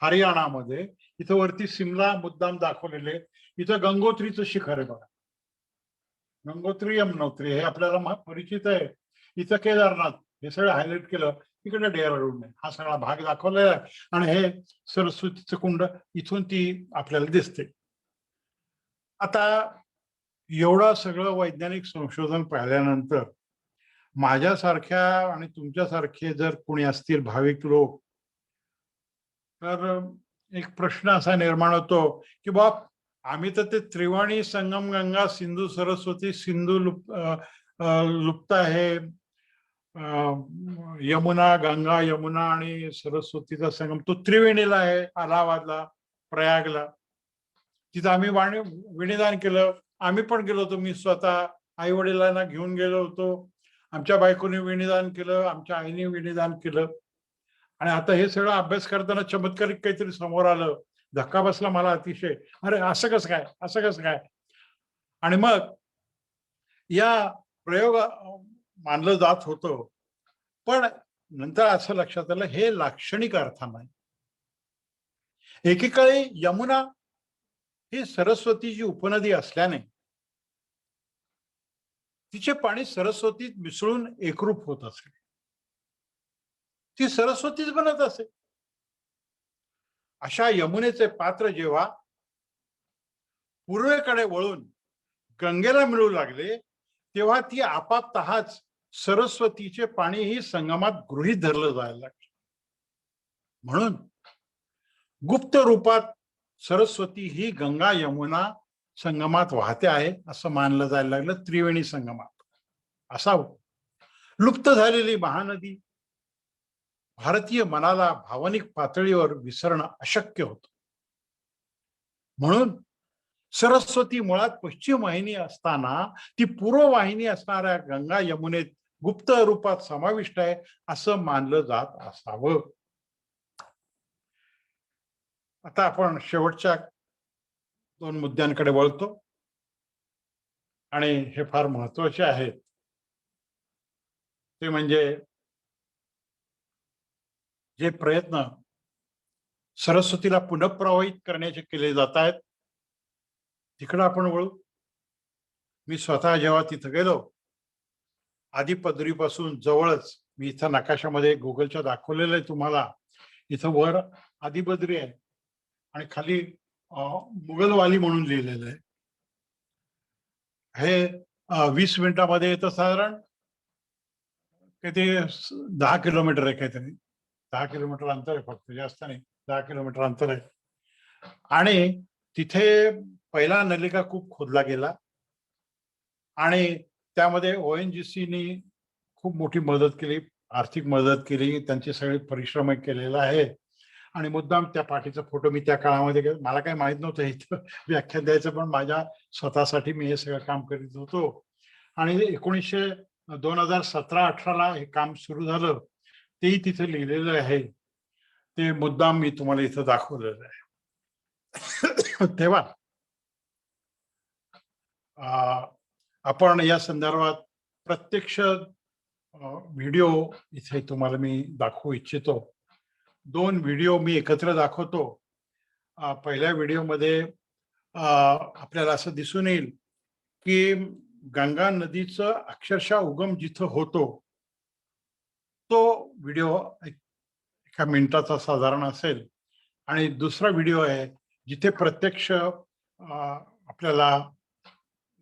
हरियाणामध्ये. इथं वरती सिमला मुद्दाम दाखवलेले. इथं गंगोत्रीचं शिखर आहे बघा, गंगोत्री, यमुनोत्री हे आपल्याला परिचित आहे. इथं केदारनाथ, हे सगळं हायलाइट केलं. इकडे डेहराडून हा सगळा भाग दाखवलेला आहे. आणि हे सरस्वतीचं कुंड इथून ती आपल्याला दिसते. आता एवढं सगळं वैज्ञानिक संशोधन पाहिल्यानंतर माझ्यासारख्या आणि तुमच्यासारखे जर कोणी असतील भाविक लोक, तर एक प्रश्न असा निर्माण होतो की बाप, आम्ही तर ते त्रिवाणी संगम गंगा सिंधू सरस्वती, सिंधू लुप्त आहे, यमुना, गंगा यमुना आणि सरस्वतीचा संगम तो त्रिवेणीला आहे, अलाहाबादला, प्रयागला. तिथं आम्ही विणीदान केलं. आम्ही पण गेलो होतो. मी स्वतः आई वडिलांना घेऊन गेलो होतो. आमच्या बायकोने विणीदान केलं, आमच्या आईने विणीदान केलं. आणि आता हे सगळं अभ्यास करताना चमत्कारिक काहीतरी समोर आलं. धक्का बसला मला अतिशय. अरे असं कसं काय, असं कसं काय. आणि मग या प्रयोग मानलं जात होतं. पण नंतर असं लक्षात आलं हे लाक्षणिक अर्थानं. एकेकाळी यमुना ही सरस्वतीची उपनदी असल्याने तिचे पाणी सरस्वतीत मिसळून एकरूप होत असे. ती सरस्वतीच बनत असे. अशा यमुनेचे पात्र जेव्हा पूर्वेकडे वळून गंगेला मिळू लागले, तेव्हा ती आपापतःच सरस्वतीचे पाणीही संगमात गृहीत धरलं जायला लागले. म्हणून गुप्त रूपात सरस्वती ही गंगा यमुना संगमात वाहते आहे असं मानलं जायला लागलं. त्रिवेणी संगमात असावं. लुप्त झालेली महानदी भारतीय मनाला भावनिक पातळीवर विसरणं अशक्य होतं. म्हणून सरस्वती मुळात पश्चिम वाहिनी असताना ती पूर्व वाहिनी असणाऱ्या गंगा यमुनेत गुप्त रूपात समाविष्ट आहे असं मानलं जात असावं. आता आपण शेवटच्या 2 मुद्द्यांकडे वळतो आणि हे फार महत्वाचे आहेत. ते म्हणजे जे प्रयत्न सरस्वतीला पुनःप्रवाहित करण्याचे केले जात आहेत तिकडं आपण वळू. मी स्वतः जेव्हा तिथं गेलो, आदिपदरीपासून जवळच, मी इथं नकाशामध्ये गुगलच्या दाखवलेलं आहे तुम्हाला, इथं वर आदिबद्री आहे आणि खाली मुघलवाली म्हणून लिहिलेलं आहे. हे 20 मिनिटामध्ये येतं साधारण किती 10 किलोमीटर आहे काहीतरी, 10 किलोमीटर अंतर आहे फक्त, जास्त नाही, 10 किलोमीटर अंतर आहे. आणि तिथे पहिला नलिका कूप खोदला गेला आणि त्यामध्ये ONGCनी खूप मोठी मदत केली, आर्थिक मदत केली, त्यांचे सगळे परिश्रम केलेला आहे. आणि मुद्दाम त्या पाठीचा फोटो मी त्या काळामध्ये, मला काही माहित नव्हतं इथं व्याख्यान द्यायचं, पण माझ्या स्वतःसाठी मी हे सगळं काम करीत होतो. आणि 2017-18 हे काम सुरू झालं, तेही तिथे लिहिलेलं आहे. ते मुद्दाम मी तुम्हाला इथं दाखवलेलं आहे. तेव्हा आपण या संदर्भात प्रत्यक्ष व्हिडिओ इथे तुम्हाला मी दाखवू इच्छितो. 2 व्हिडिओ मी एकत्र दाखवतो. पहिल्या व्हिडिओमध्ये आपल्याला असं दिसून येईल की गंगा नदीचं अक्षरशः उगम जिथं होतो तो व्हिडिओ एका मिनिटाचा साधारण असेल. आणि दुसरा व्हिडिओ आहे जिथे प्रत्यक्ष आपल्याला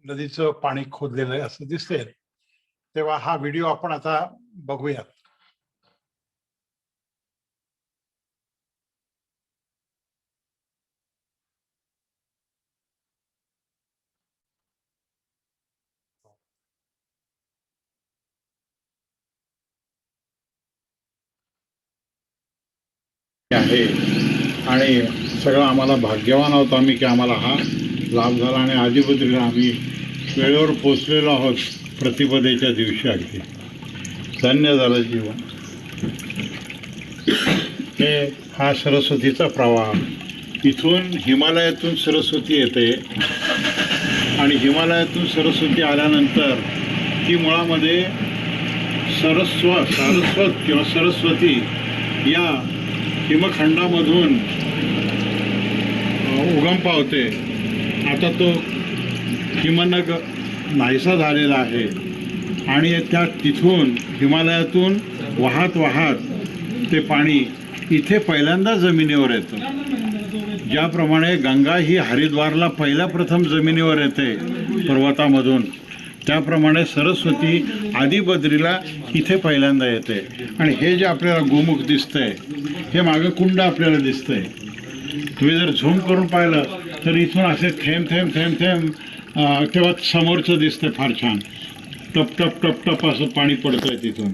नदीचं पाणी खोदलेलं आहे असं दिसेल. तेव्हा हा व्हिडिओ आपण आता बघूयात. आहे आणि सगळं आम्हाला भाग्यवान आहोत आम्ही की आम्हाला हा लाभ झाला आणि आदिबद्रीला आम्ही वेळेवर पोचलेलो आहोत प्रतिपदेच्या दिवशी. अगदी धन्य झालं जीवन. हे हा सरस्वतीचा प्रवाह, इथून हिमालयातून सरस्वती येते आणि हिमालयातून सरस्वती आल्यानंतर ती मुळामध्ये सारस्वत किंवा सरस्वती या हिमखंडामधून उगम पावते. आता तो हिमनग नाहीसा झालेला आहे आणि त्या तिथून हिमालयातून वाहत वाहत ते पाणी इथे पहिल्यांदा जमिनीवर येतं. ज्याप्रमाणे गंगा ही हरिद्वारला पहिल्या प्रथम जमिनीवर येते पर्वतामधून, त्याप्रमाणे सरस्वती आदिबद्रीला इथे पहिल्यांदा येते. आणि हे जे आपल्याला गोमुख दिसतंय, हे मागं कुंड आपल्याला दिसतंय. तुम्ही जर झूम करून पाहिलं तर इथून असे थेंब थेंब थेंब थेंब तेव्हा समोरचं दिसतंय फार छान, टप टप टप टप असं पाणी पडतंय तिथून.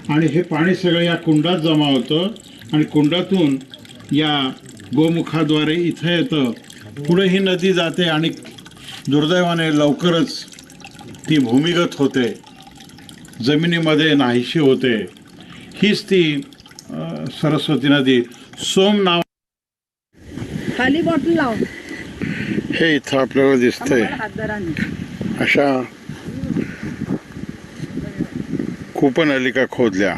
आणि हे पाणी सगळं या कुंडात जमा होतं आणि कुंडातून या गोमुखाद्वारे इथं येतं. पुढे ही नदी जाते आणि दुर्दैवाने लवकरच ती भूमिगत होते, जमिनीमध्ये नाहीशी होते. हीच ती सरस्वती नदी. सोम नाव
खाली बॉटल लाव.
हे इथं आपल्याला दिसतंय. अशा कूपनलिका खोदल्या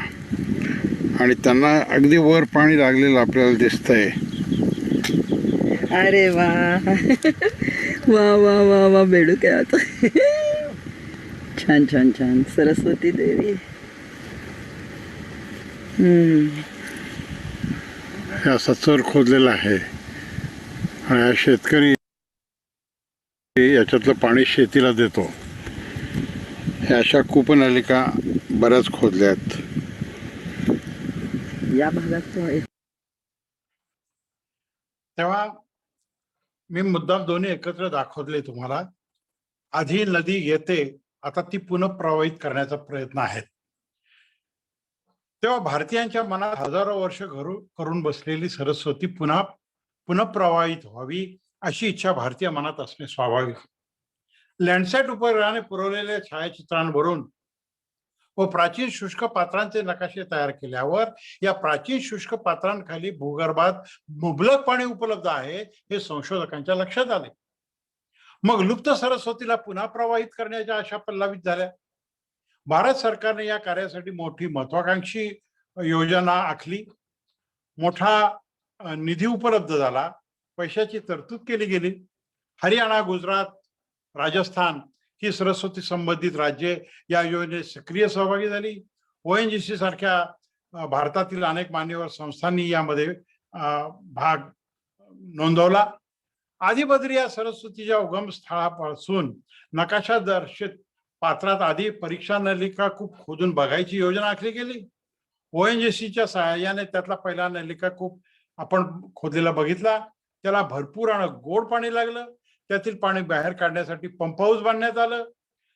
आणि त्यांना अगदी वर पाणी लागलेलं आपल्याला दिसतंय.
अरे वा वा वा वा वा बेडू काय आता. छान छान छान. सरस्वती देवी.
हे असा चर खोदलेला आहे आणि हा शेतकरी याच्यातलं पाणी शेतीला देतो. हे अशा कूपनलिका बऱ्याच खोदल्यात
या भागात.
तेव्हा मी मुद्दाम दोन्ही एकत्र दाखवले तुम्हाला. आधी नदी येते, आता ती पुनःप्रवाहित करण्याचा प्रयत्न आहे. तेव्हा भारतीयांच्या मनात हजारो वर्ष करून बसलेली सरस्वती पुन्हा पुनःप्रवाहित व्हावी अशी इच्छा भारतीय मनात असणे स्वाभाविक. लँडसॅट उपग्रहाने पुरवलेल्या छायाचित्रांवरून व प्राचीन शुष्क पात्रांचे नकाशे तयार केल्यावर या प्राचीन शुष्क पात्रांखाली भूगर्भात मुबलक पाणी उपलब्ध आहे हे संशोधकांच्या लक्षात आले. मग लुप्त सरस्वतीला पुन्हा प्रवाहित करण्याच्या आशा पल्लवित झाल्या. भारत सरकारने या कार्यासाठी मोठी महत्वाकांक्षी योजना आखली. मोठा निधी उपलब्ध झाला. पैशाची तरतूद केली गेली. हरियाणा, गुजरात, राजस्थान ही सरस्वती संबंधित राज्ये या योजनेत सक्रिय सहभागी झाली. ONGC सारख्या भारतातील अनेक मान्यवर संस्थांनी यामध्ये भाग नोंदवला. आदिबद्री या सरस्वतीच्या उगम स्थळापासून नकाशा दर्शित पात्रात आधी परीक्षा नलिका कूप खोदून बघायची योजना आखली गेली. ONGCच्या सहाय्याने त्यातला पहिला नलिका कूप आपण खोदलेला बघितला. त्याला भरपूर आणि गोड पाणी लागलं. त्यातील पाणी बाहेर काढण्यासाठी पंप हाऊस बांधण्यात आलं.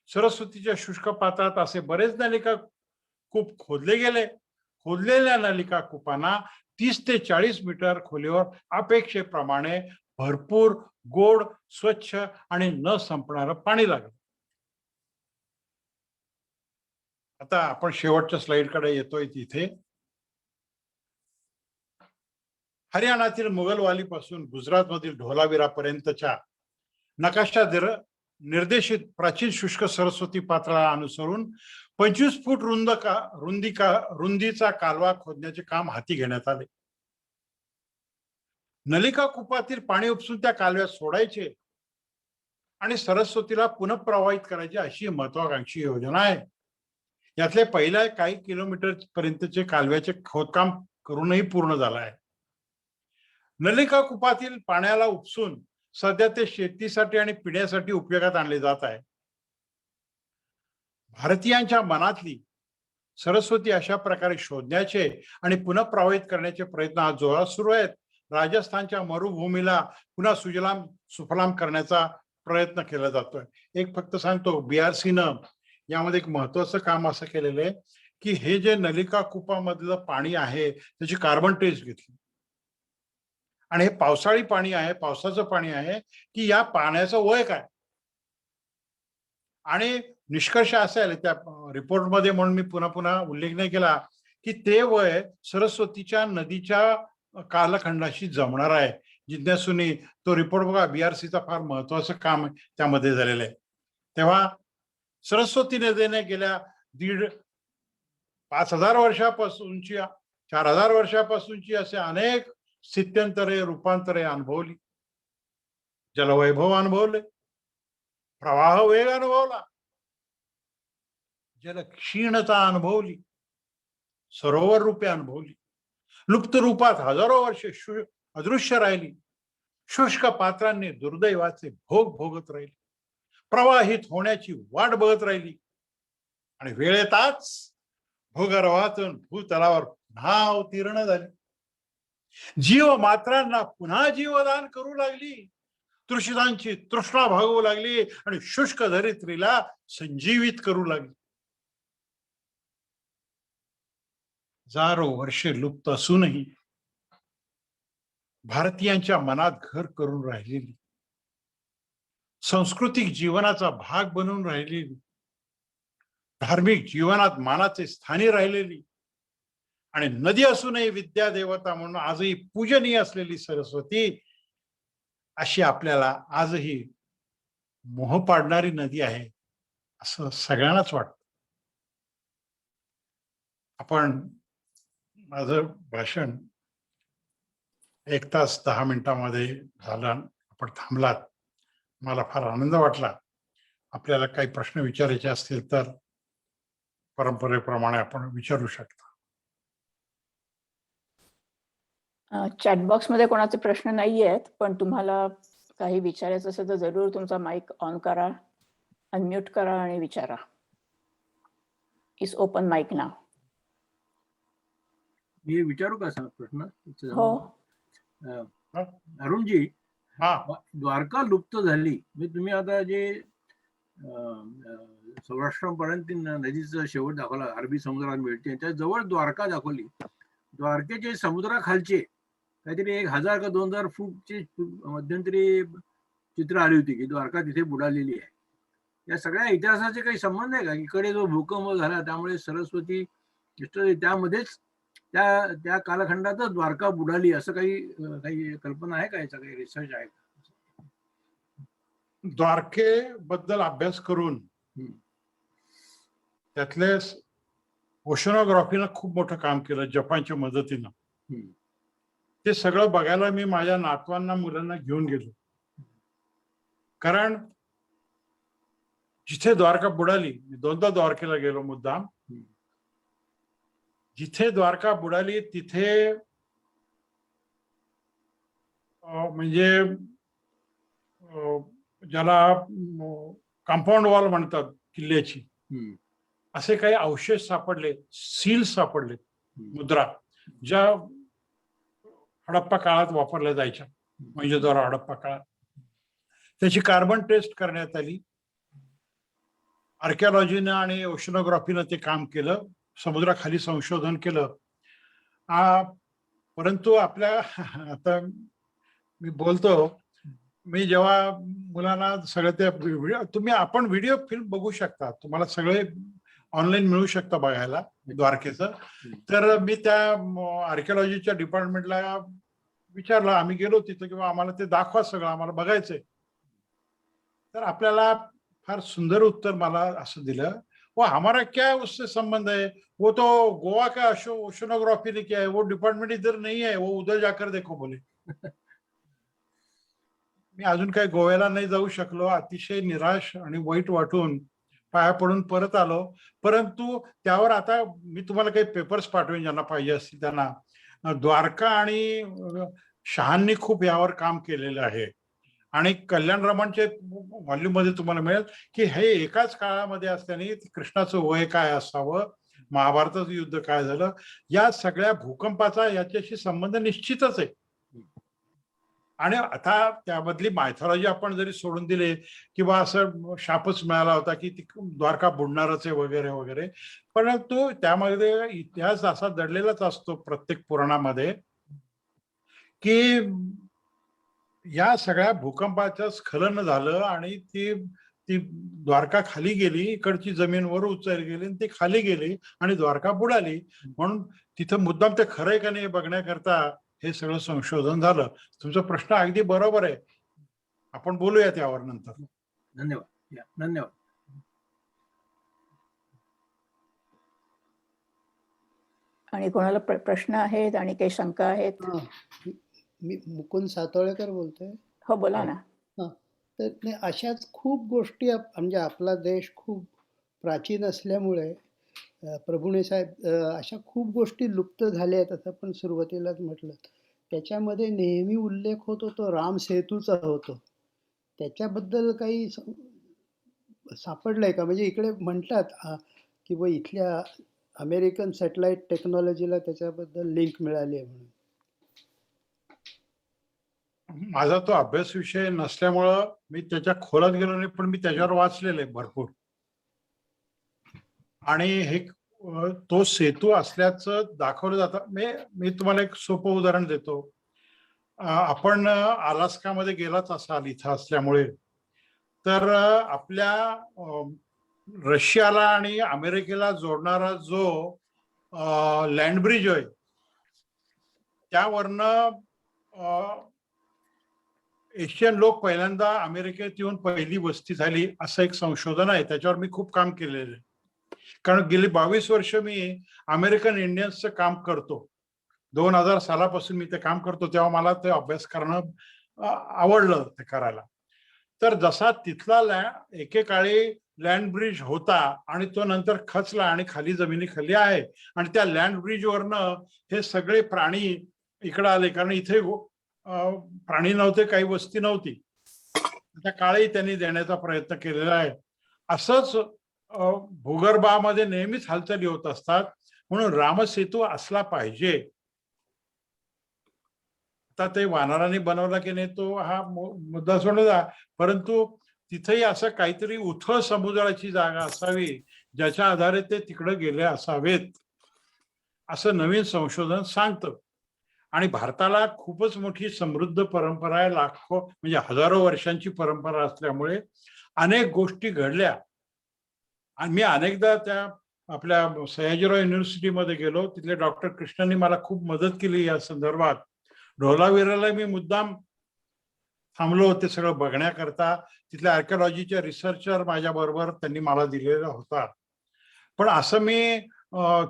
सरस्वतीच्या शुष्क पात्रात असे बरेच नलिका कूप खोदले गेले. खोदलेल्या नलिका कूपांना 30 ते 40 मीटर खोलीवर अपेक्षेप्रमाणे भरपूर गोड, स्वच्छ आणि न संपणारं पाणी लागलं. आता आपण शेवटच्या स्लाइडकडे येतोय. तिथे हरियाणातील मुघलवालीपासून गुजरातमधील ढोलावीरापर्यंतच्या नकाशा निर्देशित प्राचीन शुष्क सरस्वती पात्राला अनुसरून 25 फूट रुंदीचा कालवा खोदण्याचे काम हाती घेण्यात आले. नलिका कूपातील पाणी उपसून त्या कालव्यात सोडायचे आणि सरस्वतीला पुनःप्रवाहित करायची अशी महत्वाकांक्षी योजना आहे. यातले पहिल्या काही किलोमीटर पर्यंतचे कालव्याचे खोदकाम करूनही पूर्ण झालं आहे. नलिका कूपातील पाण्याला उपसून सध्या ते शेतीसाठी आणि पिण्यासाठी उपयोगात आणले जात आहे. भारतीयांच्या मनातली सरस्वती अशा प्रकारे शोधण्याचे आणि पुनःप्रवाहित करण्याचे प्रयत्न आज जोरात सुरू आहेत. राजस्थानच्या मरुभूमीला पुन्हा सुजलाम सुफलाम करण्याचा प्रयत्न केला जातोय. एक फक्त सांगतो, BRCनं यामध्ये एक महत्वाचं काम असं केलेलं आहे की हे जे नलिका कूपामधलं पाणी आहे त्याची कार्बन टेस्ट घेतली आणि हे पावसाळी पाणी आहे, पावसाचं पाणी आहे की या पाण्याचं वय काय. आणि निष्कर्ष असा आहे त्या रिपोर्टमध्ये, म्हणून मी पुन्हा पुन्हा उल्लेख नाही केला, की ते वय सरस्वतीच्या नदीच्या कालखंडाशी जमणार आहे. जिज्ञासूंनी तो रिपोर्ट बघा. BRCचा फार महत्वाचं काम त्यामध्ये झालेलं आहे. तेव्हा सरस्वती नदीने गेल्या 5,000 वर्षापासूनची 4,000 वर्षापासूनची असे अनेक स्थित्यंतरे, रूपांतरे अनुभवली. जलवैभव अनुभवले, प्रवाह वेग अनुभवला, जल क्षीणता अनुभवली, सरोवर रूपे अनुभवली, लुप्त रूपात हजारो वर्षे अदृश्य राहिली, शुष्क पात्रांनी दुर्दैवाचे भोग भोगत राहिली, प्रवाहित होण्याची वाट बघत राहिली आणि वेळेतच भूगर्भातून भूतलावर पुन्हा अवतीर्ण झाली. जीव मात्रांना पुन्हा जीवदान करू लागली, तृषितांची तृष्णा भागवू लागली आणि शुष्क धरित्रीला संजीवित करू लागली. हजारो वर्षे लुप्त असूनही भारतीयांच्या मनात घर करून राहिलेली, सांस्कृतिक जीवनाचा भाग बनून राहिलेली, धार्मिक जीवनात मानाचे स्थानी राहिलेली आणि नदी असूनही विद्या देवता म्हणून आजही पूजनीय असलेली सरस्वती अशी आपल्याला आजही मोह पाडणारी नदी आहे असं सगळ्यांनाच वाटतं. आपण माझं भाषण 1 तास 10 मिनिटांमध्ये झालं, आपण थांबलात. मला फार आनंद वाटला. आपल्याला काही प्रश्न विचारायचे असतील तर परंपरेप्रमाणे आपण विचारू शकता.
चॅटबॉक्स मध्ये कोणाचे प्रश्न नाही आहेत, पण तुम्हाला काही विचारायचं असेल तर जरूर तुमचा माईक ऑन करा, अनम्यूट करा आणि विचारा. इज ओपन माईक नाव.
मी विचारू का प्रश्न?
हो.
अरुणजी,
हा,
द्वारका लुप्त झाली म्हणजे तुम्ही आता जे सौराष्ट्रापर्यंत नदीचा शेवट दाखवला, अरबी समुद्रात मिळते, त्या जवळ द्वारका दाखवली. द्वारकेचे समुद्राखालचे काहीतरी 1000 का 2000 फूटची मध्यंतरी चित्र आली होती की द्वारका तिथे बुडालेली आहे. या सगळ्या इतिहासाचे काही संबंध आहे का? इकडे जो भूकंप झाला त्यामुळे सरस्वती त्यामध्येच त्या त्या कालखंडातच द्वारका बुडाली असं काही कल्पना आहे का? याचा काही रिसर्च आहे का?
द्वारकेबद्दल अभ्यास करून
हम्म.
त्यातले ओशनोग्राफीनं खूप मोठं काम केलं जपानच्या मदतीनं.
हम्म.
ते सगळं बघायला मी माझ्या नातवांना मुलांना घेऊन गेलो. कारण जिथे द्वारका बुडाली, मी 2दा द्वारकेला गेलो मुद्दाम.
हम्म.
जिथे द्वारका बुडाली तिथे म्हणजे ज्याला कंपाऊंड वॉल म्हणतात किल्ल्याची,
हम्म.
असे काही अवशेष सापडले, सील्स सापडले, मुद्रा ज्या हडप्पा काळात वापरल्या जायच्या, मोहेंजोदडो हडप्पा काळात. त्याची कार्बन टेस्ट करण्यात आली. आर्किओलॉजीनं आणि ओशनोग्राफीनं ते काम केलं, समुद्राखाली संशोधन केलं. परंतु आपल्या आता मी बोलतो, मी जेव्हा मुलांना सगळं ते आपण व्हिडिओ फिल्म बघू शकता, तुम्हाला सगळे ऑनलाईन मिळू शकता बघायला द्वारकेचं. तर मी त्या आर्किओलॉजीच्या डिपार्टमेंटला विचारलं, आम्ही गेलो तिथं किंवा आम्हाला ते दाखवा, सगळं आम्हाला बघायचंय. तर आपल्याला फार सुंदर उत्तर मला असं दिलं, वो हमारा क्या उससे संबंध है, वो तो गोवा का ओशनोग्राफी ने किया है, वो डिपार्टमेंट इधर नहीं है, वो उधर जाकर देखो बोले. मी अजून काही गोव्याला नाही जाऊ शकलो. अतिशय निराश आणि वाईट वाटून पाया पडून परत आलो. परंतु त्यावर आता मी तुम्हाला काही पेपर्स पाठवेन ज्यांना पाहिजे असतील त्यांना. द्वारका आणि शहांनी खूप यावर काम केलेलं आहे. आणि कल्याण रमणचे व्हॉल्यूम मध्ये तुम्हाला मिळेल की हे एकाच काळामध्ये असल्याने कृष्णाचं वय काय असावं, महाभारताचं युद्ध काय झालं, या सगळ्या भूकंपाचा याच्याशी संबंध निश्चितच आहे. आणि आता त्यामधली मायथॉलॉजी आपण जरी सोडून दिले किंवा असं शापच मिळाला होता की द्वारका बुडणारच आहे वगैरे वगैरे, परंतु त्यामध्ये इतिहास असा दडलेलाच असतो प्रत्येक पुराणामध्ये की या सगळ्या भूकंपाचं स्खलन झालं आणि ती ती द्वारका खाली गेली, इकडची जमीन वर उचलली गेली आणि ती खाली गेली आणि द्वारका बुडाली. म्हणून तिथं मुद्दाम ते खरंय का नाही बघण्याकरता हे सगळं संशोधन झालं. तुमचा प्रश्न अगदी बरोबर आहे, आपण बोलूया त्यावर नंतर.
धन्यवाद. धन्यवाद.
आणि कोणाला प्रश्न आहेत आणि काही शंका आहेत?
मी मुकुंद सातोळेकर बोलतोय.
हो, बोला ना.
तर अशाच खूप गोष्टी म्हणजे आपला देश खूप प्राचीन असल्यामुळे प्रभुणे साहेब अशा खूप गोष्टी लुप्त झाल्या आहेत. असं पण सुरुवातीलाच म्हटलं, त्याच्यामध्ये नेहमी उल्लेख होतो तो राम सेतूचा होतो. त्याच्याबद्दल काही सापडलंय का? म्हणजे इकडे म्हणतात की व इथल्या अमेरिकन सॅटेलाइट टेक्नॉलॉजीला त्याच्याबद्दल लिंक मिळाली आहे म्हणून.
माझा तो अभ्यास विषय नसल्यामुळं मी त्याच्या खोलात गेलो नाही, पण मी त्याच्यावर वाचलेलं आहे भरपूर. आणि हे तो सेतू असल्याचं दाखवलं जातं. मी तुम्हाला एक सोपं उदाहरण देतो. आपण अलास्कामध्ये गेलाच असाल इथं असल्यामुळे, तर आपल्या रशियाला आणि अमेरिकेला जोडणारा जो लँड ब्रिज आहे त्यावरनं एशियन लोक पहिल्यांदा अमेरिकेत येऊन पहिली वस्ती झाली असं एक संशोधन आहे. त्याच्यावर मी खूप काम केलेलं आहे, कारण गेली 22 वर्ष मी अमेरिकन इंडियन्सचं काम करतो. 2000 सालापासून मी ते काम करतो, तेव्हा मला ते अभ्यास करणं आवडलं ते करायला. तर जसा तिथला एकेकाळी लँड ब्रिज होता आणि तो नंतर खचला आणि खाली जमिनीखाली आहे, आणि त्या लँड ब्रिजवरनं हे सगळे प्राणी इकडे आले, कारण इथे प्राणी नव्हते, काही वस्ती नव्हती. त्या काळी त्यांनी देण्याचा प्रयत्न केलेला आहे. असंच भूगर्भामध्ये नेहमीच हालचाली होत असतात, म्हणून रामसेतू असला पाहिजे. आता ते वानरांनी बनवला की नाही तो हा मुद्दा सोडला, परंतु तिथेही असं काहीतरी उथळ समुद्राची जागा असावी ज्याच्या आधारे ते तिकडे गेले असावेत असं नवीन संशोधन सांगतं. आणि भारताला खूपच मोठी समृद्ध परंपरा आहे, लाखो म्हणजे हजारो वर्षांची परंपरा असल्यामुळे अनेक गोष्टी घडल्या. आणि मी अनेकदा त्या आपल्या सयाजीराव युनिव्हर्सिटीमध्ये गेलो, तिथले डॉक्टर कृष्णांनी मला खूप मदत केली या संदर्भात. ढोलावीराला मी मुद्दाम थांबलो ते सगळं बघण्याकरता. तिथल्या आर्किओलॉजीचे रिसर्चर माझ्या बरोबर त्यांनी मला दिलेला होता. पण असं मी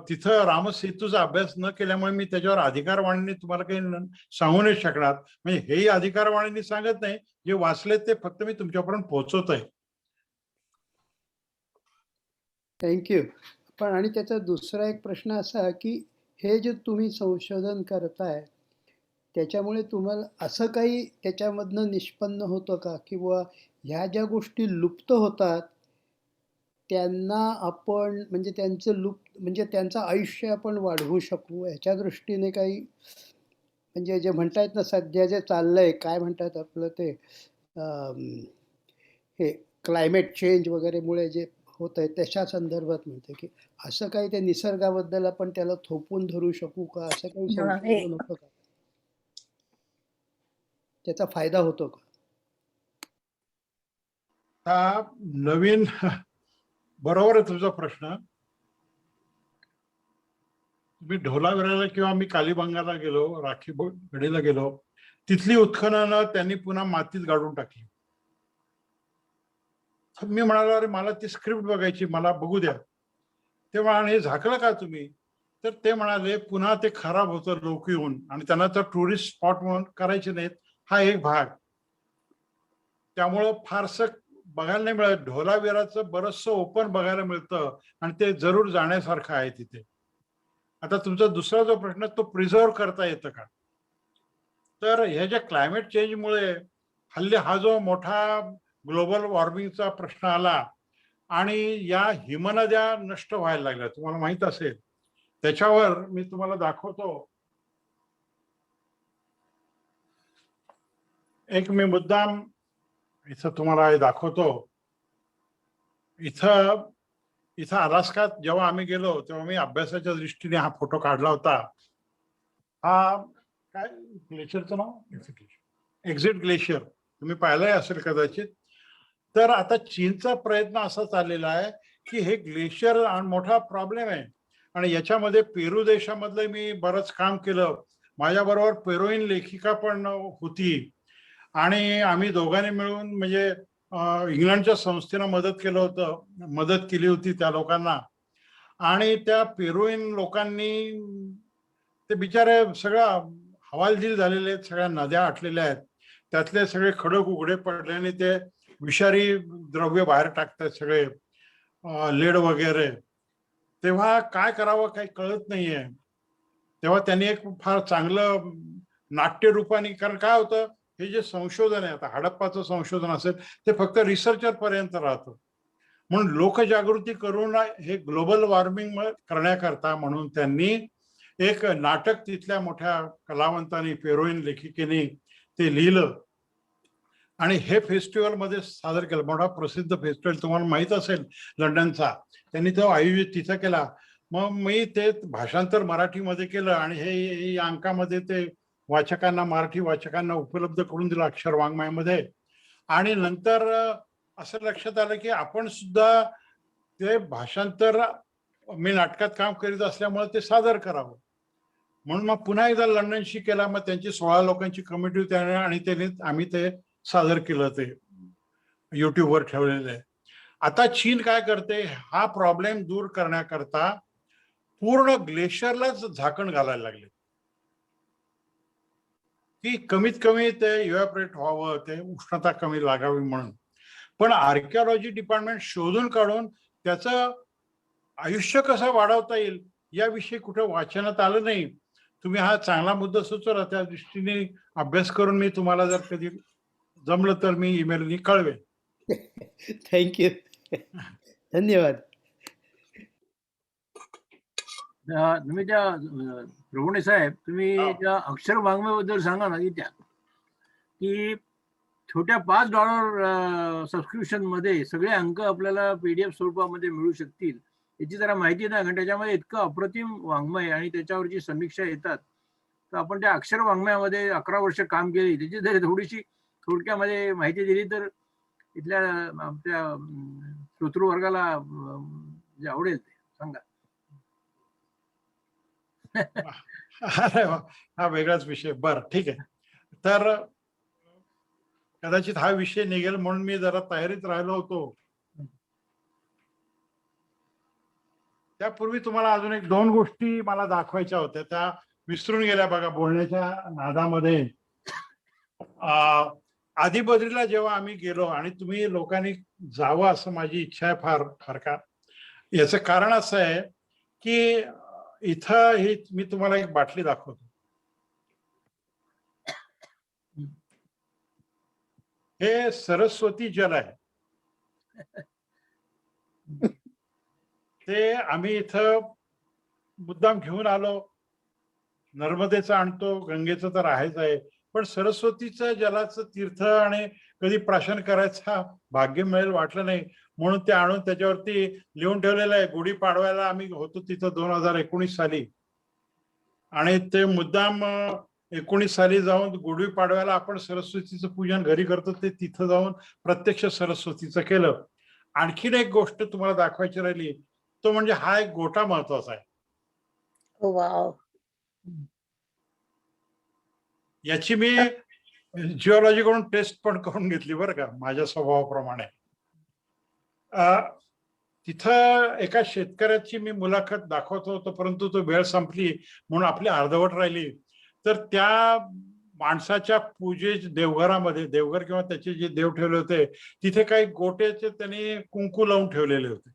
तिथं रामसेतूचा अभ्यास न केल्यामुळे मी त्याच्यावर अधिकारवाणीने तुम्हाला काही सांगू नाही शकणार. म्हणजे हेही अधिकारवाणीने सांगत नाही, जे वाचले ते फक्त मी तुमच्यापर्यंत पोहोचवत आहे.
थँक्यू. पण आणि त्याचा दुसरा एक प्रश्न असा की हे जे तुम्ही संशोधन करताय त्याच्यामुळे तुम्हाला असं काही त्याच्यामधनं निष्पन्न होतं का की बुवा ह्या ज्या गोष्टी लुप्त होतात त्यांना आपण म्हणजे त्यांचं लुप्त म्हणजे त्यांचं आयुष्य आपण वाढवू शकू ह्याच्या दृष्टीने काही म्हणजे जे म्हणतायत ना सध्या जे चाललंय काय म्हणतात आपलं ते हे क्लायमेट चेंज वगैरेमुळे जे होत आहे त्याच्या संदर्भात म्हणते की असं काही ते निसर्गाबद्दल आपण त्याला थोपून धरू शकू का असं काही संशोधन होतं का त्याचा फायदा होतो का
हा नवीन बरोबर आहे तुझा प्रश्न. मी ढोलावीराला किंवा मी कालीबंगाला गेलो, राखी गडीला गेलो, तिथली उत्खननं त्यांनी पुन्हा मातीत गाडून टाकली. मी म्हणालो अरे मला ती स्क्रिप्ट बघायची, मला बघू द्या. ते म्हणाले हे झाकलं का तुम्ही? तर ते म्हणाले पुन्हा ते खराब होतं लोक येऊन आणि त्यांना तर टुरिस्ट स्पॉट म्हणून करायचे नाहीत, हा एक भाग. त्यामुळं फारसं बघायला नाही मिळत. ढोलावीराचं बरचसं ओपन बघायला मिळतं आणि ते जरूर जाण्यासारखं आहे तिथे. आता तुमचा दुसरा जो प्रश्न तो प्रिझर्व करता येतं का? तर ह्या ज्या क्लायमेट चेंजमुळे हल्ली हा जो मोठा ग्लोबल वॉर्मिंगचा प्रश्न आला आणि या हिमनद्या नष्ट व्हायला लागल्या, तुम्हाला माहित असेल. त्याच्यावर मी तुम्हाला दाखवतो एक, मी मुद्दाम इथं तुम्हाला हे दाखवतो. इथं इथं अलास्कात जेव्हा आम्ही गेलो तेव्हा मी अभ्यासाच्या दृष्टीने हा फोटो काढला होता. हा काय ग्लेशियरचं नाव एक्झिट ग्लेशियर, तुम्ही पाहिलंय असेल कदाचित. तर आता चीनचा प्रयत्न असा चाललेला आहे की हे ग्लेशियर मोठा प्रॉब्लेम आहे आणि याच्यामध्ये पेरू देशामधलं मी बरंच काम केलं. माझ्याबरोबर पेरुईन लेखिका पण होती आणि आम्ही दोघांनी मिळून म्हणजे इंग्लंडच्या संस्थेनं मदत केली होती त्या लोकांना. आणि त्या पेरुईन लोकांनी ते बिचारे सगळं हवालदिल झालेले आहेत, सगळ्या नद्या आटलेल्या आहेत, त्यातले सगळे खडक उघडे पडल्याने ते विषारी द्रव्य बाहेर टाकतात सगळे, लेड वगैरे. तेव्हा काय करावं काही कळत नाहीये. तेव्हा त्यांनी एक फार चांगलं नाट्य रूपाने, कारण काय होतं हे जे संशोधन आहे, आता हडप्पाचं संशोधन असेल ते फक्त रिसर्चर पर्यंत राहतं. म्हणून लोकजागृती करून हे ग्लोबल वॉर्मिंग करण्याकरता म्हणून त्यांनी एक नाटक तिथल्या मोठ्या कलावंतांनी पेरुईन लेखिकेने ते लिहिलं आणि हे फेस्टिवल मध्ये सादर केलं. मोठा प्रसिद्ध फेस्टिवल तुम्हाला माहित असेल लंडनचा, त्यांनी तो आयोजित तिथं केला. मग मी ते भाषांतर मराठीमध्ये केलं आणि हे या अंकामध्ये ते वाचकांना, मराठी वाचकांना उपलब्ध करून दिलं अक्षर वाङ्मयामध्ये. आणि नंतर असं लक्षात आलं की आपण सुद्धा ते भाषांतर, मी नाटकात काम करीत असल्यामुळे ते सादर करावं. म्हणून मग पुन्हा एकदा लंडनशी केला. मग त्यांची 16 लोकांची कमिटी होती आणि त्यांनी आम्ही ते सादर केलं, ते युट्यूबवर ठेवलेलं आहे. आता चीन काय करते, हा प्रॉब्लेम दूर करण्याकरता पूर्ण ग्लेशियरलाच झाकण घालायला लागले की कमीत कमी ते इव्हॅपोरेट व्हावं, ते उष्णता कमी लागावी म्हणून. पण आर्किओलॉजी डिपार्टमेंट शोधून काढून त्याचं आयुष्य कसं वाढवता येईल याविषयी कुठे वाचनात आलं नाही. तुम्ही हा चांगला मुद्दा सुचवला, त्या दृष्टीने अभ्यास करून मी तुम्हाला जर कधी जमलं तर मी ईमेलनी कळवेन.
थँक्यू. धन्यवाद.
तुम्ही त्या प्रभुणे साहेब, तुम्ही त्या अक्षर वाङ्मयाबद्दल सांगा ना की छोट्या $5 सबस्क्रिप्शन मध्ये सगळे अंक आपल्याला PDF स्वरूपामध्ये मिळू शकतील, याची जरा माहिती द्या. कारण त्याच्यामध्ये इतकं अप्रतिम वाङ्मय आणि त्याच्यावरची समीक्षा येतात तर आपण त्या अक्षर वाङ्मयामध्ये 11 वर्ष काम केली, त्याची जर थोडीशी थोडक्यामध्ये माहिती दिली तर इथल्या आमच्या श्रोतृवर्गाला म्हणजे आवडेल ते सांगा.
अरे वा, हा वेगळाच विषय. बरं, ठीक आहे. तर कदाचित हा विषय निघेल म्हणून मी जरा तयारीत राहिलो होतो. त्यापूर्वी तुम्हाला अजून एक 2 गोष्टी मला दाखवायच्या होत्या, त्या विसरून गेल्या बघा बोलण्याच्या नादामध्ये. आदिबद्रीला जेव्हा आम्ही गेलो आणि तुम्ही लोकांनी जावं असं माझी इच्छा आहे फार फार का. याचं कारण असं आहे की इथं ही मी तुम्हाला एक बाटली दाखवतो. हे सरस्वती जल आहे. ते आम्ही इथं मुद्दाम घेऊन आलो. नर्मदेचं आणतो, गंगेचं तर आहेच आहे, पण सरस्वतीचं जलाचं तीर्थ आणि कधी प्राशन करायचा भाग्य मिळेल वाटलं नाही, म्हणून ते आणून त्याच्यावरती लिहून ठेवलेलं आहे. गुढीपाडव्याला आम्ही होतो तिथं 2019 साली, आणि ते मुद्दाम 19 साली जाऊन गुढीपाडव्याला आपण सरस्वतीचं पूजन घरी करतो, ते तिथं जाऊन प्रत्यक्ष सरस्वतीचं केलं. आणखीन एक गोष्ट तुम्हाला दाखवायची राहिली, तो म्हणजे हा एक गोटा महत्वाचा आहे.
वाव.
याची मी जिओलॉजी कडून टेस्ट पण करून घेतली बरं का, माझ्या स्वभावाप्रमाणे. तिथं एका शेतकऱ्याची मी मुलाखत दाखवत होतो, परंतु तो वेळ संपली म्हणून आपली अर्धवट राहिली. तर त्या माणसाच्या पूजे देवघरामध्ये, देवघर किंवा त्याचे जे देव ठेवले होते तिथे काही गोट्याचे त्यांनी कुंकू लावून ठेवलेले होते.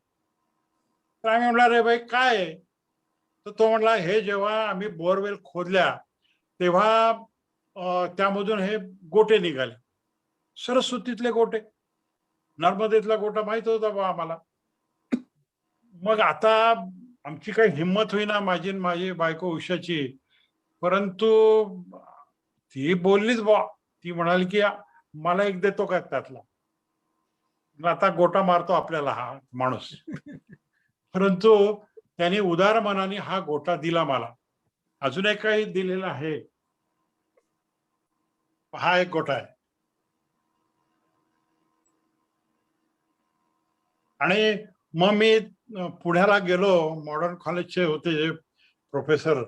तर आम्ही म्हणला, रे भाई काय आहे? तर तो म्हणला, हे जेव्हा आम्ही बोरवेल खोदल्या तेव्हा त्यामधून हे गोटे निघाले, सरस्वतीतले गोटे. नर्मदेतला गोटा माहित होता बा आम्हाला. मग आता आमची काही हिंमत होईना, माझी माझी बायको उषाची, परंतु ती बोललीच बा. ती म्हणाली की मला एक देतो का त्यातला. आता गोटा मारतो आपल्याला हा माणूस. परंतु त्याने उदार मनाने हा गोटा दिला मला. अजून एक काही दिलेला आहे, हा एक गोटा आहे. आणि मग मी पुण्याला गेलो, मॉडर्न कॉलेजचे होते जे प्रोफेसर,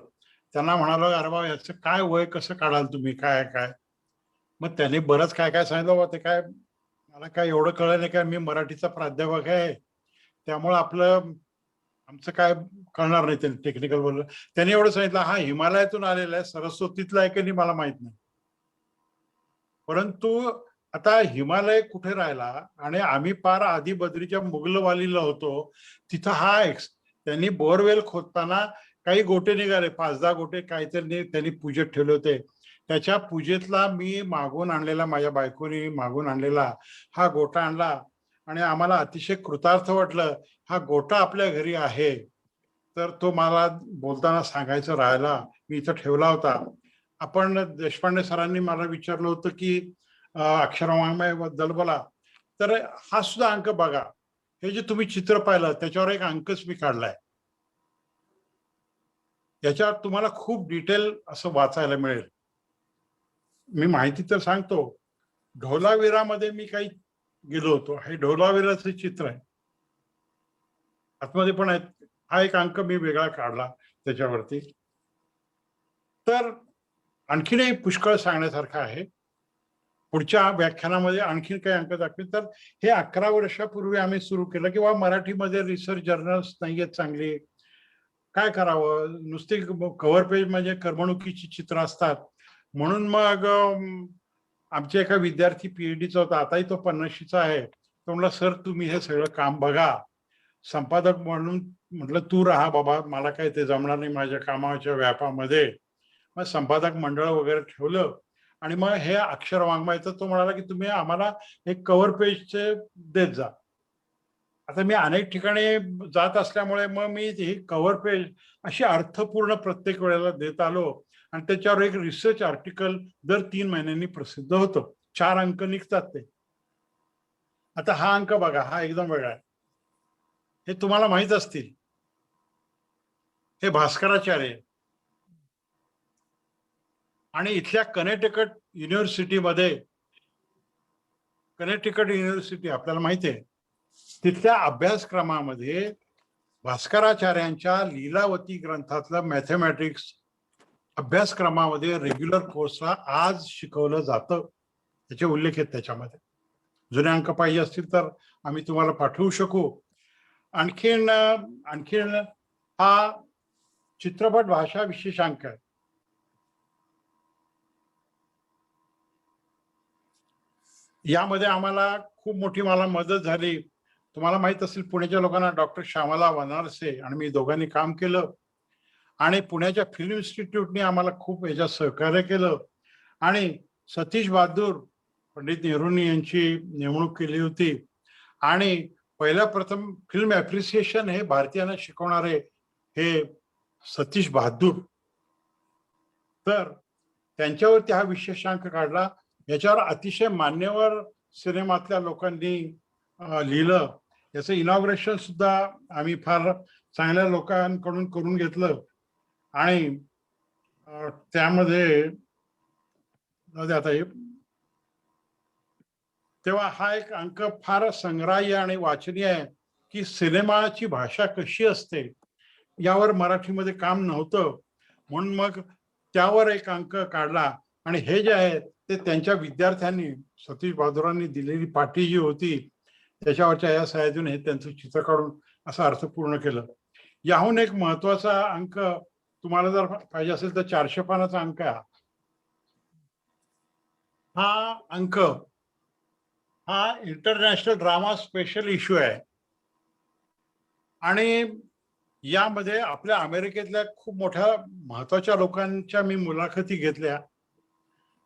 त्यांना म्हणालो, अरे बाबा याचं काय वय कसं काढाल तुम्ही, काय काय. मग त्यांनी बरंच काय काय सांगितलं. बाबा ते काय मला काय एवढं कळलं नाही, काय मी मराठीचा प्राध्यापक आहे त्यामुळं आपलं आमचं काय कळणार नाही. त्यांनी टेक्निकल बोललं. त्यांनी एवढं सांगितलं, हा हिमालयातून आलेला आहे, सरस्वतीतला आहे की नाही मला माहित नाही, परंतु आता हिमालय कुठे राहिला आणि आम्ही पार आधी बद्रीच्या मुगलवालीला होतो तिथं हा त्यांनी बोरवेल खोदताना काही गोटे निघाले, 5-10 गोटे काहीतरी त्यांनी पूजेत ठेवले होते. त्याच्या पूजेतला मी मागून आणलेला, माझ्या बायकोनी मागून आणलेला हा गोटा आणला आणि आम्हाला अतिशय कृतार्थ वाटलं. हा गोटा आपल्या घरी आहे, तर तो मला बोलताना सांगायचं राहिला, मी इथं ठेवला होता. आपण देशपांडे सरांनी मला विचारलं होतं की अक्षरवाङ्मयाबद्दल बोला, तर हा सुद्धा अंक बघा. हे जे तुम्ही चित्र पाहिलं त्याच्यावर एक अंकच मी काढलाय. याच्यावर तुम्हाला खूप डिटेल असं वाचायला मिळेल. मी माहिती तर सांगतो. ढोलावीरामध्ये मी काही गेलो होतो, हे ढोलावीराचं चित्र आहे, आतमध्ये पण आहेत. हा एक अंक मी वेगळा काढला त्याच्यावरती. तर आणखीनही पुष्कळ सांगण्यासारखं आहे. पुढच्या व्याख्यानामध्ये आणखीन काही अंक दाखवेल. तर हे 11 वर्षापूर्वी आम्ही सुरू केलं, किंवा मराठीमध्ये रिसर्च जर्नल्स नाही आहेत चांगली, काय करावं, नुसती कव्हर पेज म्हणजे करमणुकीची चित्र असतात. म्हणून मग आमचे एका विद्यार्थी PhDचा होता, आताही तो 50शीचा आहे, तो म्हणला, सर तुम्ही हे सगळं काम बघा, संपादक म्हणून म्हटलं तू राहा बाबा, मला काही ते जमणार नाही माझ्या कामाच्या व्यापामध्ये. मग संपादक मंडळ वगैरे ठेवलं आणि मग हे अक्षर वाङ्मयाचं तो म्हणाला की तुम्ही आम्हाला एक कव्हर पेजचे देत जा. आता मी अनेक ठिकाणी जात असल्यामुळे मग मी ही कव्हर पेज अशी अर्थपूर्ण प्रत्येक वेळेला देत आलो आणि त्याच्यावर एक रिसर्च आर्टिकल दर 3 महिन्यांनी प्रसिद्ध होतं. 4 अंक निघतात ते. आता हा अंक बघा, हा एकदम वेगळा आहे. हे तुम्हाला माहित असतील, हे भास्कराचार्य. आणि इथल्या कनेटिकट युनिव्हर्सिटी आपल्याला माहिती आहे, तिथल्या अभ्यासक्रमामध्ये भास्कराचार्यांच्या लीलावती ग्रंथातलं मॅथमॅटिक्स अभ्यासक्रमामध्ये रेग्युलर कोर्सला आज शिकवलं जातं. त्याचे उल्लेख आहेत त्याच्यामध्ये. जुने अंक पाहिजे असतील तर आम्ही तुम्हाला पाठवू शकू. आणखीन हा चित्रपट भाषा विशेषांक आहे. यामध्ये आम्हाला खूप मोठी मला मदत झाली. तुम्हाला माहित असेल, पुण्याच्या लोकांना डॉक्टर श्यामला वनारसे आणि मी दोघांनी काम केलं आणि पुण्याच्या फिल्म इन्स्टिट्यूटने आम्हाला खूप याच्यात सहकार्य केलं आणि सतीश बहादूर पंडित नेहरूंनी यांची नेमणूक केली होती आणि पहिल्या प्रथम फिल्म ॲप्रिसिएशन हे भारतीयांना शिकवणारे हे सतीश बहादूर. तर त्यांच्यावरती हा विशेषांक काढला. याच्यावर अतिशय मान्यवर सिनेमातल्या लोकांनी लिहिलं. याचं इनॉग्रेशन सुद्धा आम्ही फार चांगल्या लोकांकडून करून घेतलं आणि त्यामध्ये आता तेव्हा हा एक अंक फार संग्राह्य आणि वाचनीय आहे की सिनेमाची भाषा कशी असते यावर मराठीमध्ये काम नव्हतं, म्हणून मग त्यावर एक अंक काढला. आणि हे जे आहे ते त्यांच्या विद्यार्थ्यांनी, सतीश बहादुरांनी दिलेली पाटी जी होती त्याच्यावरच्या या सह्यातून हे त्यांचं चित्र काढून असा अर्थ पूर्ण केलं. याहून एक महत्वाचा अंक तुम्हाला जर पाहिजे असेल तर 400 पानाचा अंक आहे हा अंक. हा इंटरनॅशनल ड्रामा स्पेशल इश्यू आहे आणि यामध्ये आपल्या अमेरिकेतल्या खूप मोठ्या महत्वाच्या लोकांच्या मी मुलाखती घेतल्या.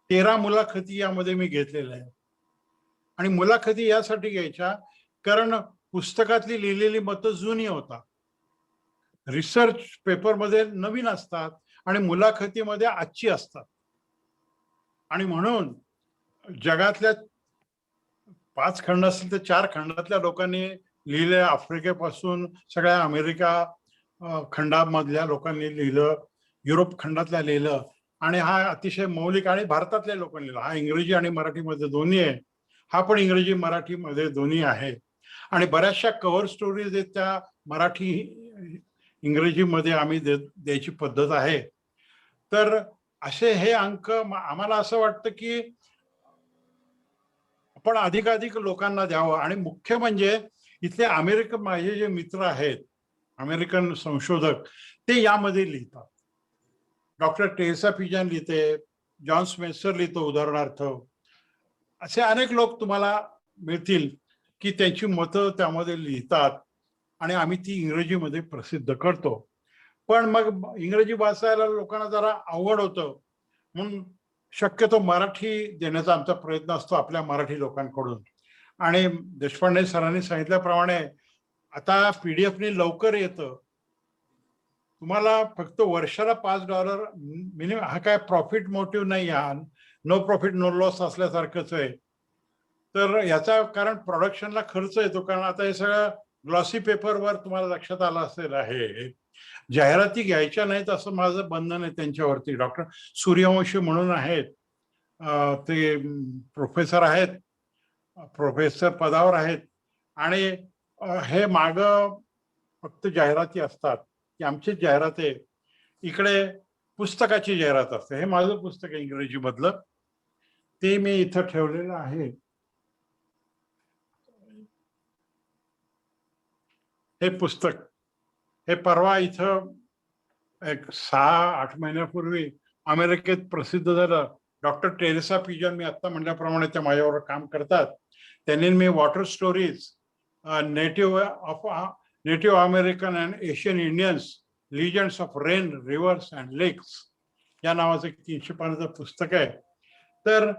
13 मुलाखती यामध्ये मी घेतलेल्या आहे आणि मुलाखती यासाठी घ्यायच्या कारण पुस्तकातली लिहिलेली मतं जुनी होतात, रिसर्च पेपरमध्ये नवीन असतात आणि मुलाखतीमध्ये आजची असतात. आणि म्हणून जगातल्या 5 खंड असतील तर 4 खंडातल्या लोकांनी लिहिले, आफ्रिकेपासून सगळ्या अमेरिका खंडामधल्या लोकांनी लिहिलं, युरोप खंडातल्या लिहिलं आणि हा अतिशय मौलिक आणि भारतातल्या लोकांनी लिहिला. हा इंग्रजी आणि मराठीमध्ये दोन्ही आहे. हा पण इंग्रजी मराठीमध्ये दोन्ही आहे आणि बऱ्याचशा कव्हर स्टोरीज आहेत त्या मराठी इंग्रजीमध्ये आम्ही द्यायची पद्धत आहे. तर असे हे अंक आम्हाला असं वाटतं की आपण अधिकाधिक लोकांना द्यावं. आणि मुख्य म्हणजे इथले अमेरिकन माझे जे मित्र आहेत, अमेरिकन संशोधक, ते यामध्ये लिहितात. डॉक्टर टेरेसा पिजन लिहिते, जॉन स्मेसर लिहितो उदाहरणार्थ. असे अनेक लोक तुम्हाला मिळतील की त्यांची मतं त्यामध्ये लिहितात आणि आम्ही ती इंग्रजीमध्ये प्रसिद्ध करतो. पण मग इंग्रजी वाचायला लोकांना जरा आवड होतं, म्हणून शक्यतो मराठी देण्याचा आमचा प्रयत्न असतो आपल्या मराठी लोकांकडून. आणि देशपांडे सरांनी सांगितल्याप्रमाणे आता पीडीएफने लवकर येतं. तुम्हाला फक्त वर्षाला $5 मिनिमम. हा काय प्रॉफिट मोटिव्ह नाही, हा नो प्रॉफिट नो लॉस असल्यासारखंच आहे. तर याचा कारण प्रोडक्शनला खर्च येतो, कारण आता हे सगळं ग्लॉसी पेपरवर तुम्हाला लक्षात आलं असेल आहे. जाहिराती घ्यायच्या नाहीत असं माझं बंधन आहे त्यांच्यावरती. डॉक्टर सूर्यवंशी म्हणून आहेत, ते प्रोफेसर आहेत, प्रोफेसर पदावर आहेत आणि हे माग फक्त जाहिराती असतात की आमची जाहिरात आहे. इकडे पुस्तकाची जाहिरात असते. हे माझं पुस्तक आहे इंग्रजी मधलं, ते मी इथं ठेवलेलं आहे. हे पुस्तक हे परवा इथं एक 6-8 महिन्यापूर्वी अमेरिकेत प्रसिद्ध झालं. डॉक्टर टेरेसा पिजन, मी आता म्हटल्याप्रमाणे त्या माझ्यावर काम करतात. त्यांनी मी water stories native American and Asian Indians legends of rain rivers and lakes या नावाचं 300 पानाचं पुस्तक आहे. तर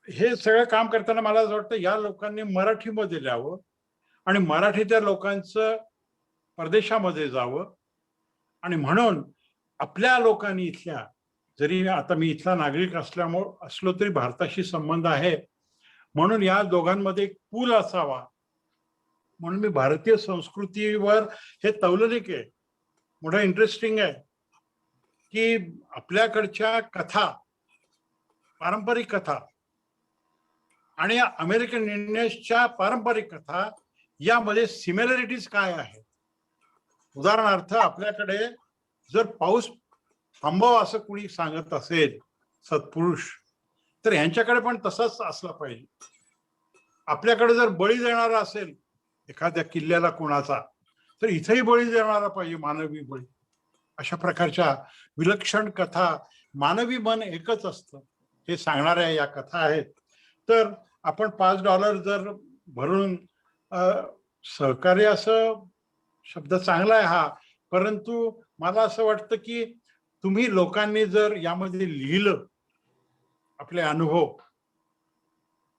हे सगळं काम करताना मला असं वाटतं या लोकांनी मराठीमध्ये लिहावं आणि मराठीच्या लोकांचं परदेशामध्ये जावं. आणि म्हणून आपल्या लोकांनी इथल्या, जरी आता मी इथला नागरिक असलो तरी भारताशी संबंध आहे, म्हणून या दोघांमध्ये एक पूल असावा. म्हणून मी भारतीय संस्कृतीवर हे तौलनिक आहे, मोठं इंटरेस्टिंग आहे की आपल्याकडच्या कथा पारंपरिक कथा आणि या अमेरिकन इंडियन्सच्या पारंपरिक कथा यामध्ये सिमिलॅरिटीज काय आहेत? उदाहरणार्थ, आपल्याकडे जर पाऊस थांबव असं कुणी सांगत असेल सत्पुरुष, तर ह्यांच्याकडे पण तसाच असला पाहिजे. आपल्याकडे जर बळी देणारा असेल एखाद्या किल्ल्याला कोणाचा, तर इथेही बळी देणारा पाहिजे, मानवी बळी. अशा प्रकारच्या विलक्षण कथा, मानवी मन एकच असतं हे सांगणाऱ्या या कथा आहेत. तर आपण $5 जर भरून सहकार्य, असं शब्द चांगला आहे हा, परंतु मला असं वाटतं की तुम्ही लोकांनी जर यामध्ये लिहिलं आपले अनुभव,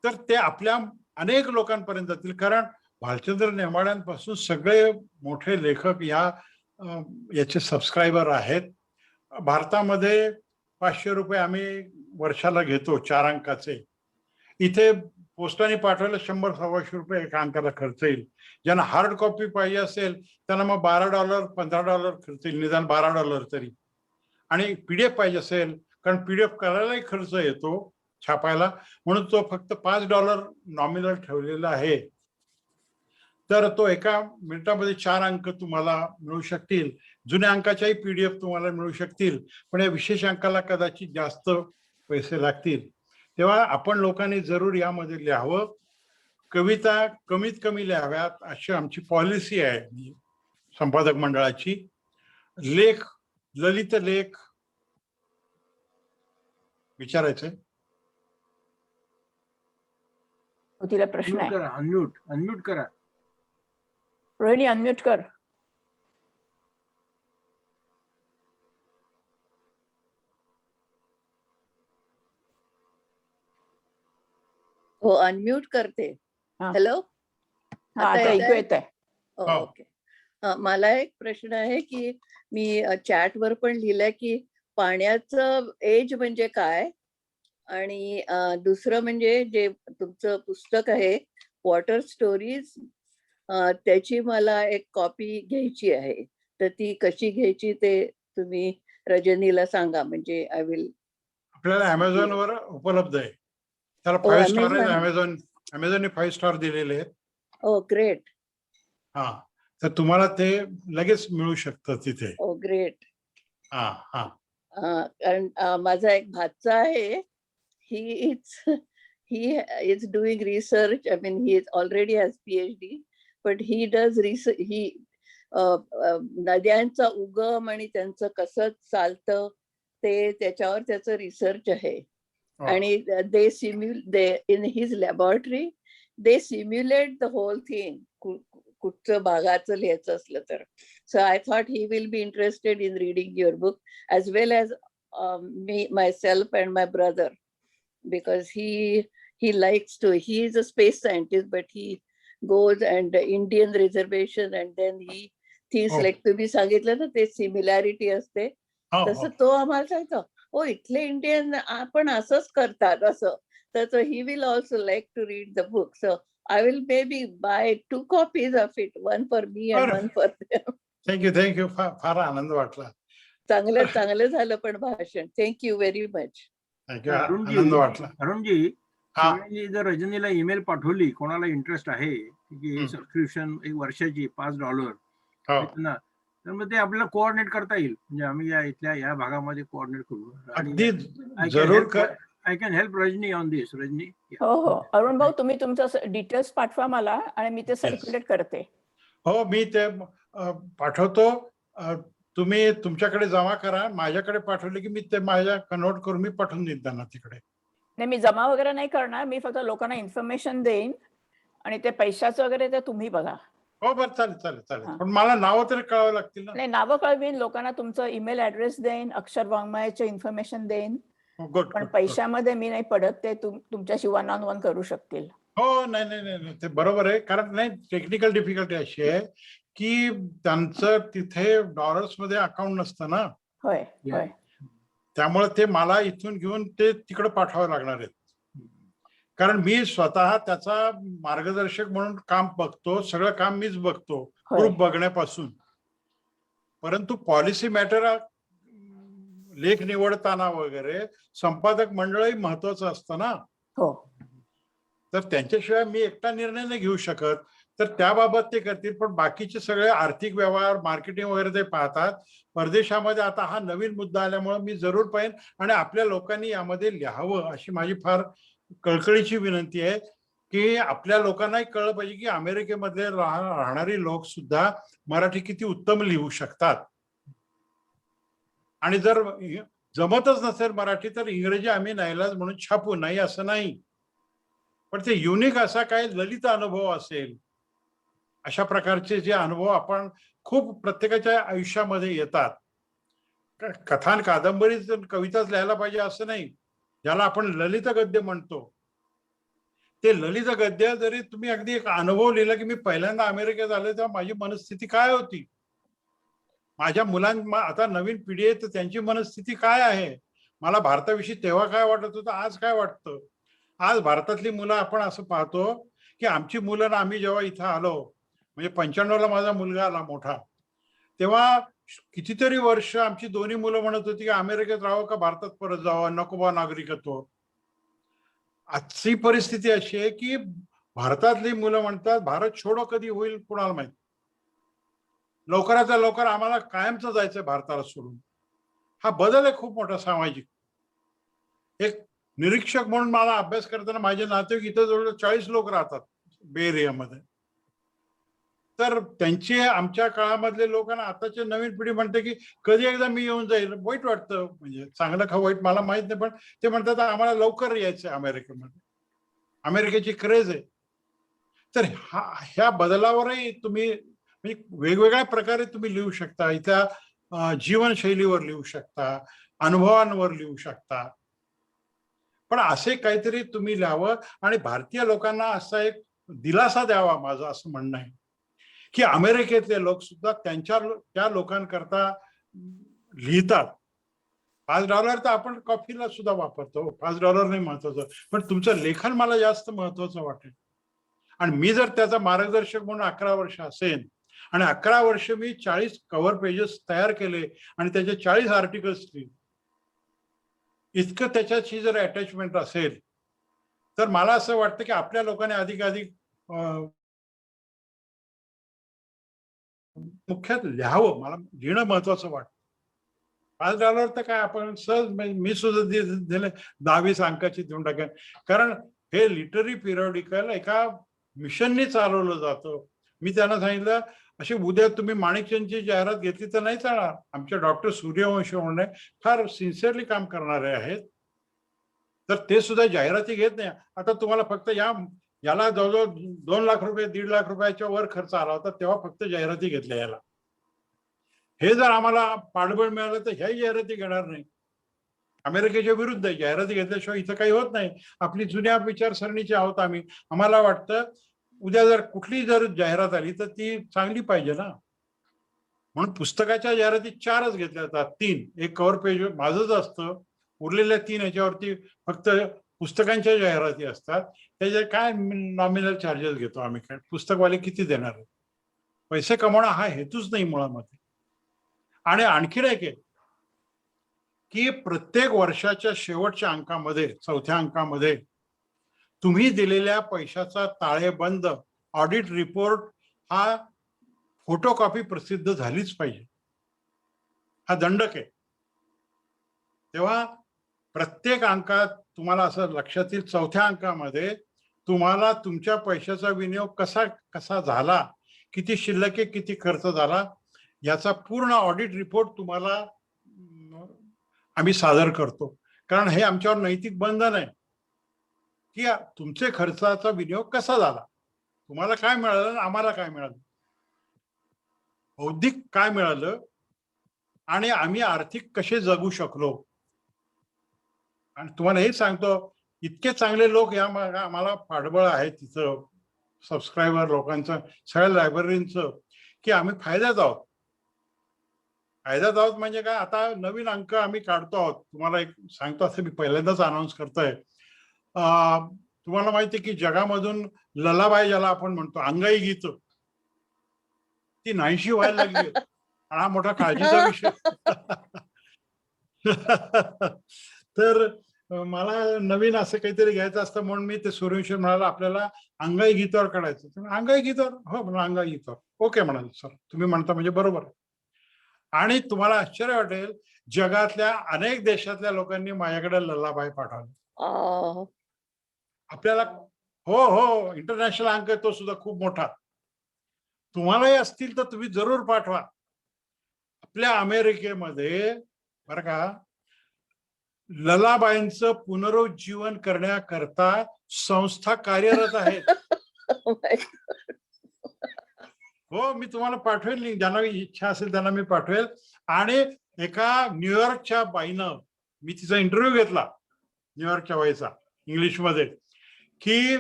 तर ते आपल्या अनेक लोकांपर्यंत जातील. कारण भालचंद्र नेमाड्यांपासून सगळे मोठे लेखक याचे सबस्क्रायबर आहेत. भारतामध्ये ₹500 आम्ही वर्षाला घेतो 4 अंकाचे. इथे पोस्टाने पाठवायला ₹100-125 एका अंकाला खर्च येईल. ज्यांना हार्ड कॉपी पाहिजे असेल त्यांना मग $12 $15 खर्च येईल, निदान $12 तरी. आणि PDF पाहिजे असेल, कारण PDF करायलाही खर्च येतो छापायला, म्हणून तो फक्त $5 नॉमिनल ठेवलेला आहे. तर तो एका मिनिटामध्ये 4 अंक तुम्हाला मिळू शकतील. जुन्या अंकाच्याही PDF तुम्हाला मिळू शकतील, पण या विशेष अंकाला कदाचित जास्त पैसे लागतील. तेव्हा आपण लोकांनी जरूर यामध्ये लिहावं. कविता कमीत कमी लिहाव्यात अशी आमची पॉलिसी आहे संपादक मंडळाची. लेख, ललित लेख विचारायचंय.
तिला प्रश्न आहे.
अनम्यूट करा.
रोहिणी, अनम्यूट कर.
हो, अनम्यूट करते.
हा.
हॅलो,
हा, आता ऐकू येत आहे.
हो.
ओके. मला एक प्रश्न आहे की मी चॅटवर पण लिहिलंय की पाण्याचं एज म्हणजे काय, आणि दुसरं म्हणजे जे तुमचं पुस्तक आहे वॉटर स्टोरीज, त्याची मला एक कॉपी घ्यायची आहे. तर ती कशी घ्यायची ते तुम्ही रजनीला सांगा, म्हणजे आय विल.
आपल्याला अमेझॉनवर उपलब्ध आहे. त्याला
Oh,
5 स्टार
Amazon.
आहे. अमेझॉनने 5 स्टार दिलेले आहेत.
ओ ग्रेट.
हा, तर तुम्हाला ते लगेच मिळू शकतं तिथे.
ओ ग्रेट.
हा हा.
कारण माझा एक भाचा आहे, he is doing research. I mean, he already has PhD, but he does research. नद्यांचा उगम आणि त्यांचं कसं चालतं ते त्याच्यावर त्याचं रिसर्च आहे. आणि they in his laboratory they simulate the whole thing, कुठचं भागाचं लिहायचं असलं तर. So I thought he will be interested in reading your book, as well as myself and my brother, because he likes to. He is a space scientist, but he goes and Indian reservation, and then he thinks like तुम्ही सांगितलं ना ते similarity असते, तसं तो आम्हाला सांगतो, ओ इथले इंडियन आपण असंच करतात असं. तर he will also like to read the book. So I will maybe buy 2 copies of it, one for me and one for them.
Thank you. फार आनंद वाटला.
चांगलं झालं पण भाषण. Thank you very much.
थँक्यू, आनंद वाटला.
अरुणजी, शिवाजींनी जर रजनीला ईमेल पाठवली, कोणाला इंटरेस्ट आहे की सबस्क्रिप्शन 1 वर्षाची $5 त्यांना, तर मग ते आपल्याला कोऑर्डिनेट करता येईल. म्हणजे आम्ही या भागामध्ये कोऑर्डिनेट करू.
अगदी जरूर.
I can help Rajni on this. Rajni.
हो, अरुण भाऊ, तुम्ही तुमचं डिटेल्स पाठवा मला आणि मी ते सर्क्युलेट करते.
हो, मी ते पाठवतो. तुम्ही तुमच्याकडे जमा करा, माझ्याकडे पाठवले की मी ते माझ्या कन्वर्ट करून मी पाठवून देईन त्यांना तिकडे.
नाही, मी जमा वगैरे नाही करणार. मी फक्त लोकांना इन्फॉर्मेशन देईन आणि ते पैशाचं वगैरे ते तुम्ही बघा.
हो, बरं, चालेल. पण मला नावं तरी कळावं लागतील ना.
नाही, नावं कळवीन, लोकांना तुमचं ईमेल ऍड्रेस देईन, अक्षर वाङ्मयाचे इन्फॉर्मेशन देईन. पण पैशामध्ये मी नाही पडत, ते तुमच्याशी 1 on 1 करू शकतील.
हो, नाही, ते बरोबर आहे. कारण नाही, टेक्निकल डिफिकल्टी अशी आहे की त्यांचं तिथे डॉलर्समध्ये अकाउंट नसतं ना.
होय.
त्यामुळे ते मला इथून घेऊन ते तिकडे पाठवावे लागणार आहेत. कारण मी स्वतः त्याचा मार्गदर्शक म्हणून काम बघतो, सगळं काम मीच बघतो, प्रूफ बघण्यापासून. परंतु पॉलिसी मॅटर लेख निवडताना वगैरे संपादक मंडळही महत्वाचं असतं ना.
हो.
तर त्यांच्याशिवाय मी एकटा निर्णय नाही घेऊ शकत. तर त्याबाबत ते करतील, पण बाकीचे सगळे आर्थिक व्यवहार, मार्केटिंग वगैरे ते पाहतात. परदेशामध्ये आता हा नवीन मुद्दा आल्यामुळे मी जरूर पाहिन आणि आपल्या लोकांनी यामध्ये लिहावं अशी माझी फार कळकळीची विनंती आहे, की आपल्या लोकांनाही कळलं पाहिजे की अमेरिकेमध्ये राहणारी लोक सुद्धा मराठी किती उत्तम लिहू शकतात. आणि जर जमतच नसेल मराठी तर इंग्रजी आम्ही नाईलाज म्हणून छापू, नाही असं नाही, पण ते युनिक असा काही ललित अनुभव असेल, अशा प्रकारचे जे अनुभव आपण खूप प्रत्येकाच्या आयुष्यामध्ये येतात. कथान कादंबरी कविताच लिहायला पाहिजे असं नाही. ज्याला आपण ललित गद्य म्हणतो, ते ललित गद्य जरी तुम्ही अगदी एक अनुभव लिहिला की मी पहिल्यांदा अमेरिकेत आले तेव्हा माझी मनस्थिती काय होती, माझ्या मुलांना आता नवीन पिढी आहे तर त्यांची मनस्थिती काय आहे, मला भारताविषयी तेव्हा काय वाटत होतं, आज काय वाटतं. आज भारतातली मुलं आपण असं पाहतो की आमची मुलं आम्ही जेव्हा इथं आलो, म्हणजे 95ला माझा मुलगा आला मोठा, तेव्हा कितीतरी वर्ष आमची दोन्ही मुलं म्हणत होती की अमेरिकेत राहावं का भारतात परत जावं, नको बा नागरिकत्व. आजची परिस्थिती अशी आहे की भारतातली मुलं म्हणतात भारत छोडो कधी होईल कुणाला माहित, लवकरात लवकर आम्हाला कायमचं जायचंय भारताला सोडून. हा बदल आहे खूप मोठा सामाजिक. एक निरीक्षक म्हणून मला अभ्यास करताना माझे नातेवाईक इथे जवळ 40 लोक राहतात बे एरियामध्ये. तर त्यांचे आमच्या काळामधले लोकांना आताच्या नवीन पिढी म्हणते की कधी एकदा मी येऊन जाईल. वाईट वाटतं, म्हणजे चांगलं का वाईट मला माहित नाही, पण ते म्हणतात आम्हाला लवकर यायचं अमेरिकेमध्ये, अमेरिकेची क्रेज आहे. तर ह्या बदलावरही तुम्ही म्हणजे वेगवेगळ्या प्रकारे तुम्ही लिहू शकता. इथल्या जीवनशैलीवर लिहू शकता, अनुभवांवर लिहू शकता, पण असे काहीतरी तुम्ही लिहावं आणि भारतीय लोकांना असा एक दिलासा द्यावा. माझं असं म्हणणं आहे की अमेरिकेतले लोक सुद्धा त्या लोकांकरता लिहितात. $5 तर आपण कॉफीला सुद्धा वापरतो, $5 नाही महत्वाचं, पण तुमचं लेखन मला जास्त महत्वाचं वाटेल. आणि मी जर त्याचा मार्गदर्शक म्हणून 11 वर्ष असेल आणि 11 वर्ष मी 40 कव्हर पेजेस तयार केले आणि त्याचे 40 आर्टिकल्स लिहिले, इतकं त्याच्याशी जर अटॅचमेंट असेल तर मला असं वाटतं की आपल्या लोकांनी अधिकाधिक मुख्यत लिहावं. मला लिहिणं महत्वाचं वाटतं. $5 तर काय आपण सहज, मी सुद्धा दिले 10-20 अंकाची देऊन टाकेन, कारण हे लिटररी पिरियडिकल एका मिशननी चालवलं जातं. मी त्यांना सांगितलं अशी उद्या तुम्ही माणिकचंदची जाहिरात घेतली तर नाही चालणार. आमचे डॉक्टर सूर्यवंशी म्हणून फार सिन्सिअरली काम करणारे आहेत, तर ते सुद्धा जाहिराती घेत नाही. आता तुम्हाला फक्त याला जवळजवळ 2 लाख रुपये 1.5 लाख रुपयाच्या वर खर्च आला होता, तेव्हा फक्त जाहिराती घेतल्या याला. हे जर आम्हाला पाठबळ मिळालं तर ह्याही जाहिराती घेणार नाही. अमेरिकेच्या विरुद्ध आहे, जाहिराती घेतल्याशिवाय इथं काही होत नाही. आपली जुन्या विचारसरणीचे आहोत आम्ही. आम्हाला वाटतं उद्या जर कुठली जर जाहिरात आली तर ती चांगली पाहिजे ना. म्हणून पुस्तकाच्या जाहिराती 4च घेतल्या जातात, 3. एक कव्हर पेज माझंच असतं, उरलेल्या 3 याच्यावरती फक्त पुस्तकांच्या जाहिराती असतात. त्याचे काय नॉमिनल चार्जेस घेतो आम्ही, काय पुस्तकवाले किती देणार आहे. पैसे कमवणं हा हेतूच नाही मुळामध्ये. आणि आणखीन एक आहे की प्रत्येक वर्षाच्या शेवटच्या अंकामध्ये, 4थ्या अंकामध्ये तुम्ही दिलेल्या पैशाचा ताळेबंद, ऑडिट रिपोर्ट हा फोटोकॉपी प्रसिद्ध झालीच पाहिजे. हा दंडक आहे. तेव्हा प्रत्येक अंकात तुम्हाला असं लक्षात येईल, 4थ्या अंकामध्ये तुम्हाला तुमच्या पैशाचा विनियोग कसा झाला, किती शिल्लक आहे, किती खर्च झाला, याचा पूर्ण ऑडिट रिपोर्ट तुम्हाला आम्ही सादर करतो. कारण हे आमच्यावर नैतिक बंधन आहे की तुमचे खर्चाचा विनियोग कसा झाला, तुम्हाला काय मिळालं, आम्हाला काय मिळालं, बौद्धिक काय मिळालं, आणि आम्ही आर्थिक कसे जगू शकलो. आणि तुम्हाला हे सांगतो, इतके चांगले लोक या आम्हाला पाठबळ आहे तिथं, सबस्क्रायबर लोकांचं, सगळ्या लायब्ररींचं, की आम्ही फायद्यात आहोत. फायद्यात आहोत म्हणजे काय, आता नवीन अंक आम्ही काढतो आहोत. तुम्हाला एक सांगतो, असं मी पहिल्यांदाच अनाऊन्स करतोय. तुम्हाला माहिती आहे की जगामधून ललाबाई ज्याला आपण म्हणतो, अंगाई गीत, ती 90 व्हायला लागली. हा मोठा काळजीचा विषय. तर मला नवीन असं काहीतरी घ्यायचं असतं म्हणून मी ते सूर्यवंशी म्हणाला आपल्याला अंगाई गीतावर काढायचं. अंगाई गीतावर, हो म्हणा अंगाई गीतावर, ओके म्हणाले सर, तुम्ही म्हणता म्हणजे बरोबर आहे. आणि तुम्हाला आश्चर्य वाटेल, जगातल्या अनेक देशातल्या लोकांनी माझ्याकडे ललाबाई पाठवले.
आ,
आपल्याला हो हो इंटरनॅशनल अंक आहे तो सुद्धा खूप मोठा. तुम्हालाही असतील तर तुम्ही जरूर पाठवा. आपल्या अमेरिकेमध्ये बरं का ललाबाईंचं पुनरुज्जीवन करण्याकरता संस्था कार्यरत आहेत.
oh my
हो मी तुम्हाला पाठवेल लिंक, ज्यांना इच्छा असेल त्यांना मी पाठवेल. आणि एका न्यूयॉर्कच्या बाईनं, मी तिचा इंटरव्ह्यू घेतला न्यूयॉर्कच्या बाईचा इंग्लिशमध्ये, की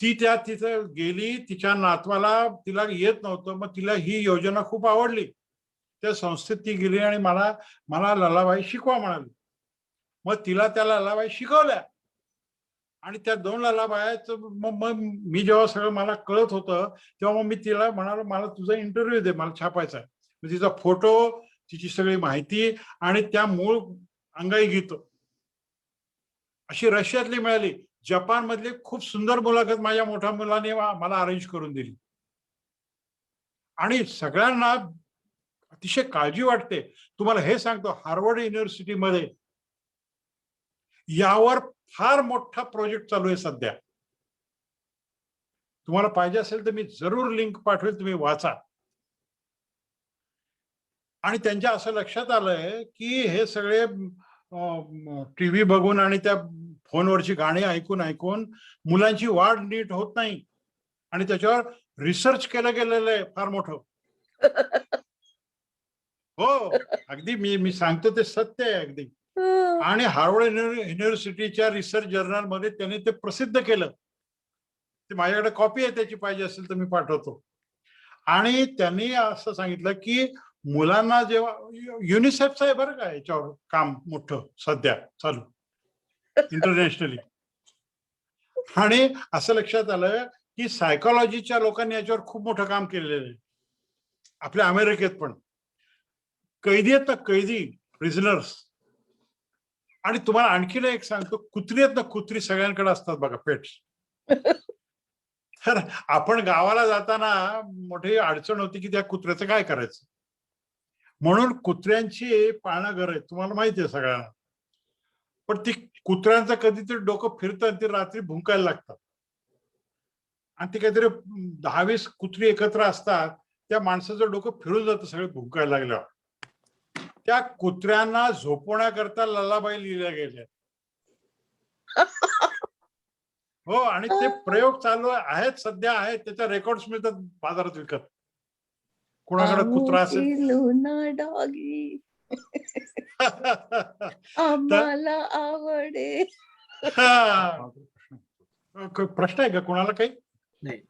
ती तिथं गेली, तिच्या नातवाला तिला येत नव्हतं, मग तिला ही योजना खूप आवडली, त्या संस्थेत ती गेली आणि मला ललाबाई शिकवा म्हणाली. मग तिला त्या ललाबाई शिकवल्या आणि त्या 2 ललाबायाचं मग मी जेव्हा सगळं मला कळत होतं तेव्हा मग मी तिला म्हणालो मला तुझा इंटरव्ह्यू दे, मला छापायचा आहे. मग तिचा फोटो, तिची सगळी माहिती आणि त्या मूळ अंगाई गीत अशी रशियातली मिळाली. जपान मधली खूप सुंदर मुलाखत माझ्या मोठ्या मुलाने मला अरेंज करून दिली. आणि सगळ्यांना अतिशय काळजी वाटते. तुम्हाला हे सांगतो, हार्वर्ड युनिव्हर्सिटीमध्ये यावर फार मोठा प्रोजेक्ट चालू आहे सध्या. तुम्हाला पाहिजे असेल तर मी जरूर लिंक पाठवेल, तुम्ही वाचा. आणि त्यांच्या असं लक्षात आलंय की हे सगळे टीव्ही बघून आणि त्या फोनवरची गाणी ऐकून ऐकून मुलांची वाढ नीट होत नाही आणि त्याच्यावर रिसर्च केलं गेलेलं आहे फार मोठं. हो अगदी मी सांगतो ते सत्य आहे अगदी.
God.
आणि हार्वर्ड युनिव्हर्सिटीच्या रिसर्च जर्नलमध्ये त्यांनी ते प्रसिद्ध केलं. ते माझ्याकडे कॉपी आहे त्याची, पाहिजे असेल तर मी पाठवतो. आणि त्यांनी असं सांगितलं की मुलांना जेव्हा युनिसेफचं आहे बरं का याच्यावर काम मोठं सध्या चालू इंटरनॅशनली. आणि असं लक्षात आलं की सायकोलॉजीच्या लोकांनी याच्यावर खूप मोठं काम केलेलं आहे. आपल्या अमेरिकेत पण कैदी आहेत ना, कैदी प्रिझनर्स. आणि तुम्हाला आणखीन एक सांगतो, कुत्री आहेत ना, कुत्री सगळ्यांकडे असतात बघा पेट्स. तर आपण गावाला जाताना मोठी अडचण होती की त्या कुत्र्याचं काय करायचं, म्हणून कुत्र्यांची पाळणं घर आहे, तुम्हाला माहिती आहे सगळ्यांना. पण ती कुत्र्यांचं कधीतरी डोकं फिरतं आणि ती रात्री भुंकायला लागतात. आणि ती काहीतरी 10-20 कुत्री एकत्र असतात, त्या माणसाचं डोकं फिरून जातं सगळे भुंकायला लागल्यावर. त्या कुत्र्यांना झोपवण्याकरता ललाबाई लिहिल्या गेल्या. हो आणि ते प्रयोग चालू आहेत सध्या, आहेत त्याच्या रेकॉर्ड्स मिळतात बाजारात विकत. कोणाकडे कुत्रा असेल
लुना डॉगी आम्हाला आवडे.
प्रश्न आहे का कोणाला काही?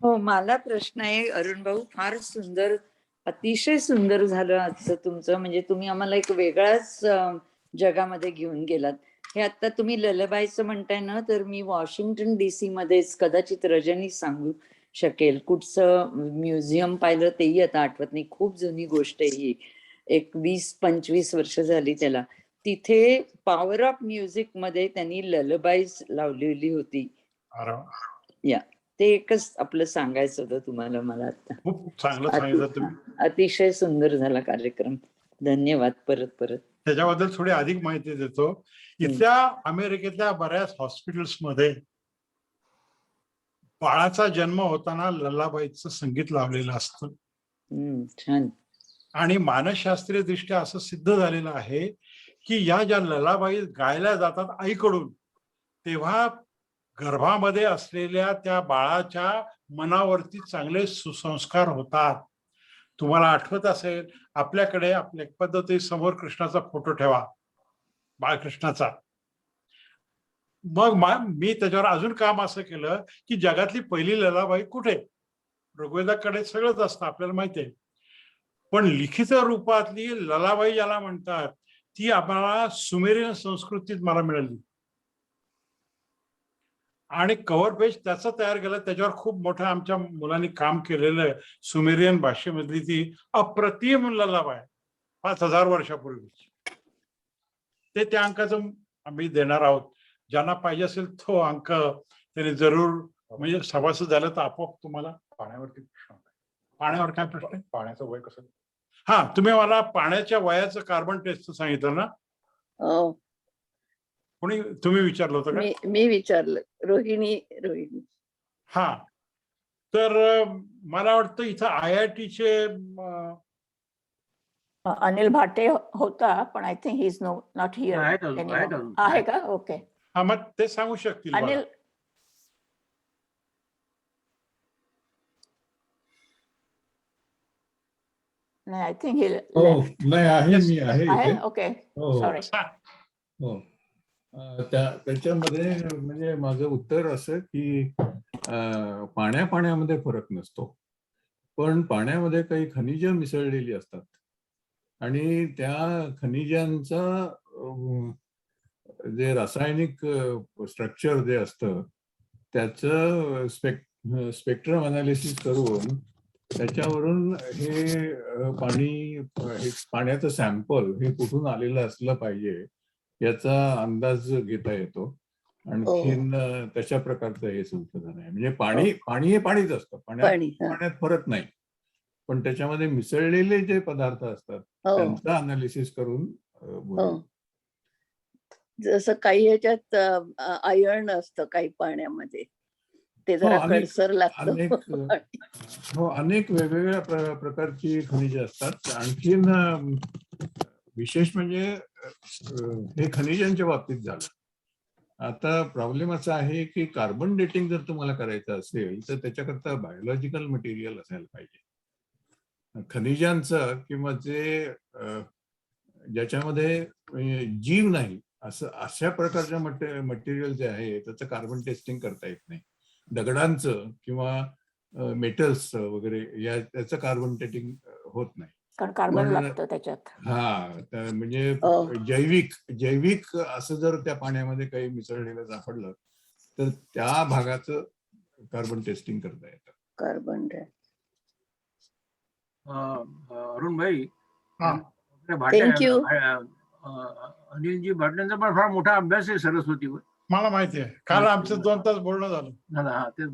हो मला प्रश्न आहे अरुण भाऊ. फार सुंदर, अतिशय सुंदर झालं आजचं तुमचं. म्हणजे तुम्ही आम्हाला एक वेगळ्याच जगामध्ये घेऊन गेलात. हे आता तुम्ही ललबाईचं म्हणताय ना, तर मी वॉशिंग्टन DC मध्येच, कदाचित रजनी सांगू शकेल, कुठचं म्युझियम पाहिलं तेही आता आठवत नाही, खूप जुनी गोष्ट आहे ही, एक 20-25 वर्ष झाली त्याला. तिथे पॉवर ऑफ म्युझिक मध्ये त्यांनी ललबाईज लावलेली होती. या ते एकच आपलं सांगायचं होतं तुम्हाला मला आता.
खूप चांगलं सांगितलं तुम्ही.
अतिशय सुंदर झाला कार्यक्रम. धन्यवाद. परत
त्याच्याबद्दल थोडी अधिक माहिती देतो. इथल्या अमेरिकेतल्या बऱ्याच हॉस्पिटल्स मध्ये बाळाचा जन्म होताना ललाबाईचं संगीत लावलेलं असतं.
छान.
आणि मानसशास्त्रीय दृष्ट्या असं सिद्ध झालेलं आहे की या ज्या ललाबाई गायल्या जातात आईकडून, तेव्हा गर्भामध्ये असलेल्या त्या बाळाच्या मनावरती चांगले सुसंस्कार होतात. तुम्हाला आठवत असेल, आपल्याकडे आपल्या पद्धती समोर कृष्णाचा फोटो ठेवा, बाळकृष्णाचा. मग मी त्याच्यावर अजून काम असं केलं की जगातली पहिली ललाबाई कुठे, ऋग्वेदाकडे सगळंच असतं आपल्याला माहिती आहे, पण लिखित रूपातली ललाबाई ज्याला म्हणतात ती आम्हाला सुमेरियन संस्कृतीत मला मिळाली. आणि कव्हर पेज त्याचं तयार केलं, त्याच्यावर खूप मोठं आमच्या मुलांनी काम केलेलं आहे. सुमेरियन भाषेमधली ती अप्रतिम ललाबाई 5000 वर्षापूर्वीची. ते त्या अंकाचं आम्ही देणार आहोत. ज्यांना पाहिजे असेल तो अंक त्याने जरूर, म्हणजे सभासद झालं तर आपोआप तुम्हाला. पाण्यावरती प्रश्न होता. पाण्यावर काय प्रश्न आहे? पाण्याचं वय कसं? हा, तुम्ही मला पाण्याच्या वयाचं कार्बन टेस्ट सांगितलं ना?
हो,
कोणी तुम्ही विचारलं होतं का?
मी विचारलं. रोहिणी.
हा, तर मला वाटतं इथं IIT-चे
अनिल भाटे होता, पण I think he is not here.
आहेत अजून.
आहे का? ओके.
हा, मग ते सांगू शकतील मला.
अनिल, नाही, आय थिंक ही
नाही आहे, मी आहे
आहे.
इथे.
ओके,
हो,
सॉरी.
हो. त्याच्यामध्ये म्हणजे माझं उत्तर असं की पाण्यामध्ये फरक नसतो, पण पाण्यामध्ये काही खनिजं मिसळलेली असतात आणि त्या खनिजांचा जे रासायनिक स्ट्रक्चर जे असतं त्याचं स्पेक्ट्रम अनालिसिस करून त्याच्यावरून हे पाण्याचं सॅम्पल हे कुठून आलेलं असलं पाहिजे याचा अंदाज घेता येतो. आणखीन तशा प्रकारचं हे संशोधन आहे. म्हणजे पाणी हे पाणीच असतं, पाण्यात फरक नाही, पण त्याच्यामध्ये मिसळलेले जे पदार्थ असतात त्यांचं अनालिसिस करून
जसं काही ह्याच्यात आयर्न असतं काही पाण्यामध्ये, ते जरा कडसर लागतं.
अनेक वेगवेगळ्या प्रकारची खनिजे असतात. आणखीन विशेष म्हणजे हे खनिजांच्या बाबतीत झालं. आता प्रॉब्लेम असा आहे की कार्बन डेटिंग जर तुम्हाला करायचं असेल तर त्याच्याकरता बायोलॉजिकल मटेरियल असायला पाहिजे. खनिजांचं किंवा जे ज्याच्यामध्ये जीव नाही अशा प्रकारच्या मटेरियल जे आहे त्याचं कार्बन टेस्टिंग करता येत नाही. दगडांचं किंवा मेटल्स वगैरे याचं कार्बन टेस्टिंग होत नाही,
कारण कार्बन लागतं त्याच्यात.
हा, म्हणजे जैविक असं जर त्या पाण्यामध्ये काही मिसळलेलं सापडलं तर त्या भागाचं कार्बन टेस्टिंग करता येतं.
कार्बन
अरुण भाई,
थँक्यू.
अनिलजी भाटलेंचा पण फार मोठा अभ्यास आहे सरस्वतीवर.
मला माहिती आहे, काल आमचं 2 तास बोलणं झालं.
हा, तेच.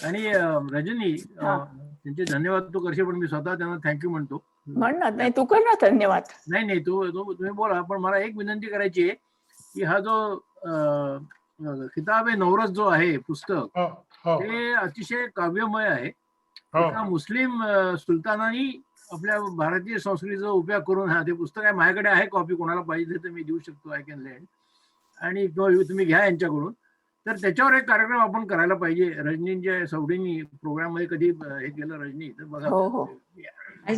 आणि रजनी, त्यांचे धन्यवाद तू करशील, पण मी स्वतः त्यांना थँक्यू म्हणतो.
म्हण ना. नाही, तू कर ना धन्यवाद.
नाही, तुम्ही बोला, पण मला एक विनंती करायची आहे की हा जो किताब आहे नवरस जो आहे पुस्तक, ते अतिशय काव्यमय आहे. मुस्लिम सुलतानांनी आपल्या भारतीय संस्कृतीचा उपयोग करून ते पुस्तक आहे. माझ्याकडे आहे कॉपी, कोणाला पाहिजे तर मी देऊ शकतो, आय कॅन लेंड. आणि तुम्ही घ्या यांच्याकडून. तर त्याच्यावर एक कार्यक्रम आपण करायला पाहिजे. रजनींच्या सवडींनी प्रोग्राम मध्ये कधी हे केलं रजनी तर बघा.
हो.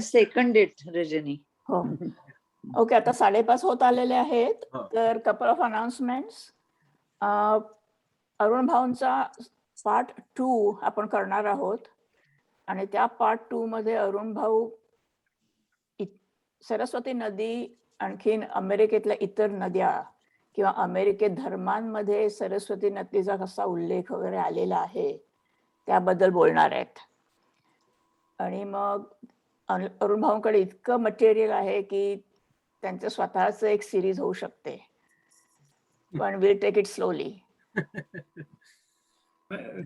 Second date Rajni.
हो. ओके, आता 5:30 होत आलेले आहेत. तर कपल ऑफ अनाउन्समेंट्स. अरुण भाऊंचा पार्ट 2 आपण करणार आहोत आणि त्या पार्ट 2 मध्ये अरुण भाऊ सरस्वती नदी, आणखीन अमेरिकेतल्या इतर नद्या किंवा अमेरिकेत धर्मांमध्ये सरस्वती नदीचा कसा उल्लेख वगैरे आलेला आहे त्याबद्दल बोलणार आहेत. आणि मग अरुण भाऊंकडे इतकं मटेरियल आहे की त्यांचं स्वतःच एक सिरीज होऊ शकते, पण विल टेक इट स्लोली.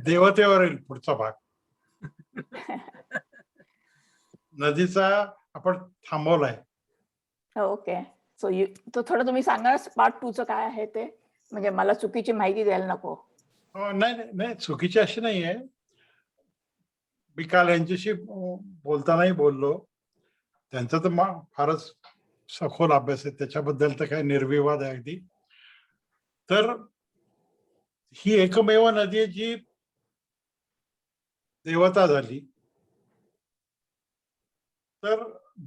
देवतेवर येईल पुढचा भाग. नदीचा आपण थांबवलाय.
ओके, सो तो थोडं तुम्ही सांगा पार्ट 2चं काय आहे ते, म्हणजे मला चुकीची माहिती द्यायला नको.
नाही, चुकीची अशी नाहीये. मी काल यांच्याशी बोलतानाही बोललो, त्यांचा तर फारच सखोल अभ्यास आहे, त्याच्याबद्दल तर काही निर्विवाद आहे अगदी. तर ही एकमेव नदी आहे जी देवता झाली. तर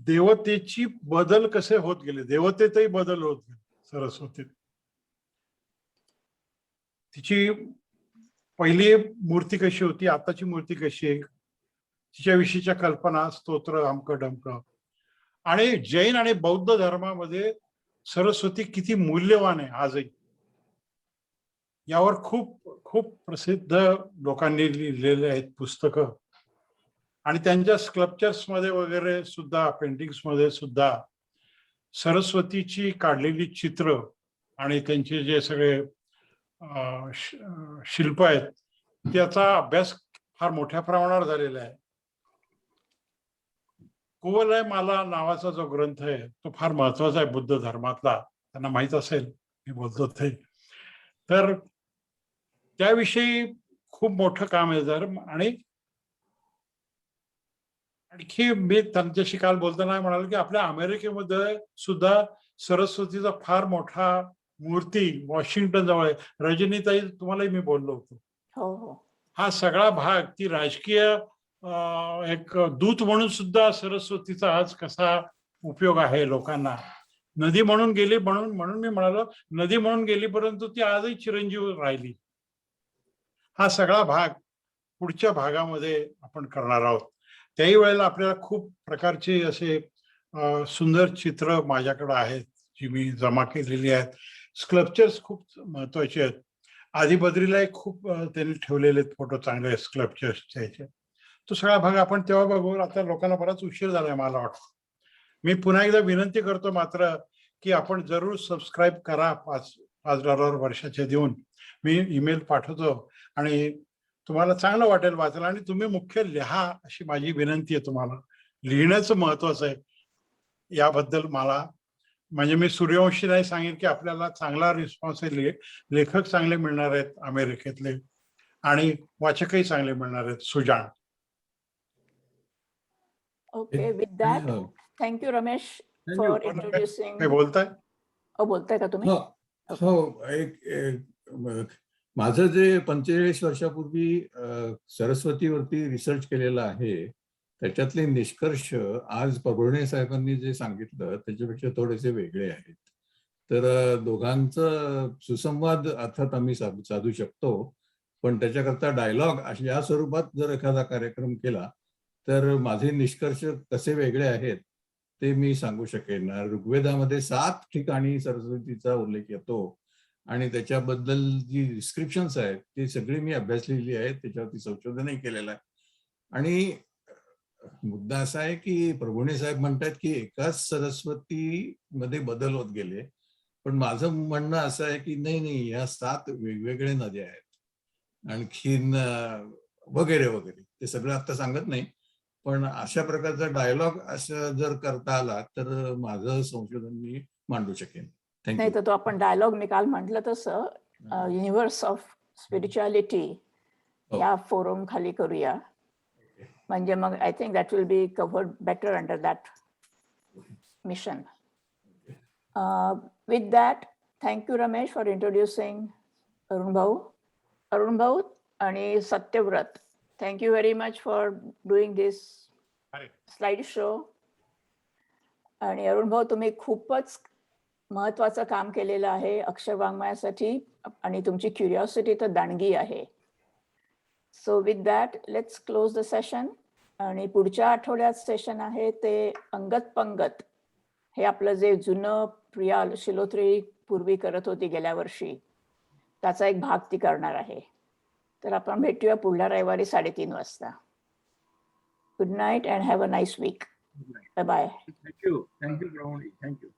देवतेची बदल कसे होत गेले, देवतेतही बदल होत गेले सरस्वतीत. तिची पहिली मूर्ती कशी होती, आताची मूर्ती कशी आहे, तिच्याविषयीच्या कल्पना, स्तोत्र, अमकं डमकं. आणि जैन आणि बौद्ध धर्मामध्ये सरस्वती किती मूल्यवान आहे आजही, यावर खूप खूप प्रसिद्ध लोकांनी लिहिलेले आहेत पुस्तकं. आणि त्यांच्या स्कल्पचर्स मध्ये वगैरे सुद्धा, पेंटिंग्स मध्ये सुद्धा सरस्वतीची काढलेली चित्र आणि त्यांचे जे सगळे शिल्प आहेत त्याचा अभ्यास फार मोठ्या प्रमाणावर झालेला आहे. कुवलय माला नावाचा जो ग्रंथ आहे तो फार महत्वाचा आहे बुद्ध धर्मातला, त्यांना माहित असेल मी बोलतो ते. तर त्याविषयी खूप मोठं काम आहे. जर आणि आणखी मी त्यांच्याशी काल बोलताना म्हणाल की आपल्या अमेरिकेमध्ये सुद्धा सरस्वतीचा फार मोठा मूर्ती वॉशिंग्टन जवळ आहे. रजनीताई तुम्हालाही मी बोललो होतो.
हो हो.
हा सगळा भाग ती राजकीय एक दूत म्हणून सुद्धा सरस्वतीचा आज कसा उपयोग आहे लोकांना. नदी म्हणून गेली म्हणून मी म्हणालो नदी म्हणून गेली, परंतु ती आजही चिरंजीव राहिली. हा सगळा भाग पुढच्या भागामध्ये आपण करणार आहोत. त्याही वेळेला आपल्याला खूप प्रकारचे असे सुंदर चित्र माझ्याकडे आहेत जी मी जमा केलेली आहेत. स्कल्पचर्स खूप महत्वाचे आहेत. आदिबद्रीलाही खूप त्यांनी ठेवलेले फोटो चांगले स्कल्पचर्सचे ह्याचे. तो सगळा भाग आपण तेव्हा बघू. आता लोकांना बराच उशीर झालाय मला वाटतं. मी पुन्हा एकदा विनंती करतो मात्र की आपण जरूर सबस्क्राईब करा. $5 वर्षाचे देऊन मी ईमेल पाठवतो आणि तुम्हाला चांगलं वाटेल वाचायला. आणि तुम्ही मुख्य लिहा अशी माझी विनंती आहे तुम्हाला. लिहिण्याचं महत्वाचं आहे याबद्दल मला, म्हणजे मी सूर्यवंशी नाही सांगेन की आपल्याला चांगला रिस्पॉन्स आहे. लेखक चांगले मिळणार आहेत अमेरिकेतले आणि वाचकही चांगले मिळणार आहेत सुजाण.
Okay, with that thank you Ramesh
Thank you.
For introducing.
काही बोलताय?
बोलताय का तुम्ही?
हो, माझं जे 45 वर्षापूर्वी सरस्वतीवरती रिसर्च केलेला आहे त्याच्यातले निष्कर्ष आज प्रभुणे साहेबांनी जे सांगितलं त्याच्यापेक्षा थोडेसे वेगळे आहेत. तर दोघांचं सुसंवाद अर्थात आम्ही साधू शकतो, पण त्याच्याकरता डायलॉग या स्वरूपात जर एखादा कार्यक्रम केला तर माझे निष्कर्ष कसे वेगळे आहेत ते मी सांगू शकेन. ऋग्वेदामध्ये 7 ठिकाणी सरस्वतीचा उल्लेख येतो आणि त्याच्याबद्दल जी डिस्क्रिप्शन्स आहेत ती सगळी मी अभ्यासलेली आहेत, त्याच्यावरती संशोधनही केलेलं आहे. आणि मुद्दा असा आहे की प्रभुणे साहेब म्हणतात की एकाच सरस्वती मध्ये बदल होत गेले, पण माझं म्हणणं असं आहे की नाही, या 7 वेगवेगळे नद्या आहेत आणखीन वगैरे वगैरे. ते सगळं आता सांगत नाही, पण अशा प्रकारचा डायलॉग असं जर करता आला तर माझं संशोधन मी मांडू शकेन.
नाही तर तो आपण डायलॉग मी काल म्हटलं तसं युनिव्हर्स ऑफ स्पिरिच्युअलिटी या फोरम खाली करूया. म्हणजे मग I think that will be covered better under that mission. With that thank you Ramesh for introducing Arun भाऊ आणि Satyavrat. Thank you very much for doing this slide show. आणि अरुण भाऊ तुम्ही खूपच महत्वाचं काम केलेलं आहे अक्षरवाङ्मयासाठी आणि तुमची क्युरिओसिटी तर दांडगी आहे. So with that let's close the session. आणि पुढच्या आठवड्यात सेशन आहे ते अंगत पंगत. हे आपलं जे जुनं प्रिया शिलोत्री पूर्वी करत होती गेल्या वर्षी त्याचा एक भाग ती करणार आहे. तर आपण भेटूया पुढल्या रविवारी 3:30 वाजता. Good night and have a nice week. Bye bye.
Thank you Prabhu. Thank you.